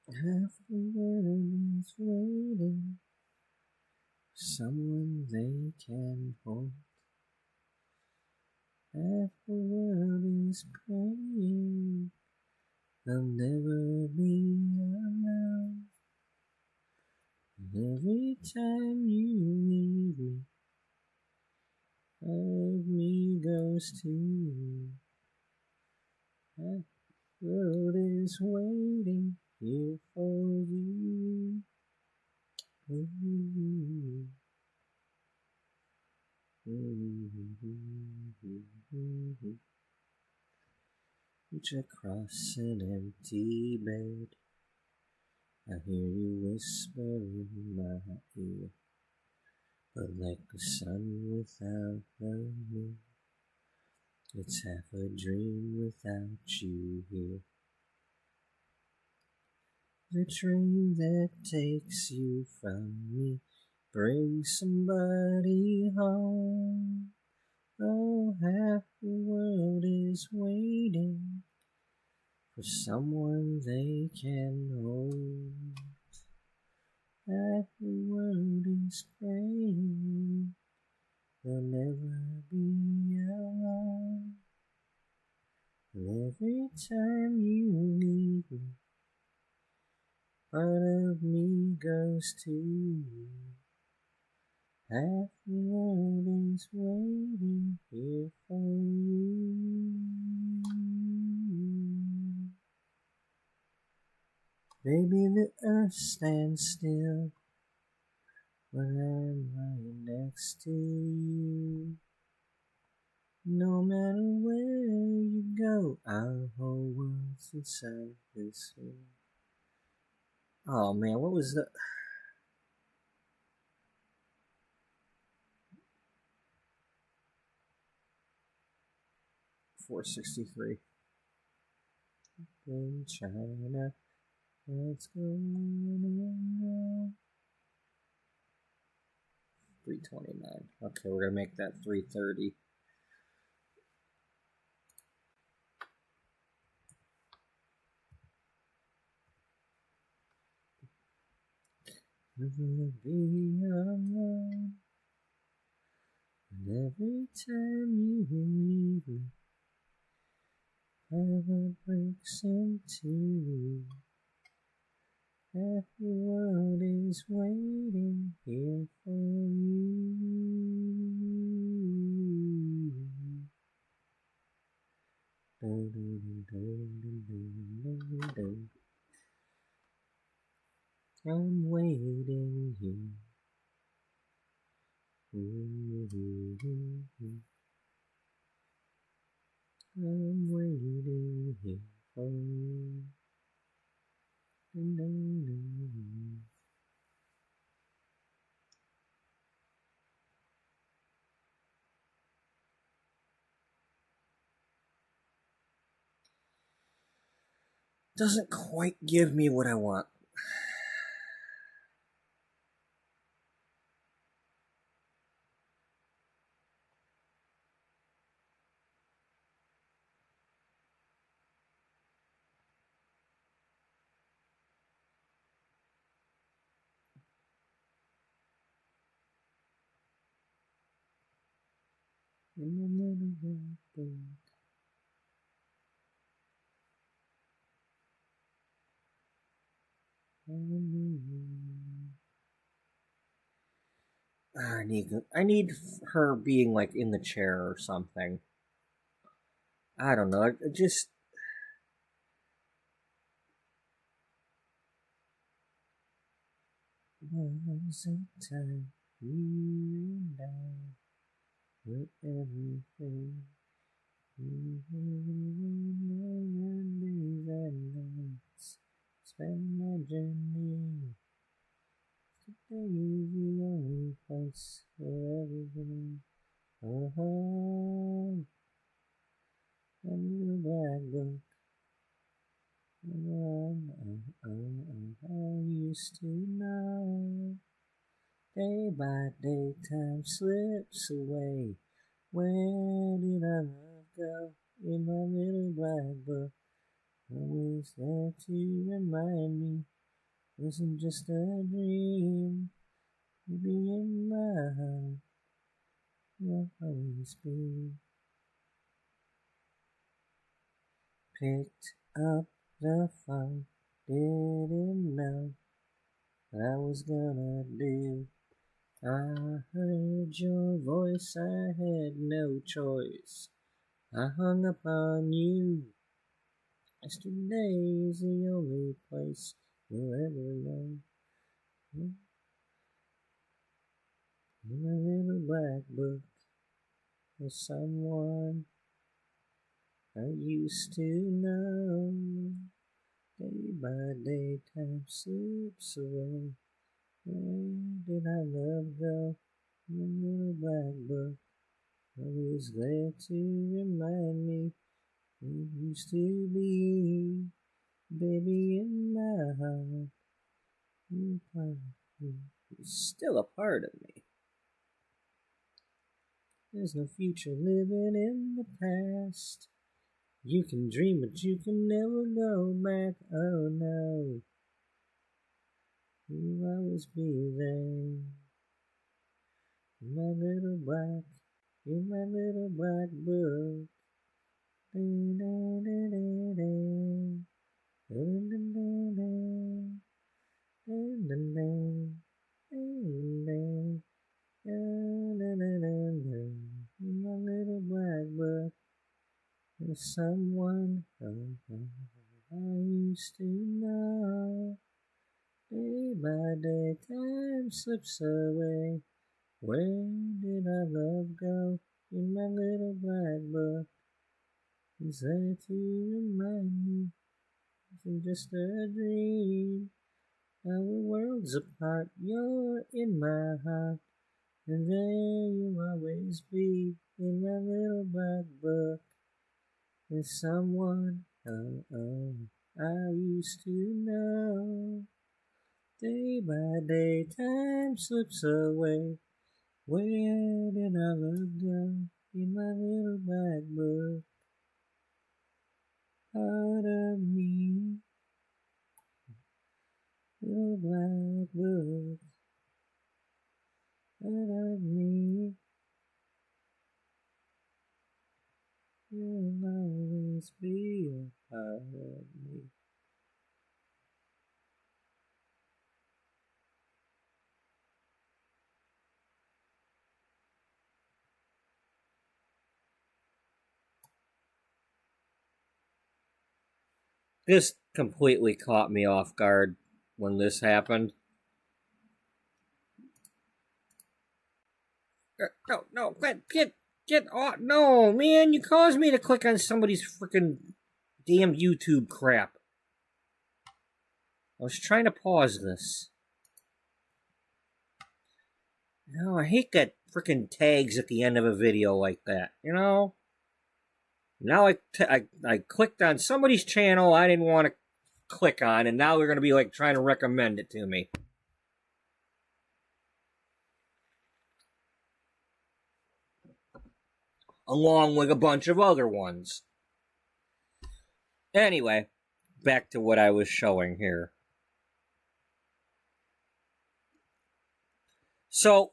Half the world is waiting for someone they can hold. Half the world is praying they'll never be alone. And every time you leave me, part of me goes too. Half the world is waiting here for you. Ooh. Reach across an empty bed. I hear you whisper in my ear, but like the sun without the moon, it's half a dream without you here. The train that takes you from me Bring somebody home. Oh, half the world is waiting for someone they can hold. Half the world is praying they'll never be alone. And every time you leave me, part of me goes to you. Half the world is waiting here for you. Baby, the earth stands still when I'm right next to you. No matter where you go, our whole world's inside this room. Oh man, what was the... 463. In China, what's going on? 329. Okay, we're gonna make that 330. Never be alone. And every time you leave me, my heart breaks in two. Half the world is waiting here for you. I'm waiting here. I'm waiting here for you. Doesn't quite give me what I want. I need her being like in the chair or something. I don't know. It just... Was a time you and I were everything. Million days and nights spend my journey. Today is the only place where everything. Oh, a little black book. I used to know. Day by day, time slips away. Where did our love go? In my little black book, always there to remind me. Wasn't just a dream. You'll be in my heart. You'll always be. Picked up the phone, didn't know what I was gonna do. I heard your voice, I had no choice. I hung up on you. Yesterday is the only place you'll ever know. In a little black book, there's someone I used to know. Day by day, time slips away. Where did our love go? In a little black book, always there to remind me. You used to be, baby, in my heart. You probably You're still a part of me. There's no future living in the past. You can dream, but you can never go back. Oh no. You'll always be there. My little black, in my little black book. In my little black book, there's someone I used to know. Day by day, time slips away. Where did our love go? In my little black book, is there to remind me it's just a dream? Our worlds apart, you're in my heart, and there you'll always be. In my little black book, there's someone I used to know. Day by day, time slips away. Where did our love go? In my little black book. Part of me. Little black book. Part of me. You'll always be a part of me. This completely caught me off guard when this happened. No, get off. No, man, you caused me to click on somebody's freaking damn YouTube crap. I was trying to pause this. No, I hate that freaking tags at the end of a video like that, you know? Now I clicked on somebody's channel I didn't want to click on, and now they're going to be like trying to recommend it to me. Along with a bunch of other ones. Anyway, back to what I was showing here. So,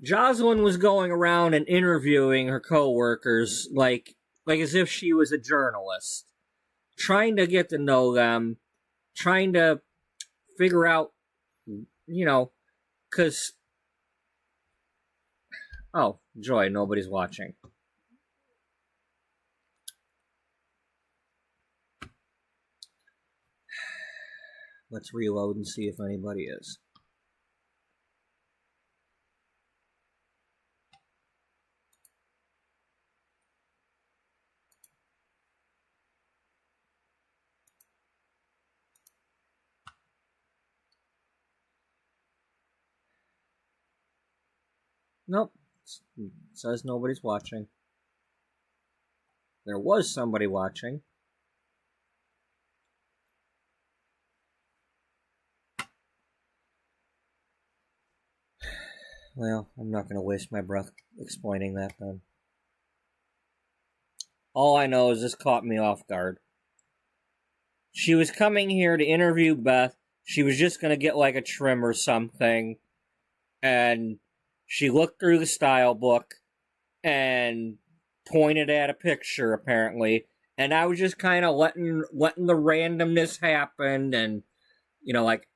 Jocelyn was going around and interviewing her co-workers like as if she was a journalist, trying to get to know them, trying to figure out, you know, because, oh, joy, nobody's watching. Let's reload and see if anybody is. Nope. It says nobody's watching. There was somebody watching. Well, I'm not going to waste my breath explaining that then. All I know is this caught me off guard. She was coming here to interview Beth. She was just going to get like a trim or something. And she looked through the style book and pointed at a picture, apparently. And I was just kind of letting the randomness happen. And, you know, like,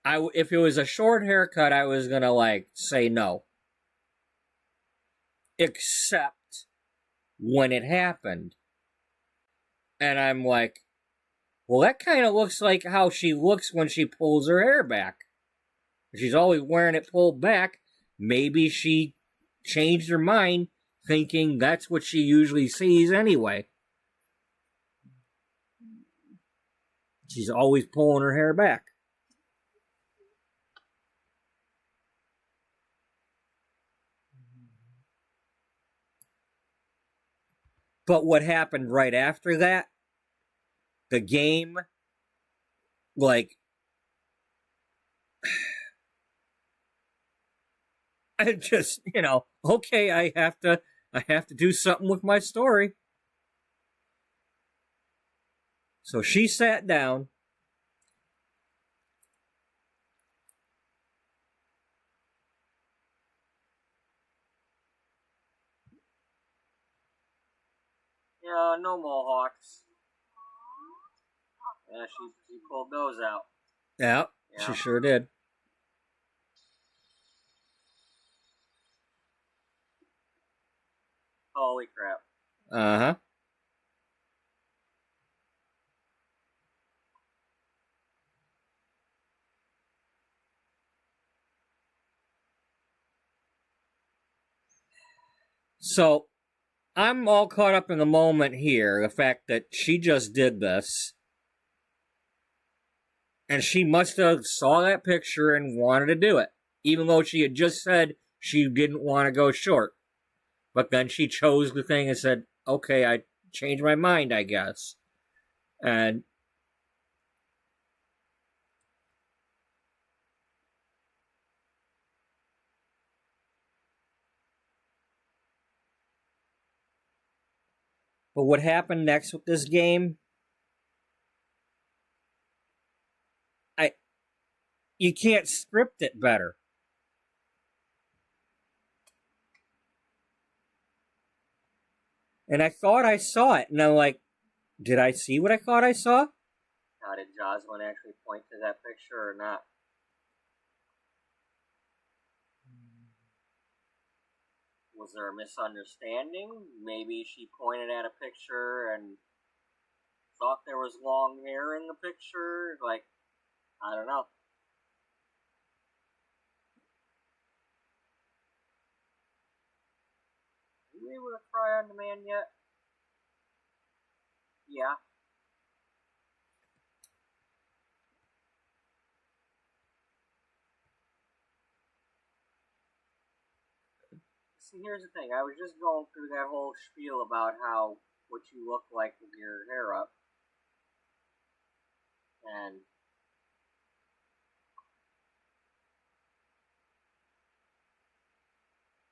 if it was a short haircut, I was going to, like, say no. Except when it happened. And I'm like, well, that kind of looks like how she looks when she pulls her hair back. She's always wearing it pulled back. Maybe she changed her mind, thinking that's what she usually sees anyway. She's always pulling her hair back. But what happened right after that, the game, like, I just, okay, I have to do something with my story. So she sat down. Yeah, no mohawks. Yeah, she pulled those out. Yeah, she sure did. Holy crap. Uh-huh. So, I'm all caught up in the moment here, the fact that she just did this. And she must have saw that picture and wanted to do it, even though she had just said she didn't want to go short. But then she chose the thing and said, okay, I changed my mind, I guess. And but what happened next with this game, you can't script it better. And I thought I saw it, and I'm like, did I see what I thought I saw? Now, did Jocelyn actually point to that picture or not? Was there a misunderstanding? Maybe she pointed at a picture and thought there was long hair in the picture? Like, I don't know. Are you able to try on demand yet? Yeah. See, here's the thing. I was just going through that whole spiel about how what you look like with your hair up. And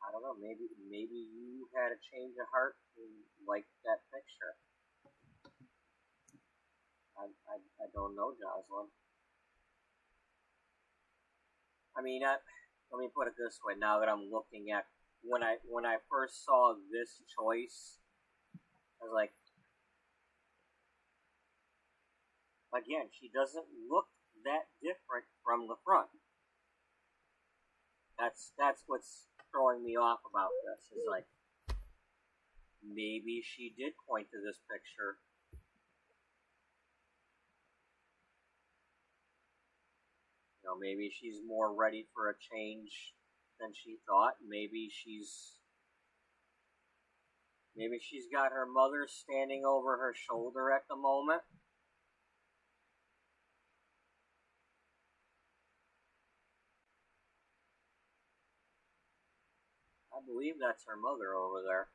I don't know, maybe you had a change of heart and liked that picture. I don't know, Jocelyn. I mean, let me put it this way. Now that I'm looking at when I first saw this choice, I was like, again, she doesn't look that different from the front. That's what's throwing me off about this. Is like, maybe she did point to this picture. You know, maybe she's more ready for a change than she thought. Maybe she's got her mother standing over her shoulder at the moment. I believe that's her mother over there.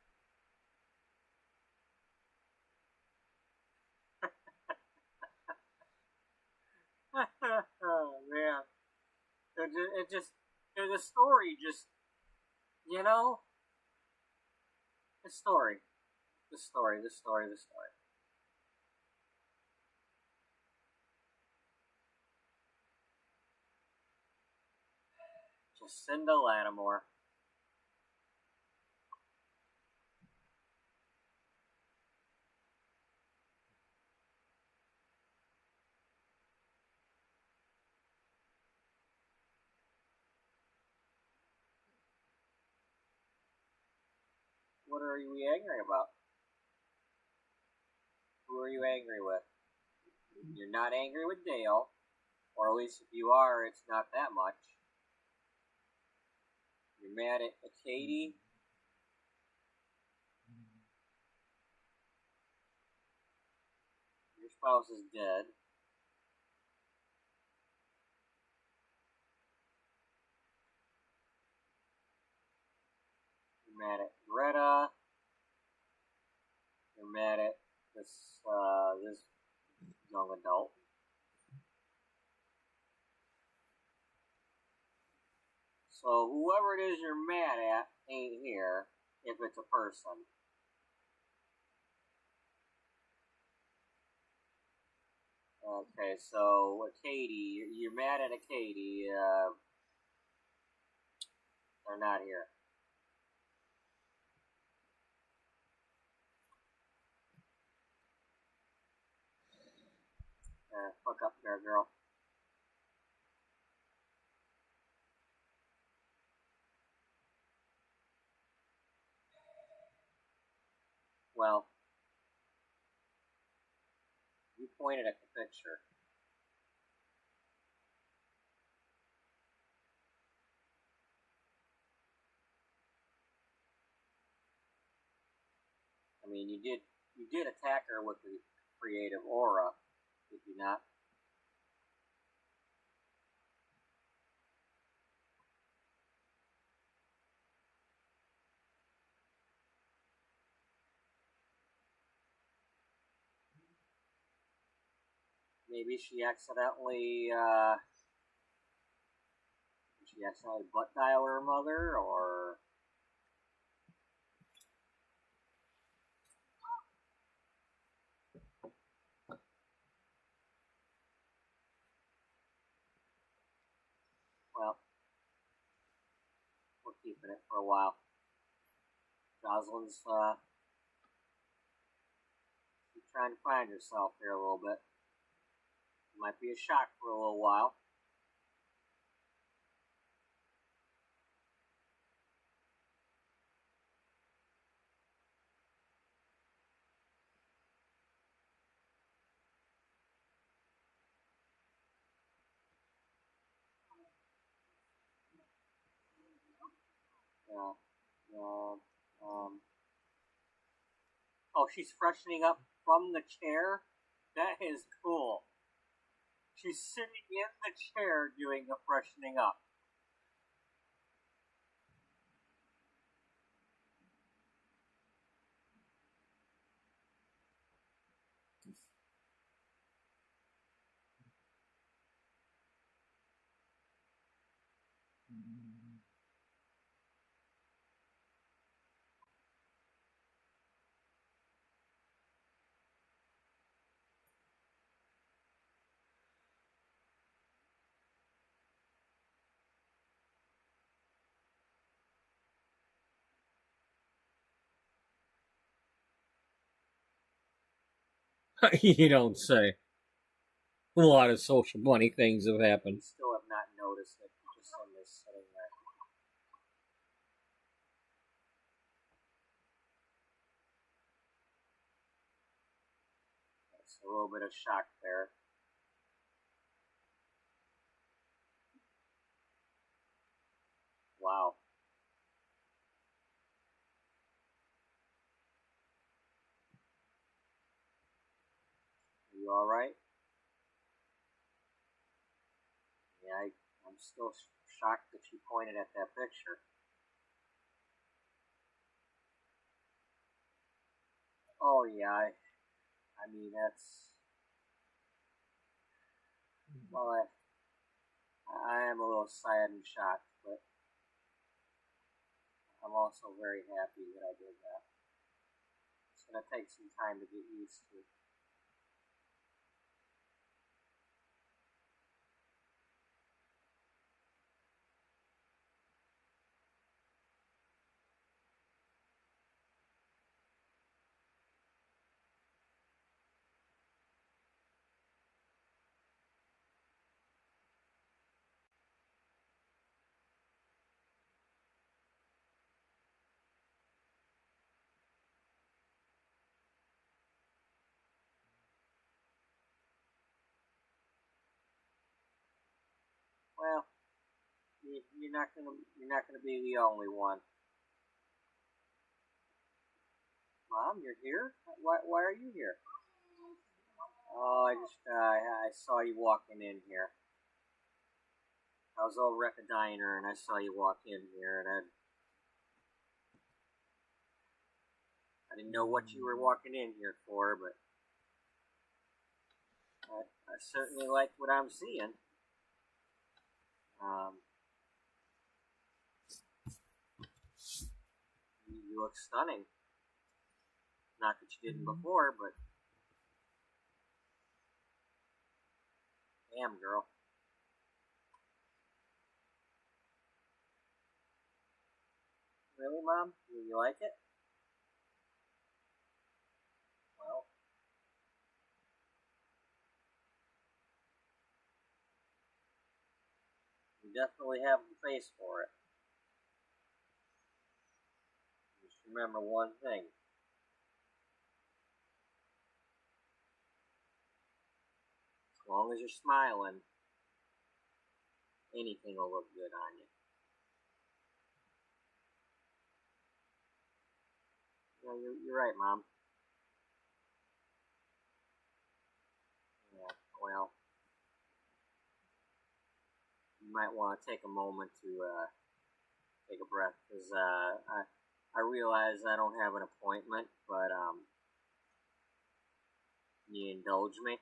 Oh man, the story just, you know, the story. Jacinda Lattimore. What are you angry about? Who are you angry with? You're not angry with Dale, or at least if you are, it's not that much. You're mad at Katie. Your spouse is dead. You're mad at Greta. You're mad at this young adult. So whoever it is you're mad at ain't here, if it's a person. Okay, so Katie, you're mad at a Katie. They're not here. Fuck up there, girl. Well, you pointed at the picture. I mean, you did attack her with the creative aura, did you not? Maybe she accidentally butt dialed her mother, or well, we're keeping it for a while. Jocelyn's trying to find herself here a little bit. Might be a shock for a little while. Oh, she's freshening up from the chair? That is cool. She's sitting in the chair doing the freshening up. You don't say. A lot of social money things have happened. You still have not noticed it. Just in this sitting there. That's a little bit of shock there. Wow. Are you alright? Yeah, I'm still shocked that you pointed at that picture. Oh, yeah, I mean, that's... Well, I am a little sad and shocked, but I'm also very happy that I did that. It's going to take some time to get used to. Well, you're not gonna be the only one. Mom, you're here? Why are you here? Oh, I saw you walking in here. I was over at the diner and I saw you walk in here, and I didn't know what you were walking in here for, but I certainly like what I'm seeing. You look stunning. Not that you didn't before, but damn, girl. Really, Mom? You like it? Well, you definitely have the face for it. Just remember one thing. As long as you're smiling, anything will look good on you. Yeah, you're right, Mom. Yeah, well, you might want to take a moment to take a breath, because I realize I don't have an appointment, but can you indulge me?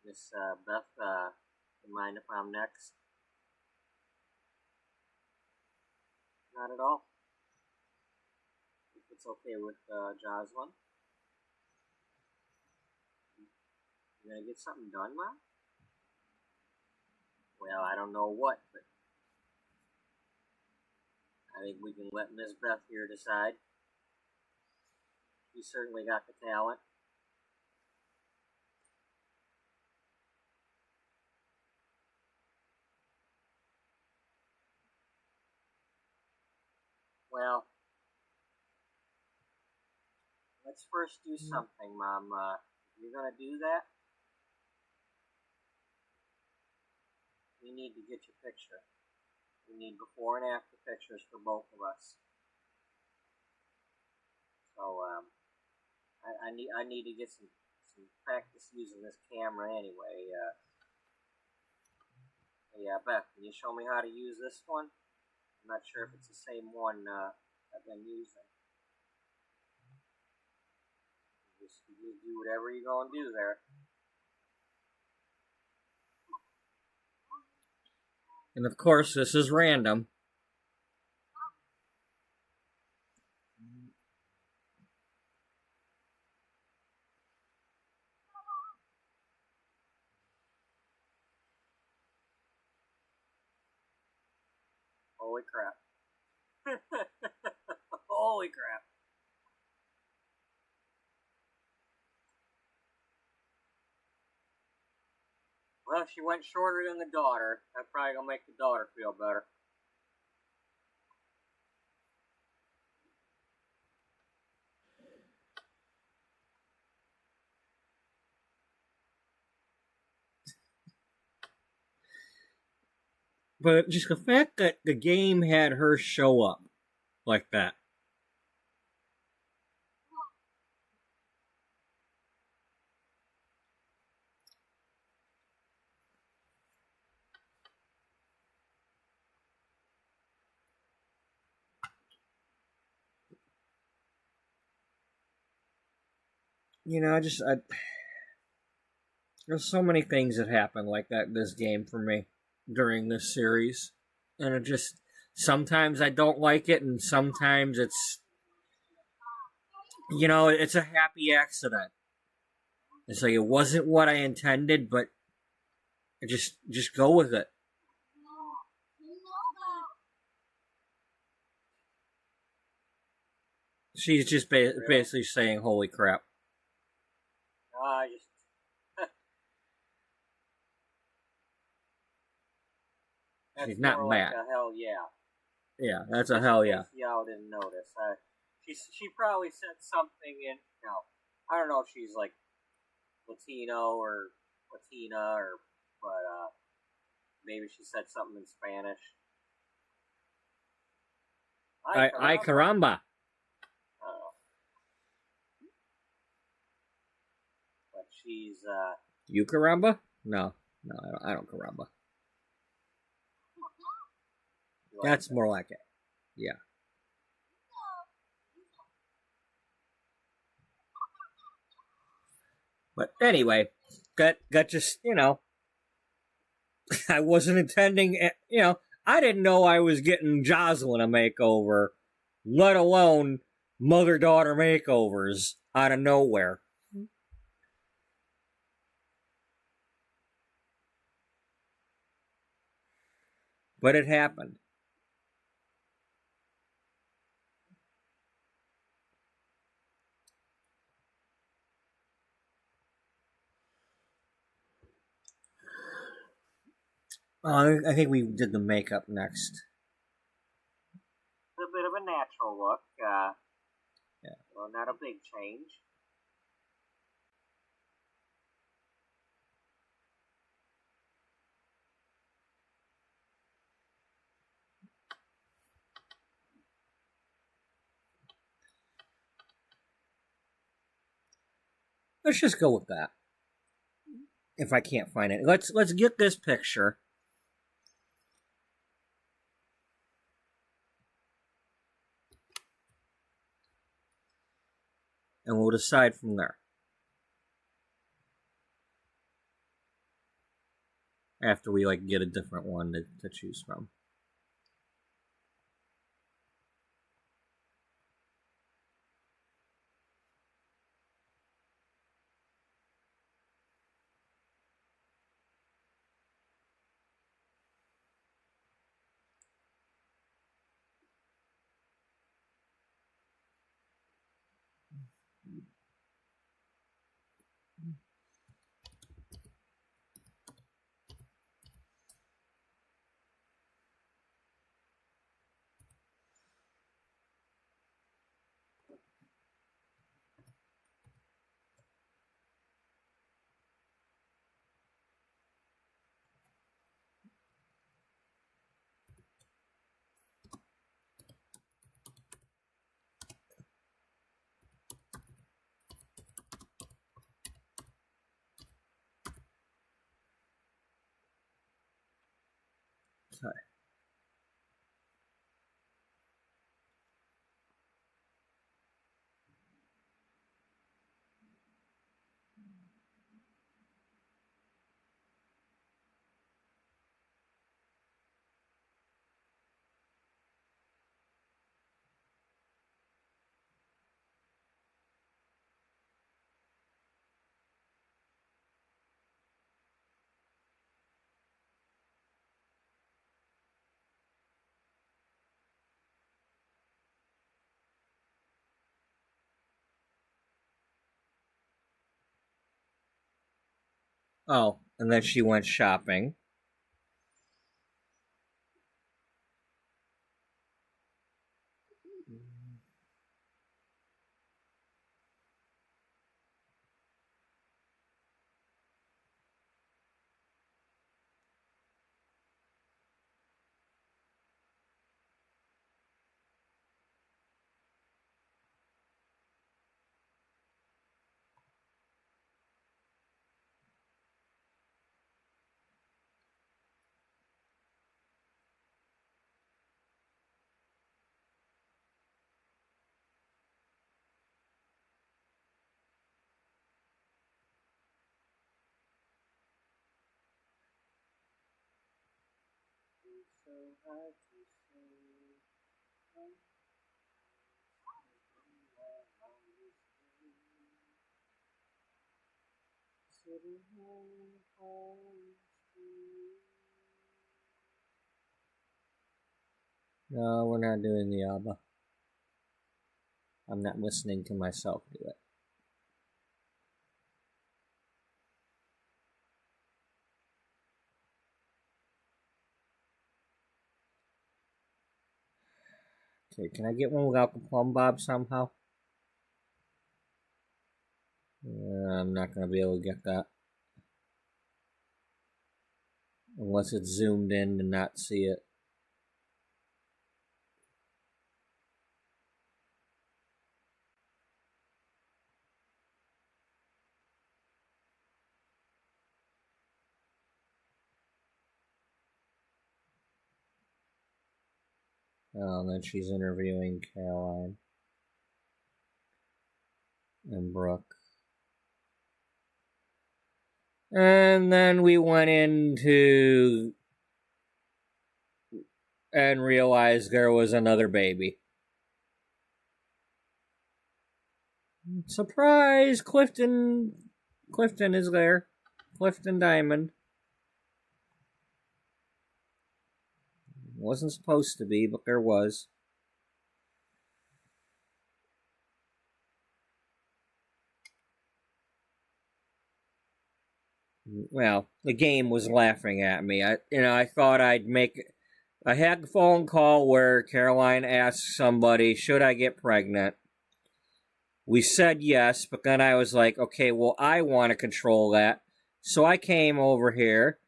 Miss Beth, you mind if I'm next? Not at all. If it's okay with Jocelyn. You gonna get something done, Mom? Well, I don't know what, but I think we can let Miss Beth here decide. She certainly got the talent. Well, let's first do something, Mom. You're gonna do that? We need to get your picture. We need before and after pictures for both of us. So, I need to get some practice using this camera anyway. Yeah, Beth, can you show me how to use this one? I'm not sure if it's the same one I've been using. Just do whatever you're gonna do there. And of course, this is random. Holy crap. Holy crap. Well, if she went shorter than the daughter, that's probably gonna make the daughter feel better. But just the fact that the game had her show up like that. You know, there's so many things that happen like that in this game for me during this series. And it just, sometimes I don't like it, and sometimes it's, you know, it's a happy accident. It's like, it wasn't what I intended, but I just go with it. She's just basically saying, holy crap. I just... She's not mad. Like a hell yeah. Yeah, that's a hell yeah. Y'all didn't notice. She probably said something in, you know, I don't know if she's like Latino or Latina, or, but maybe she said something in Spanish. Ay caramba. But she's You caramba? No, I don't caramba. That's more like it. Yeah. But anyway, got just, you know, I wasn't intending, I didn't know I was getting Jocelyn a makeover, let alone mother-daughter makeovers out of nowhere. But it happened. I think we did the makeup next. A bit of a natural look. Yeah. Well, not a big change. Let's just go with that. If I can't find it, let's get this picture. And we'll decide from there. After we get a different one to choose from. Okay. Oh, and then she went shopping. So hard to say. No, we're not doing the ABBA. I'm not listening to myself do it. Okay, can I get one without the plumb bob somehow? I'm not going to be able to get that. Unless it's zoomed in to not see it. Oh, and then she's interviewing Caroline and Brooke. And then we went into and realized there was another baby. Surprise! Clifton is there. Clifton Diamond. Wasn't supposed to be, but there was. Well, the game was laughing at me. I thought I'd make. I had the phone call where Caroline asked somebody, "Should I get pregnant?" We said yes, but then I was like, "Okay, well, I want to control that," so I came over here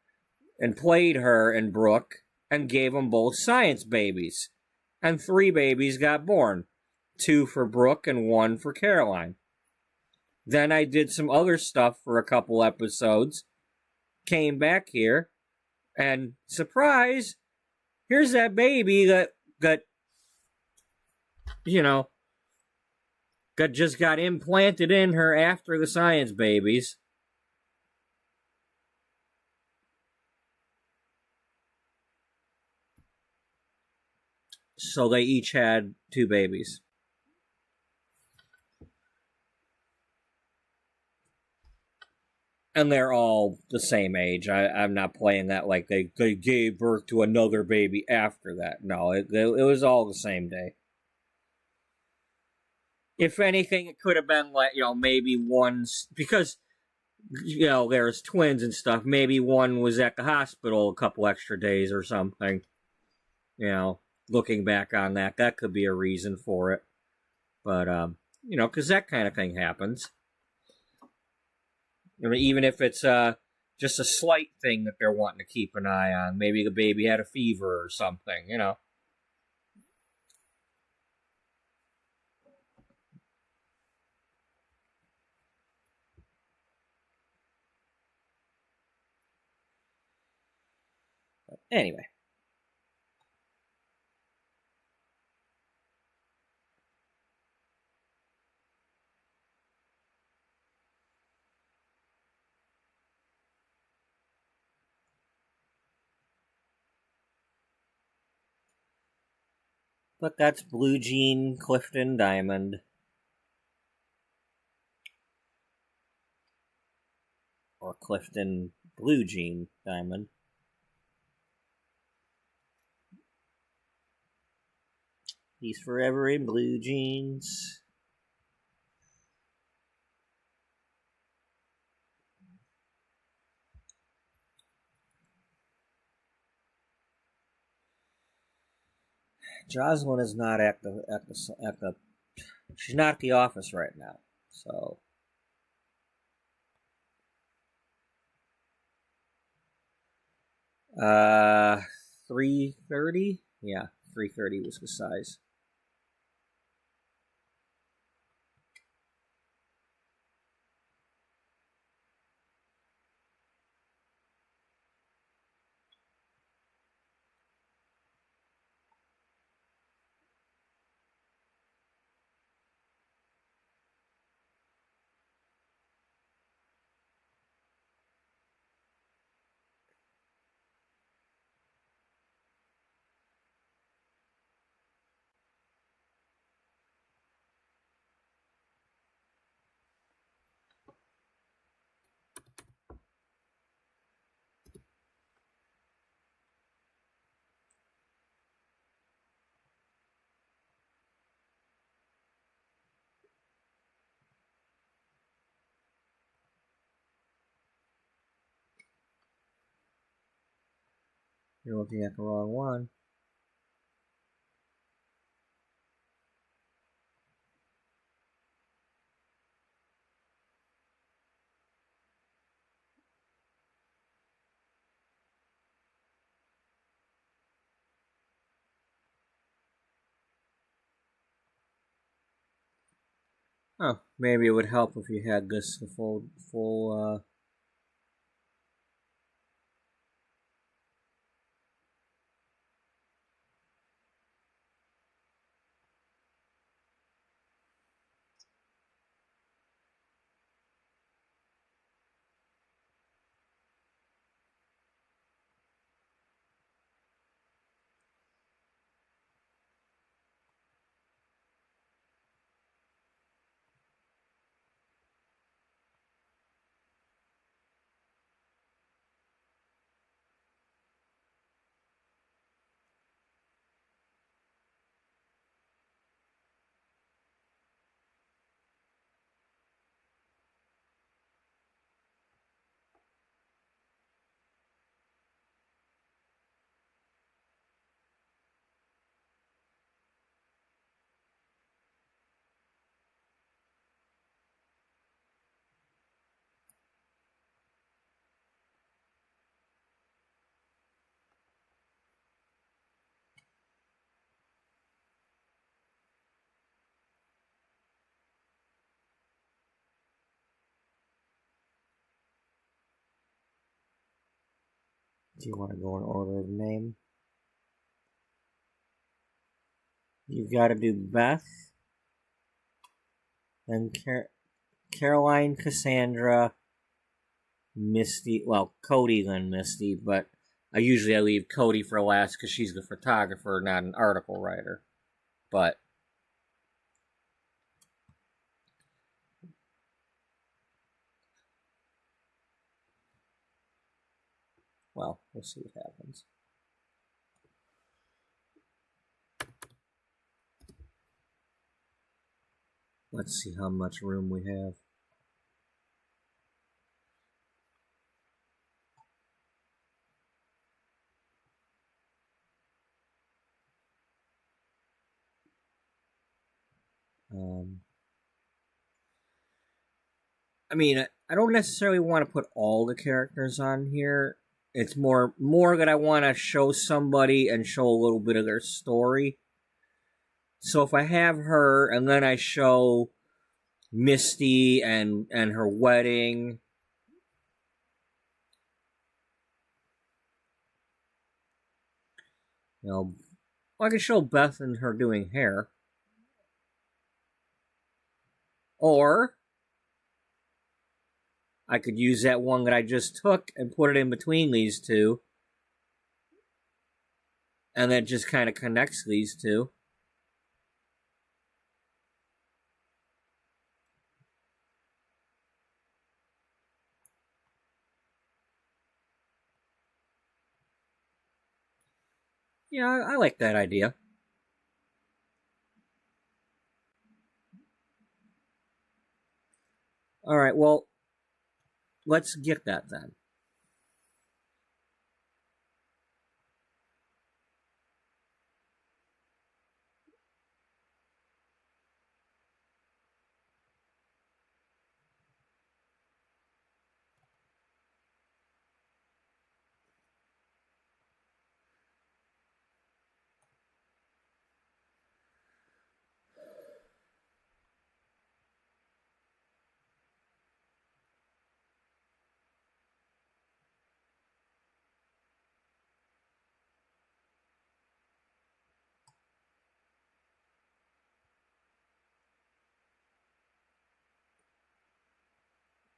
and played her and Brooke and gave them both science babies, and 3 babies got born, 2 for Brooke and 1 for Caroline. Then I did some other stuff for a couple episodes. Came back here, and surprise, here's that baby that just got implanted in her after the science babies. So they each had 2 babies. And they're all the same age. I'm not playing that like they gave birth to another baby after that. No, it was all the same day. If anything, it could have been like, maybe one's, because, there's twins and stuff. Maybe one was at the hospital a couple extra days or something. Looking back on that could be a reason for it. But, because that kind of thing happens. Even if it's just a slight thing that they're wanting to keep an eye on. Maybe the baby had a fever or something, But anyway. But that's Blue Jean Clifton Diamond. Or Clifton Blue Jean Diamond. He's forever in blue jeans. Jocelyn is not at the. She's not at the office right now, so. 3:30. Yeah, 3:30 was the size. You're looking at the wrong one. Oh, maybe it would help if you had this the full. Do you want to go in order of name? You've got to do Beth, then Caroline, Cassandra, Misty. Well, Cody, then Misty, but I leave Cody for last because she's the photographer, not an article writer. But well, we'll see what happens. Let's see how much room we have. I mean, I don't necessarily want to put all the characters on here. It's more that I want to show somebody and show a little bit of their story. So if I have her and then I show Misty and her wedding, you know, I can show Beth and her doing hair. Or I could use that one that I just took and put it in between these two. And that just kind of connects these two. Yeah, I like that idea. All right, well, let's get that then.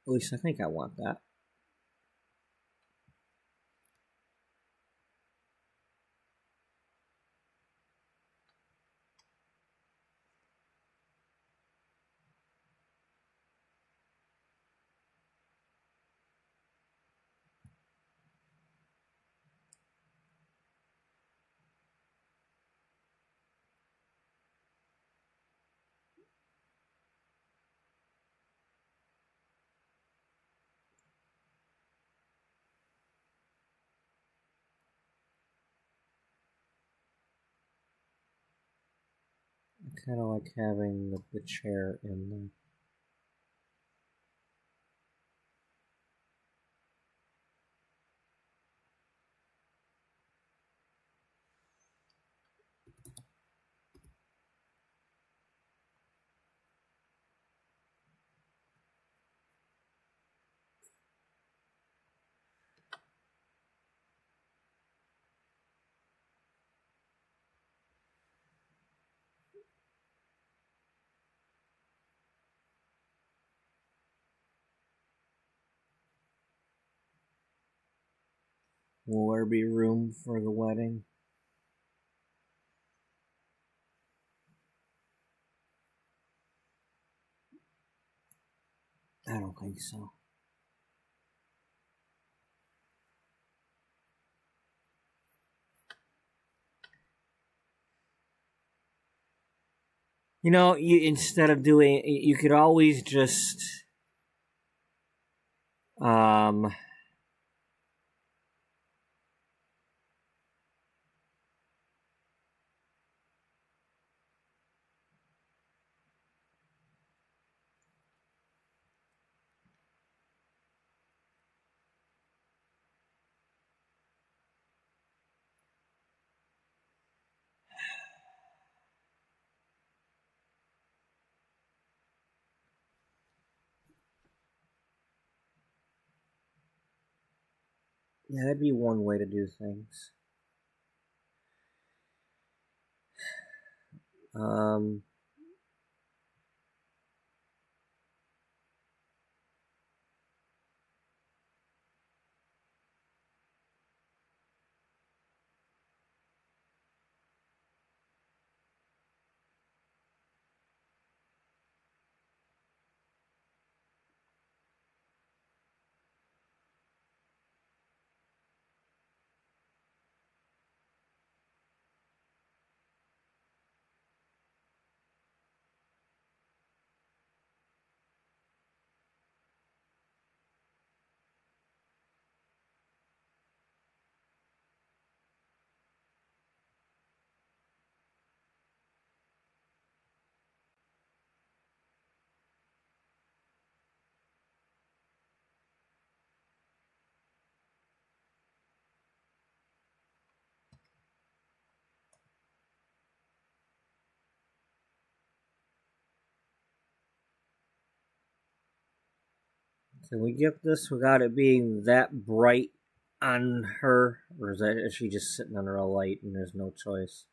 At least I think I want that. I kind of like having the chair in there. Will there be room for the wedding? I don't think so. You know, instead of doing, you could always just Yeah, that'd be one way to do things. Can we get this without it being that bright on her? Or is she just sitting under a light and there's no choice?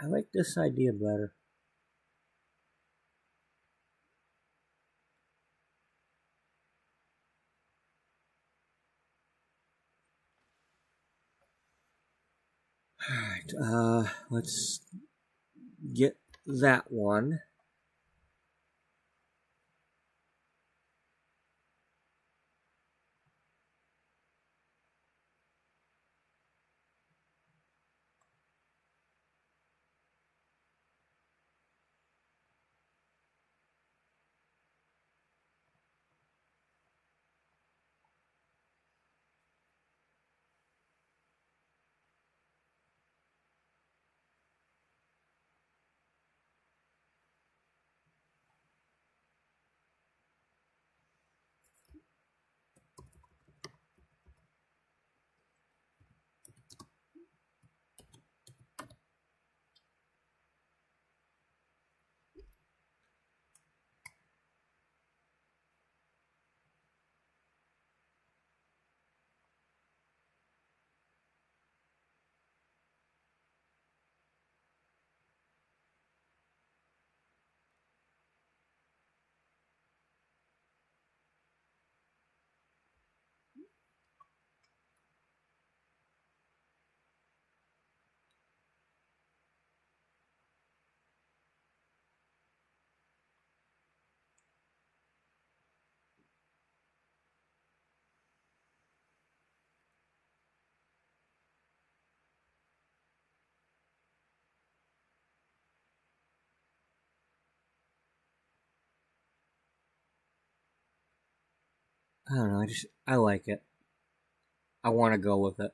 I like this idea better. Alright, let's get that one. I don't know, I like it. I want to go with it.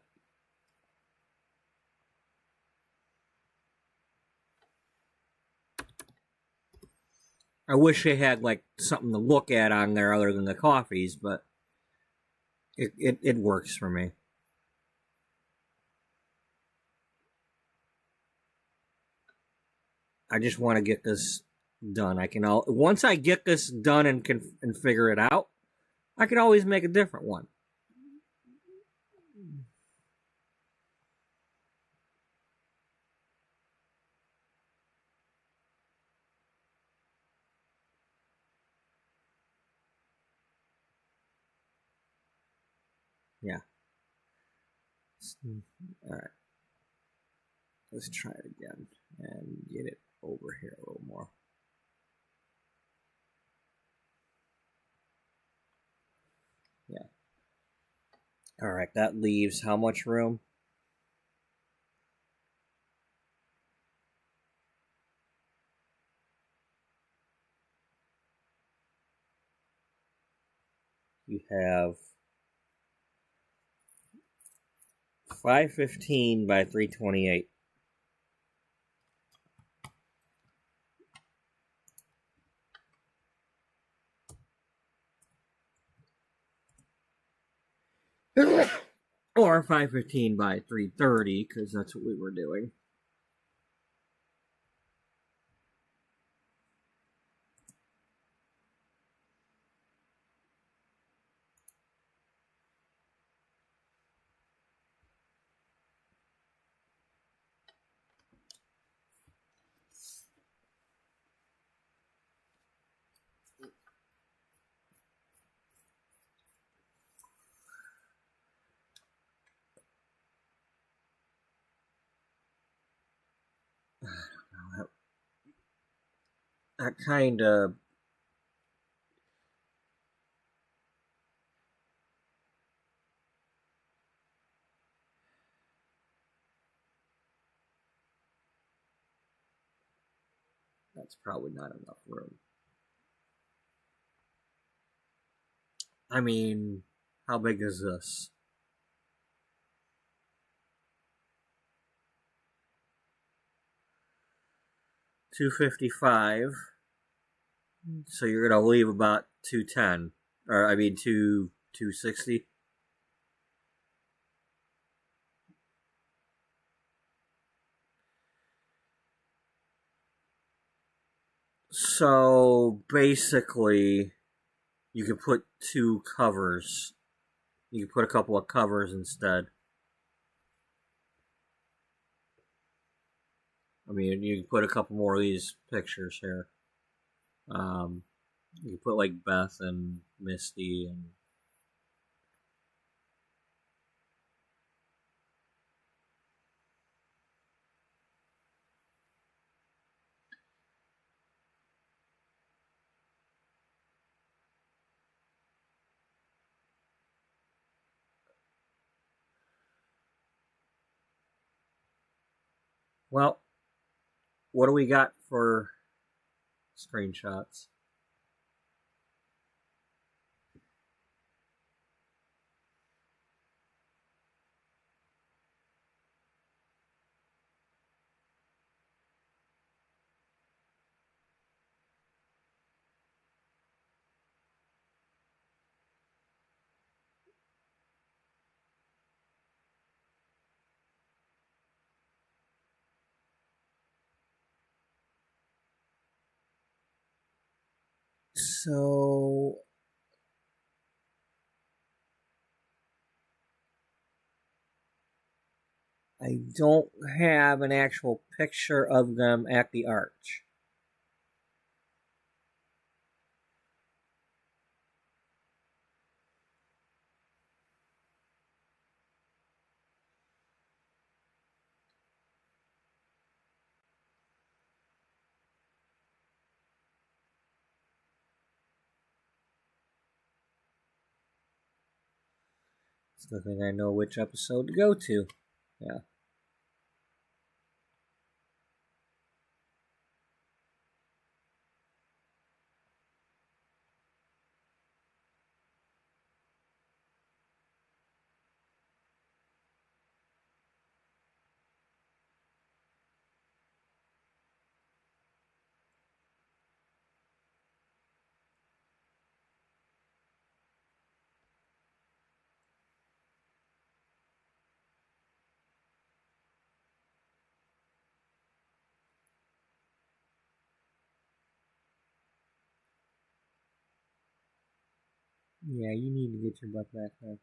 I wish they had like something to look at on there other than the coffees, but it works for me. I just want to get this done. Once I get this done and figure it out, I can always make a different one. Yeah. Alright. Let's try it again and get it over here a little more. Yeah. Alright, that leaves how much room? You have 515 by 328. Or 515 by 330, because that's what we were doing. That kind of... That's probably not enough room. I mean, how big is this? $255. So you're gonna leave about 210, or I mean 260. So basically, you could put two covers. You could put a couple of covers instead. I mean, you can put a couple more of these pictures here. You can put like Beth and Misty and... Well, what do we got for screenshots? So I don't have an actual picture of them at the arch. It's the thing I know which episode to go to. Yeah. Yeah, you need to get your butt back there.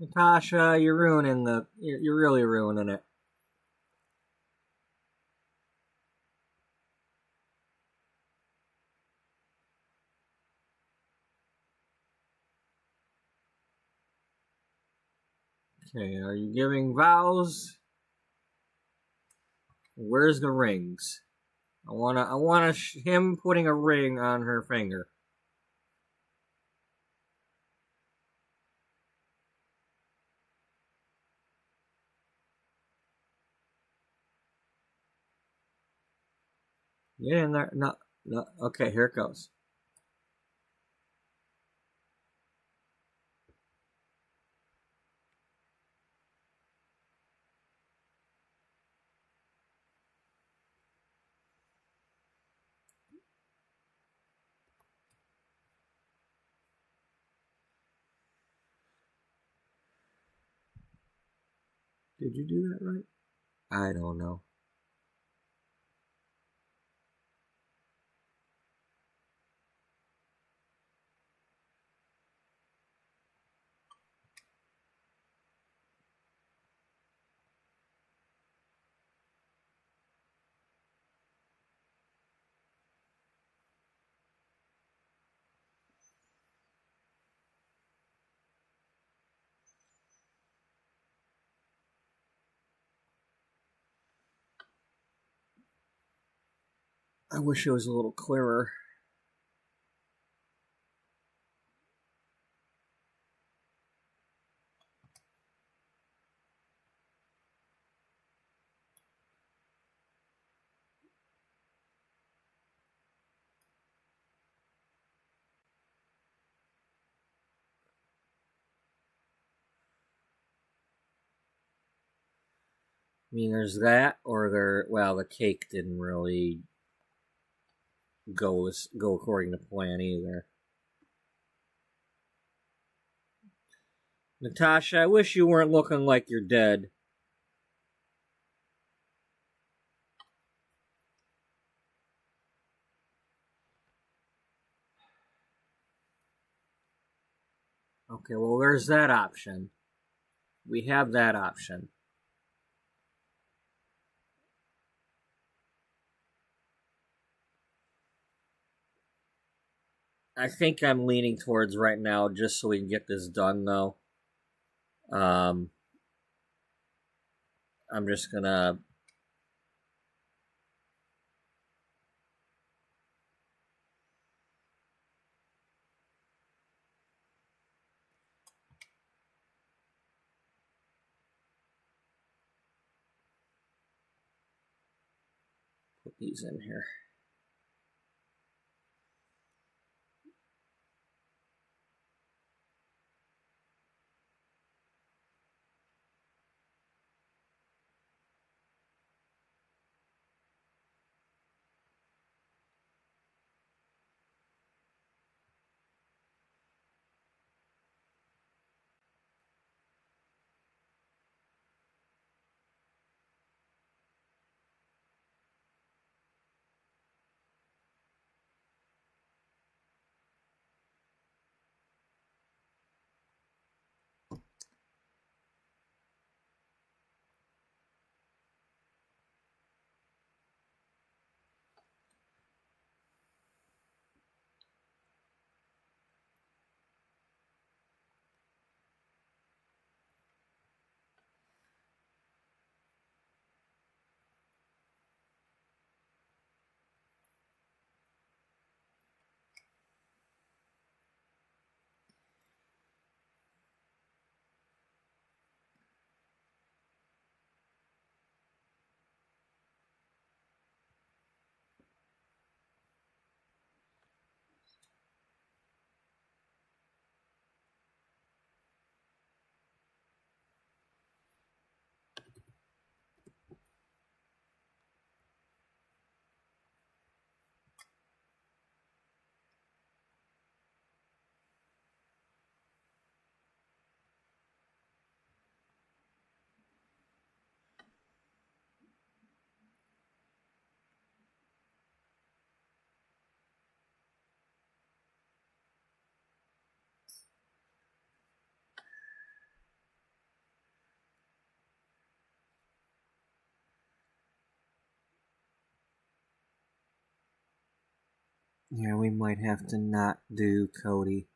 Natasha, you're ruining the. You're really ruining it. Okay, are you giving vows? Where's the rings? I want him putting a ring on her finger. Yeah, no. Okay, here it goes. Did you do that right? I don't know. I wish it was a little clearer. I mean, there's that, or the cake didn't really go according to plan either. Natasha, I wish you weren't looking like you're dead. Okay, well, there's that option. We have that option. I think I'm leaning towards right now, just so we can get this done, though. I'm just gonna. Put these in here. Yeah, we might have to not do Cody.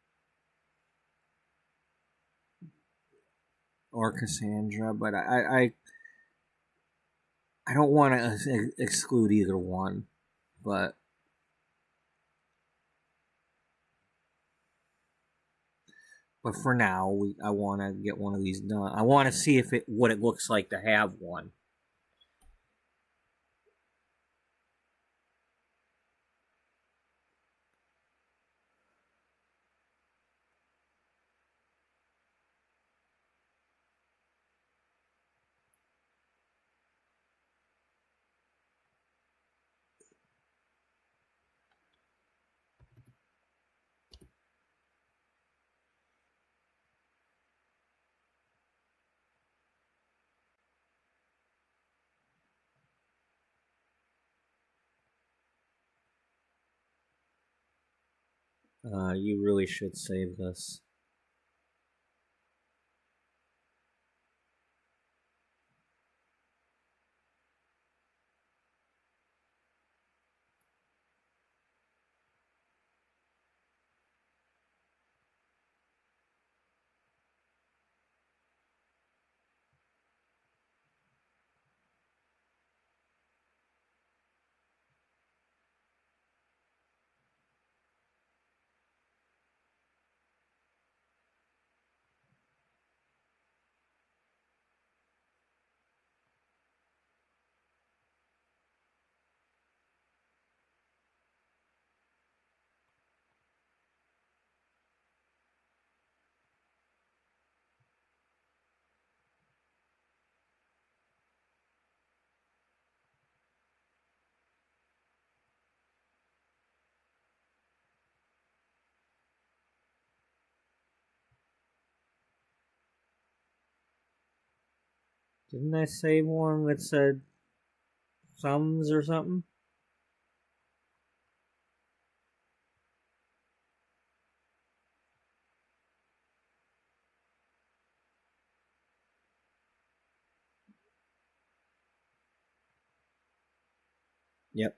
Or Cassandra, but I don't want to exclude either one, but for now, I want to get one of these done. I want to see what it looks like to have one. You really should save this. Didn't I save one that said thumbs or something? Yep.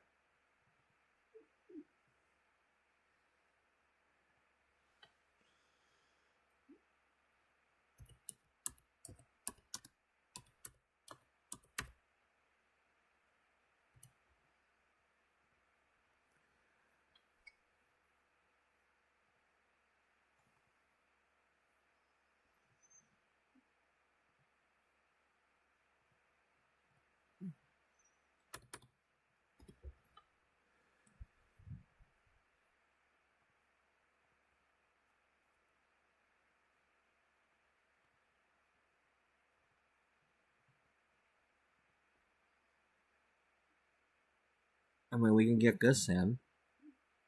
I mean, we can get Gus in.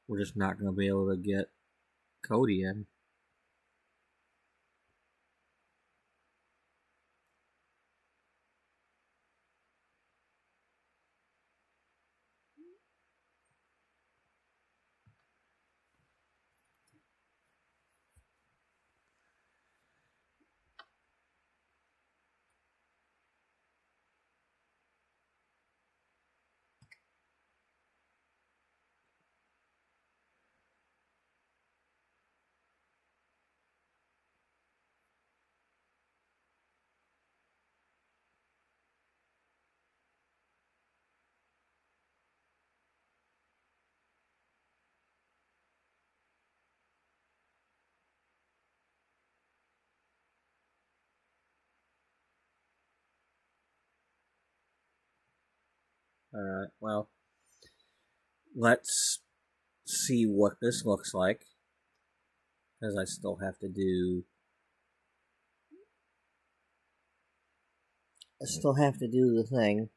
We're just not going to be able to get Cody in. Alright, well, let's see what this looks like. Because I still have to do... I still have to do the thing.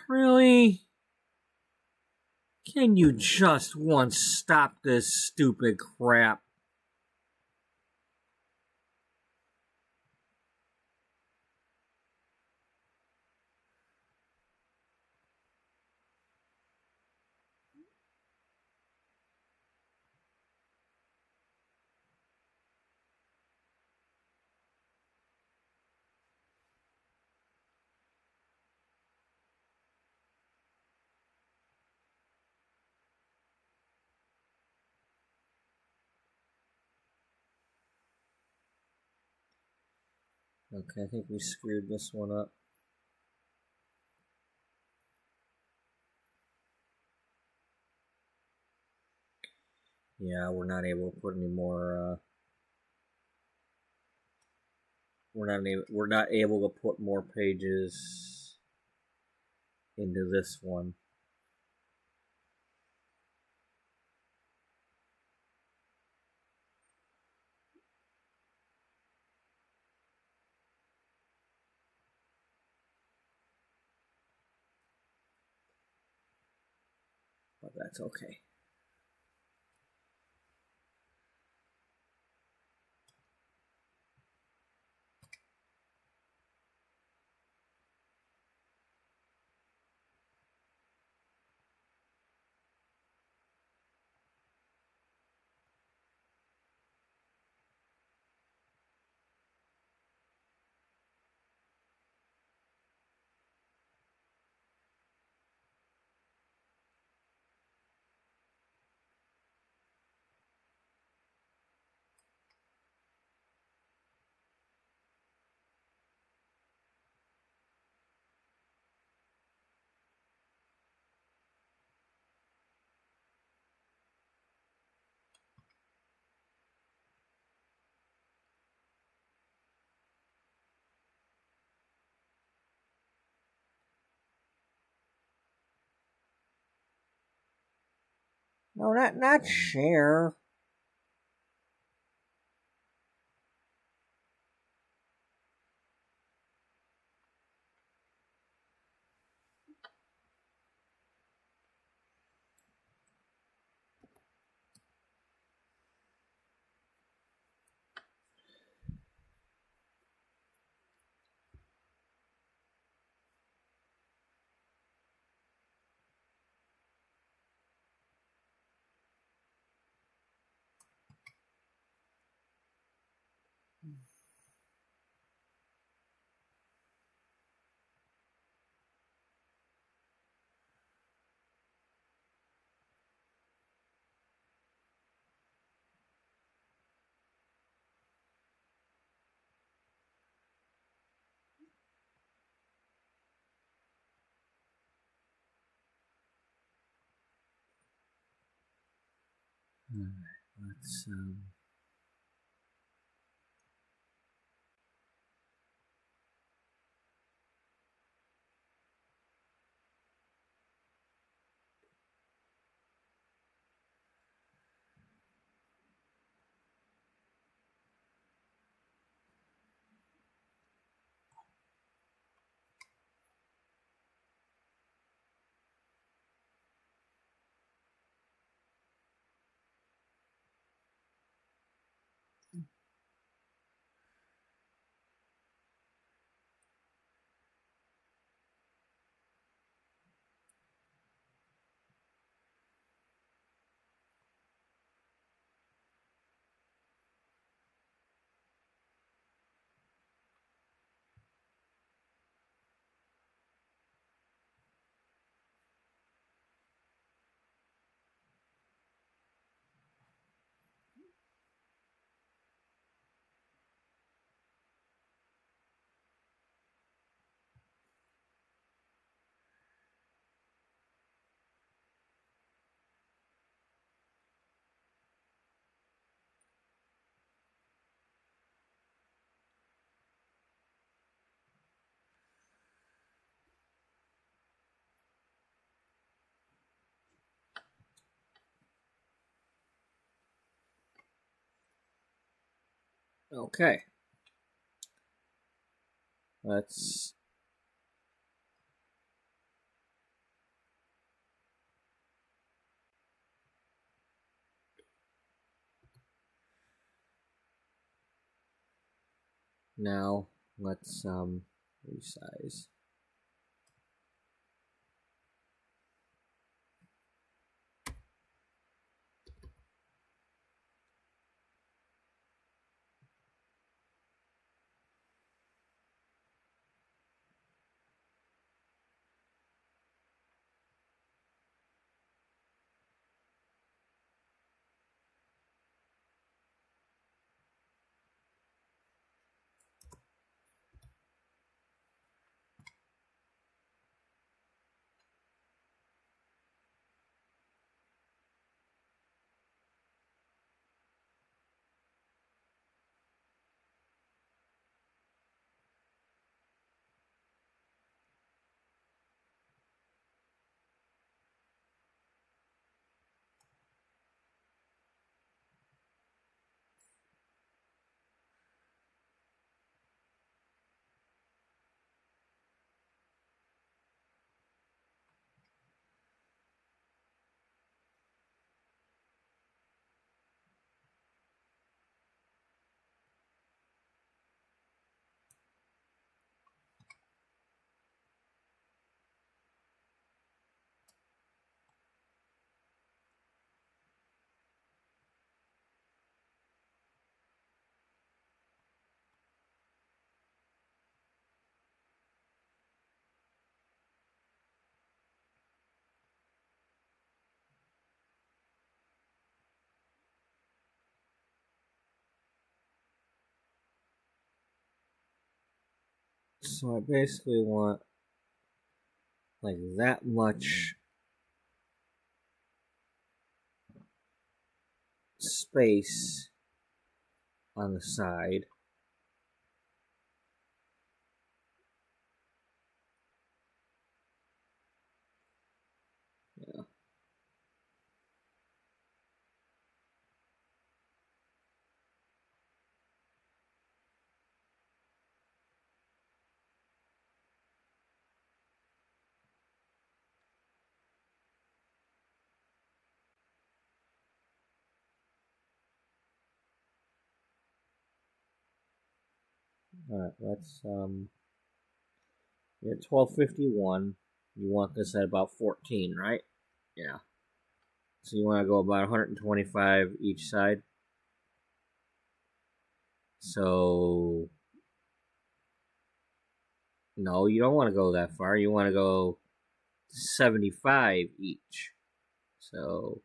Really? Can you just once stop this stupid crap? Okay, I think we screwed this one up. Yeah, we're not able to put any more, we're not able to put more pages into this one. But that's okay. No, not share. Let's okay. Let's Now let's resize. So I basically want like that much space on the side. Yeah. Alright, let's you're at 1251. You want this at about 14, right? Yeah. So you want to go about 125 each side. So no, you don't want to go that far. You want to go 75 each. So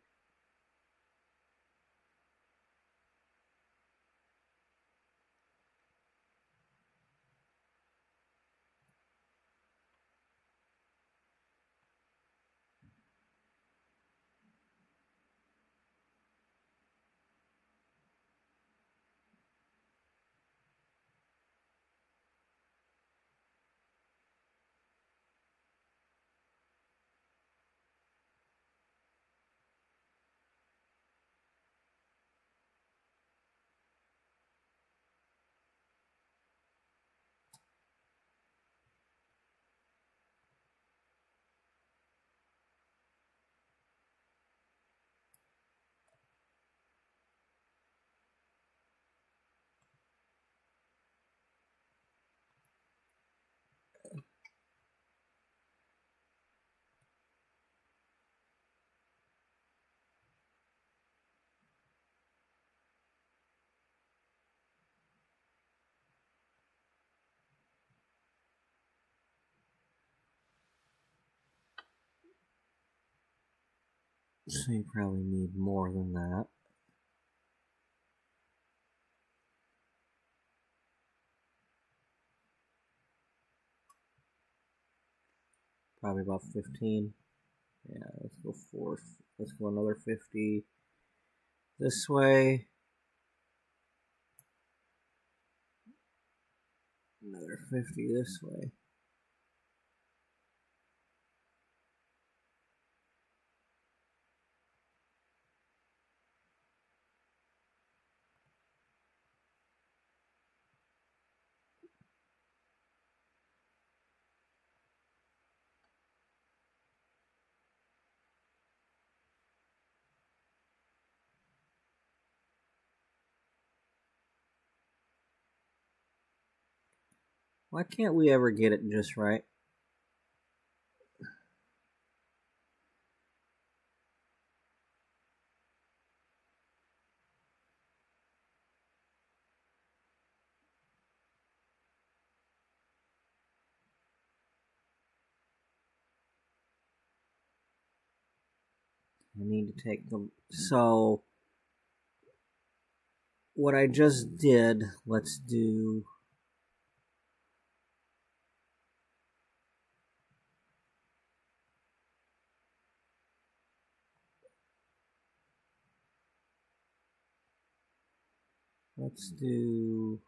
you probably need more than that. Probably about 15. Yeah, let's go fourth. Let's go another 50 this way. Another 50 this way. Why can't we ever get it just right? I need to take the... So, what I just did, let's do... Let's do...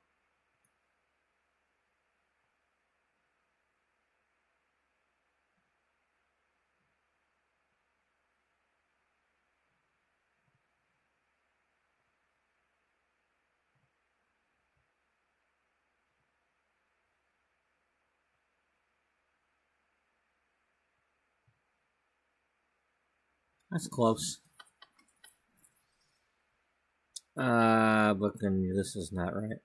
That's close. But then this is not right.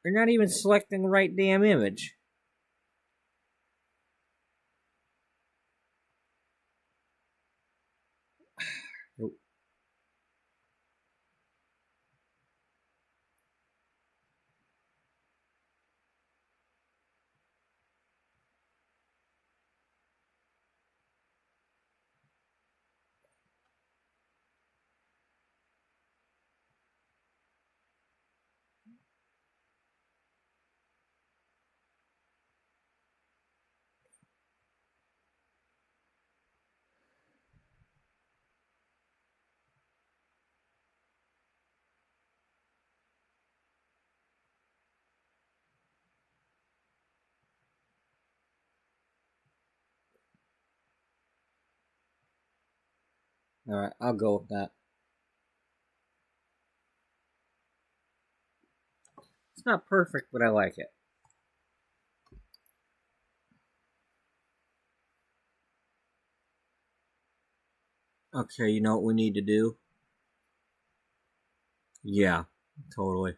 You're not even selecting the right damn image. Alright, I'll go with that. It's not perfect, but I like it. Okay, you know what we need to do? Yeah, totally.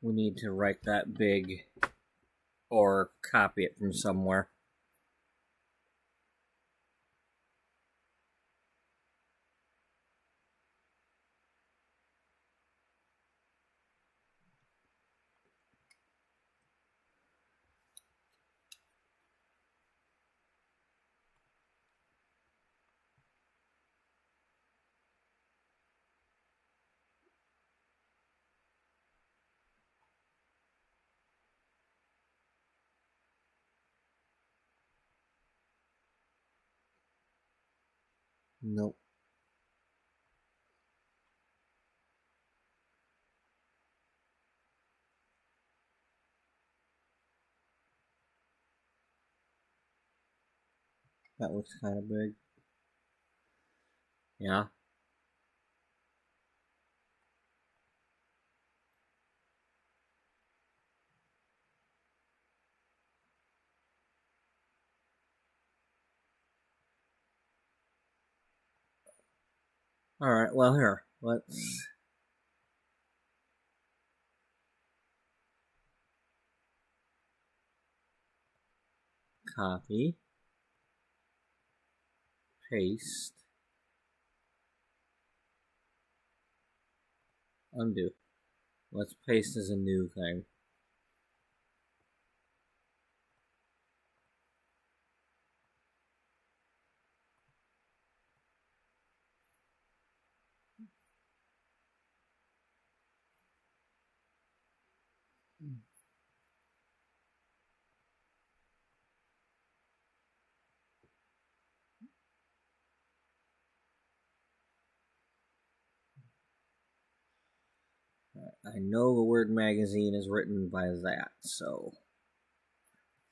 We need to write that big or copy it from somewhere. Nope. That looks kind of big. Yeah. Alright, well, here. Let's. Copy. Paste. Undo. Let's paste as a new thing. I know the word magazine is written by that, so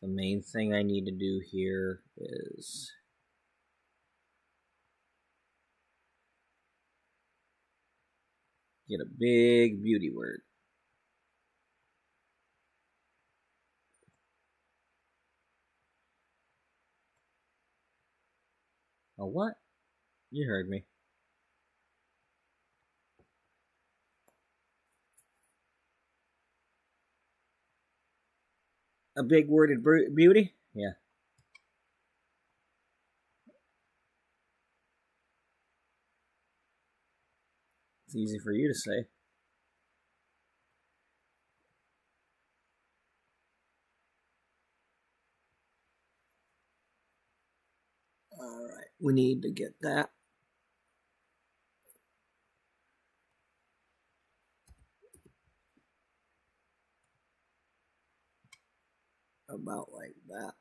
the main thing I need to do here is get a big beauty word. A what? You heard me. A big worded beauty? Yeah. It's easy for you to say. Alright, we need to get that. About like that.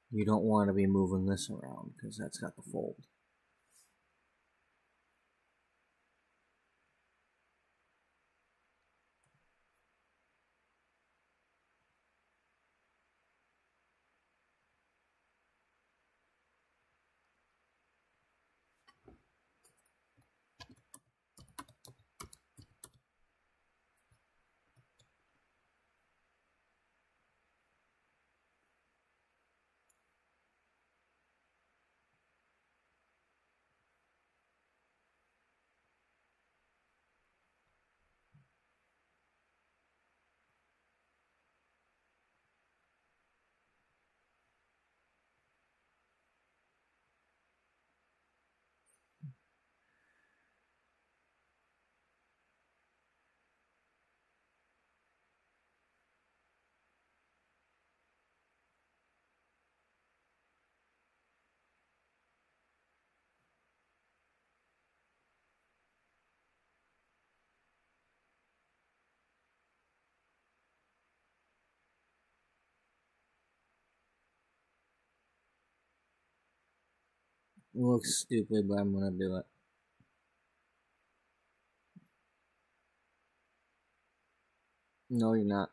You don't want to be moving this around because that's got the fold. It looks stupid, but I'm gonna do it. No, you're not.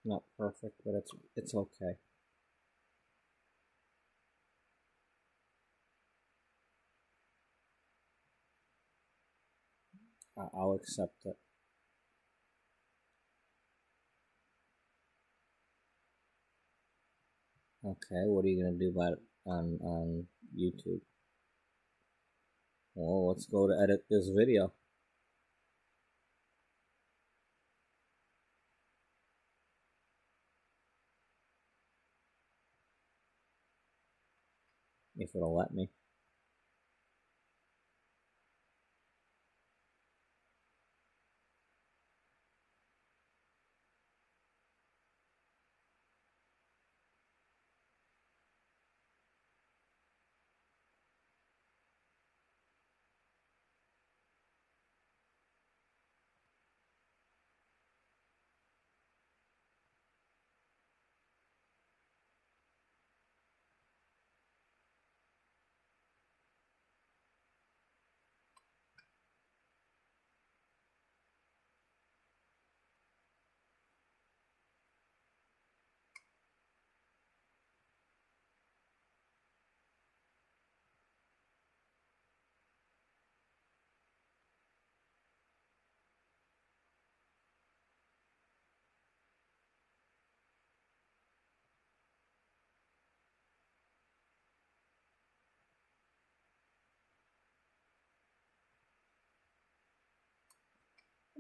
Not perfect, but it's okay. I'll accept it. Okay, what are you gonna do about it on YouTube? Well, let's go to edit this video. If it'll let me.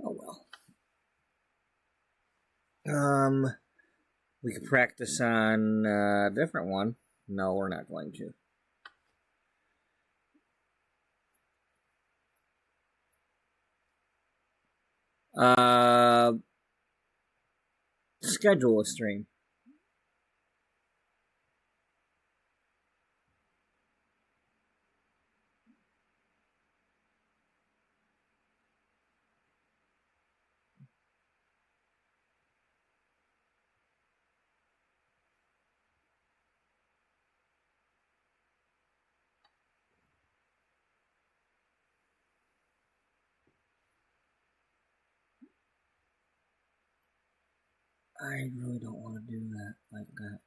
Oh well. We could practice on a different one. No, we're not going to. Schedule a stream. I really don't want to do that like that.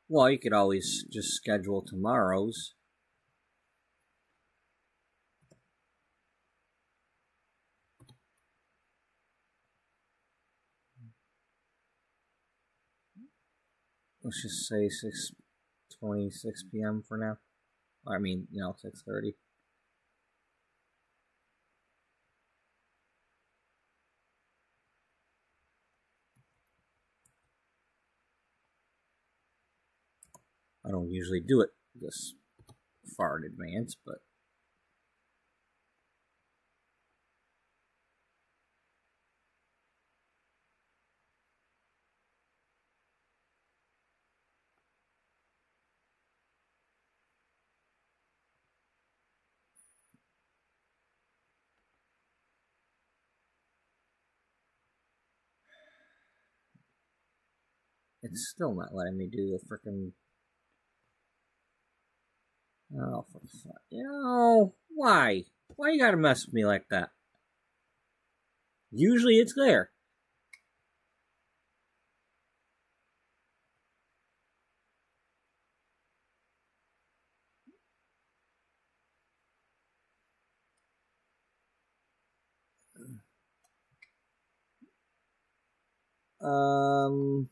Well, you could always just schedule tomorrow's. Let's just say 6:26 p.m. for now. I mean, 6:30. I don't usually do it this far in advance, but it's still not letting me do the frickin'. Oh, for fuck. Why? Why you gotta mess with me like that? Usually it's there. Um.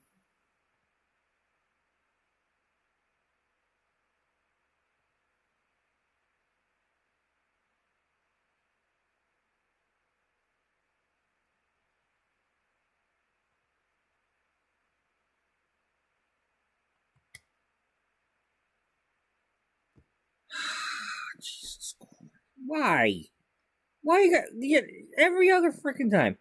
Jesus Christ. Why? Why you got every other freaking time?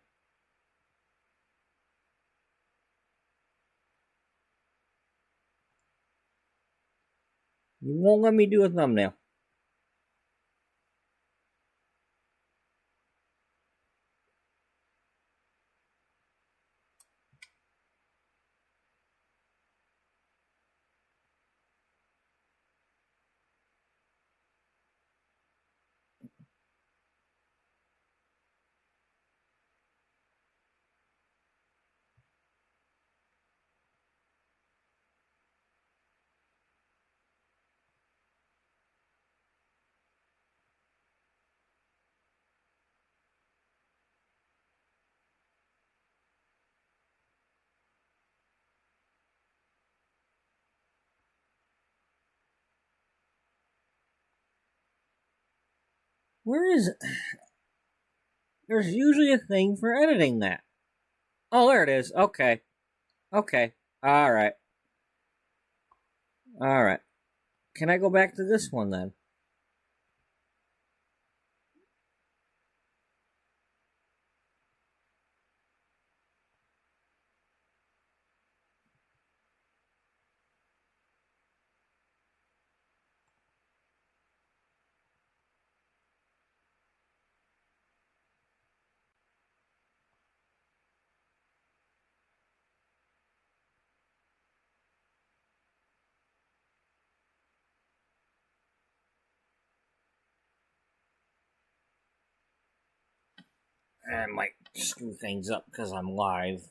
You won't let me do a thumbnail. Where is... There's usually a thing for editing that. Oh, there it is. Okay. Okay. Alright. Alright. Can I go back to this one then? I might screw things up because I'm live.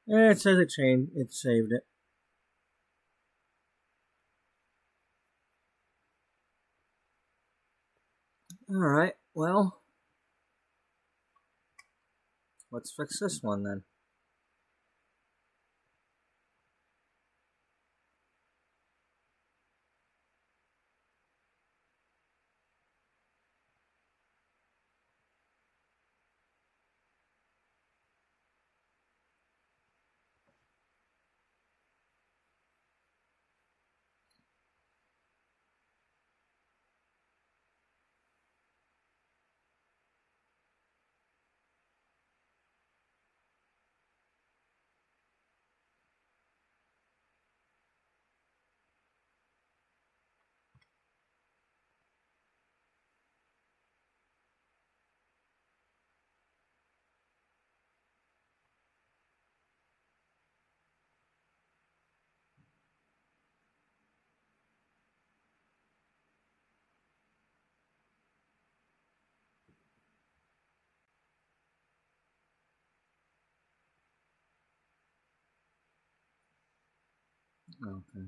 It says it changed. It saved it. Alright, well. Let's fix this one then. Okay.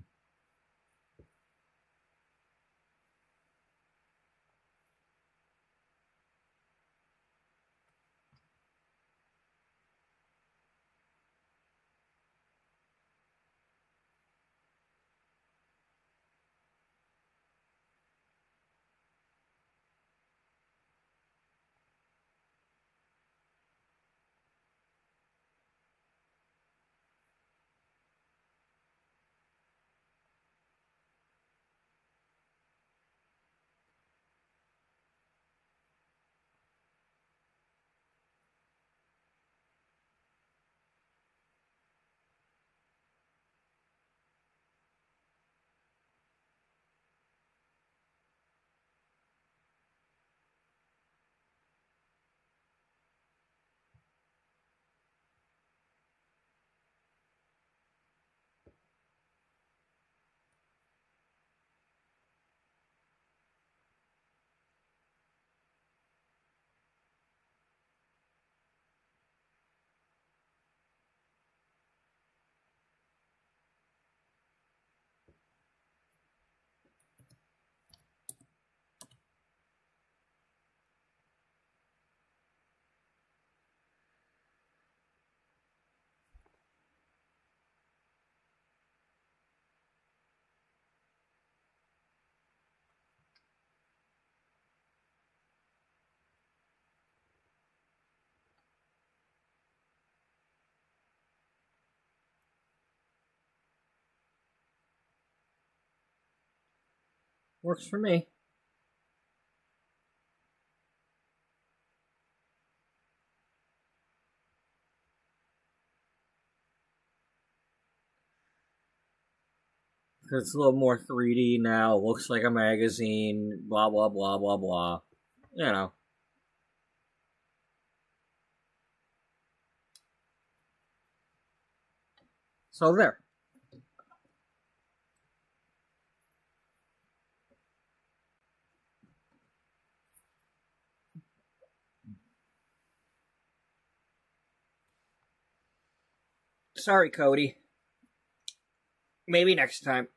Works for me. It's a little more 3D now. Looks like a magazine. Blah, blah, blah, blah, blah. You know. So there. Sorry, Cody. Maybe next time.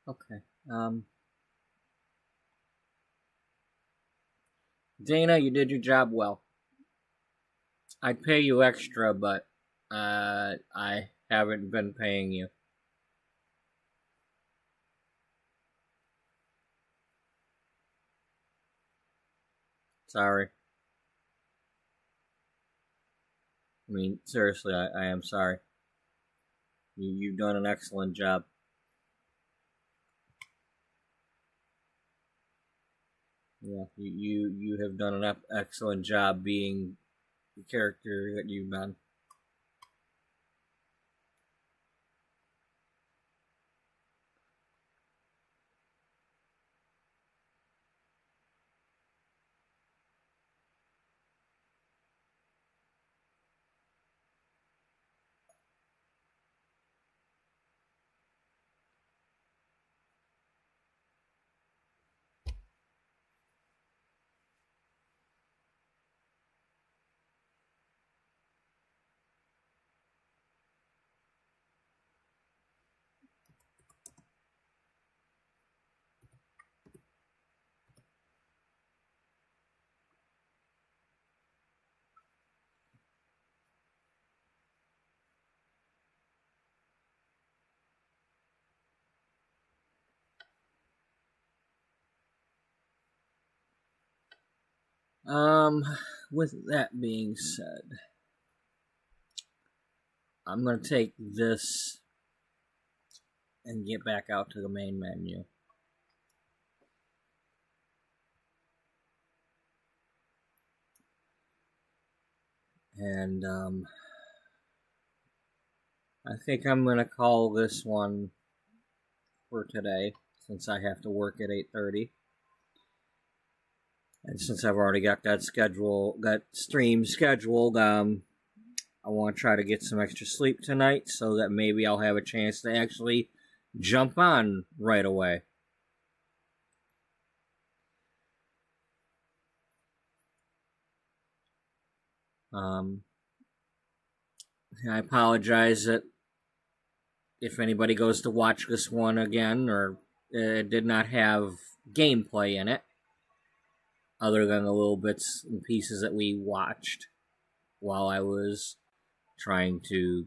Okay. Dana, you did your job well. I'd pay you extra, but I haven't been paying you. Sorry. I mean, seriously, I am sorry. You've done an excellent job. Yeah, you have done an excellent job being the character that you've been. With that being said, I'm gonna take this and get back out to the main menu. And I think I'm gonna call this one for today, since I have to work at 8:30. And since I've already got that stream scheduled, I want to try to get some extra sleep tonight so that maybe I'll have a chance to actually jump on right away. I apologize that if anybody goes to watch this one again, or it did not have gameplay in it, other than the little bits and pieces that we watched while I was trying to.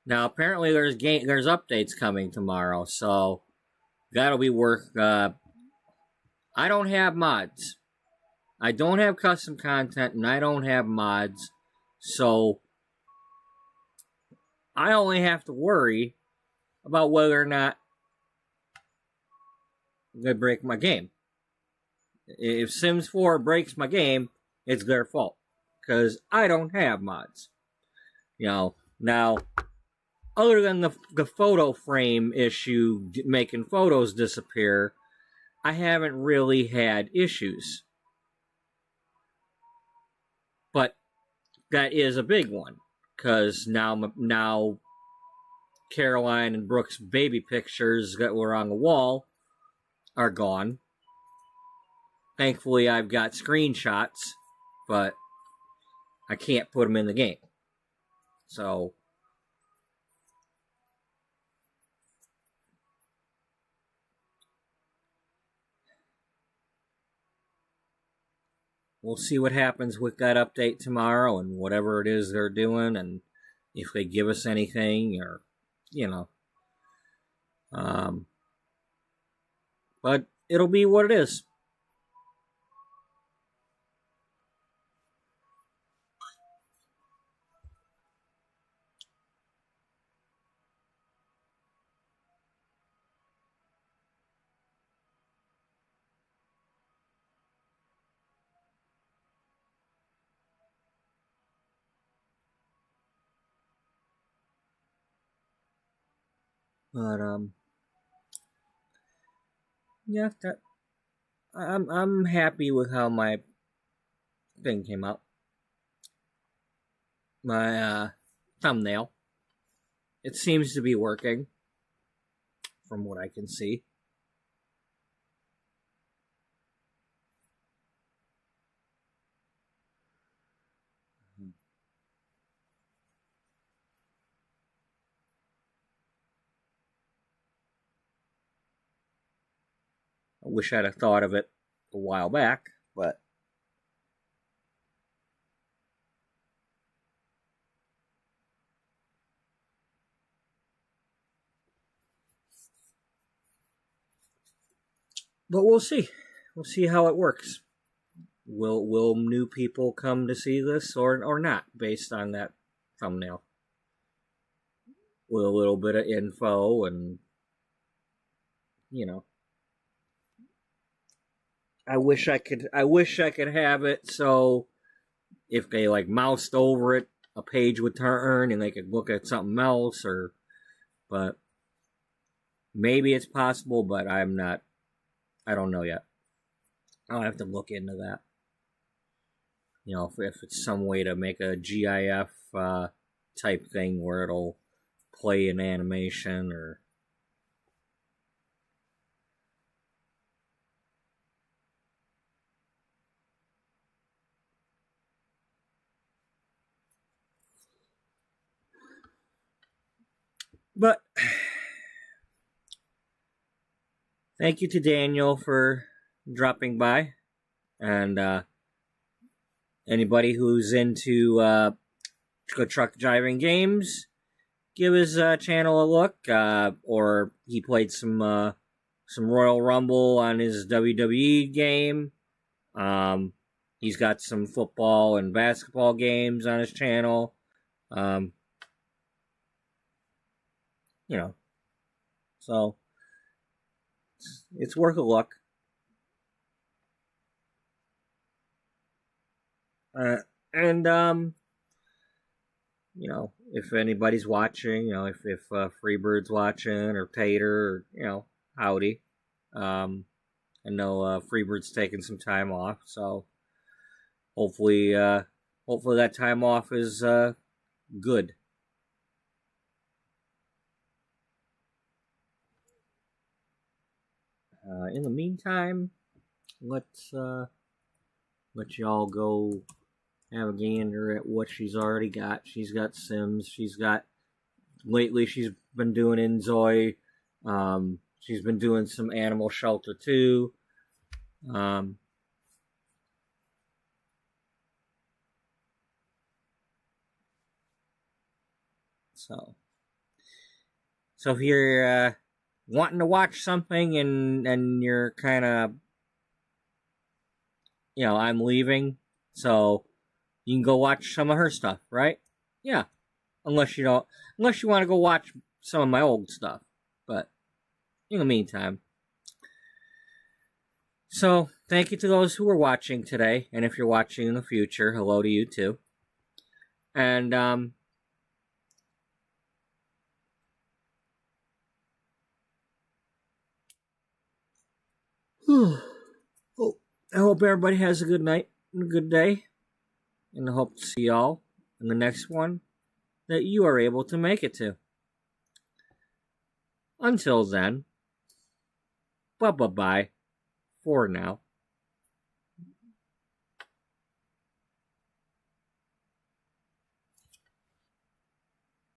Now apparently there's updates coming tomorrow, so that'll be worth. I don't have mods. I don't have custom content, and I don't have mods, so I only have to worry about whether or not I'm gonna break my game. If Sims 4 breaks my game, it's their fault, because I don't have mods. Now, other than the photo frame issue making photos disappear, I haven't really had issues. But that is a big one, because now Caroline and Brooke's baby pictures that were on the wall are gone. Thankfully, I've got screenshots, but I can't put them in the game. So we'll see what happens with that update tomorrow and whatever it is they're doing, and if they give us anything, or, but it'll be what it is. But yeah, I'm happy with how my thing came out. My thumbnail. It seems to be working, from what I can see. I wish I'd have thought of it a while back, but we'll see. We'll see how it works. Will new people come to see this or not based on that thumbnail? With a little bit of info and I wish I could have it so if they like moused over it, a page would turn and they could look at something else but maybe it's possible, but I don't know yet. I'll have to look into that. If it's some way to make a GIF type thing where it'll play an animation or but thank you to Daniel for dropping by, and anybody who's into truck driving games, give his channel a look. Or he played some Royal Rumble on his WWE game. He's got some football and basketball games on his channel. So it's worth a look. And if anybody's watching, if Freebird's watching or Tater, or, howdy. I know Freebird's taking some time off, so hopefully that time off is good. In the meantime, let's let y'all go have a gander at what she's already got. She's got Sims. Lately she's been doing Enzoy. She's been doing some Animal Shelter too. So if you're wanting to watch something and you're kind of, I'm leaving, so you can go watch some of her stuff, right? Yeah, unless you want to go watch some of my old stuff, but in the meantime. So thank you to those who are watching today, and if you're watching in the future, hello to you too. And I hope everybody has a good night and a good day. And I hope to see y'all in the next one that you are able to make it to. Until then, bye-bye for now.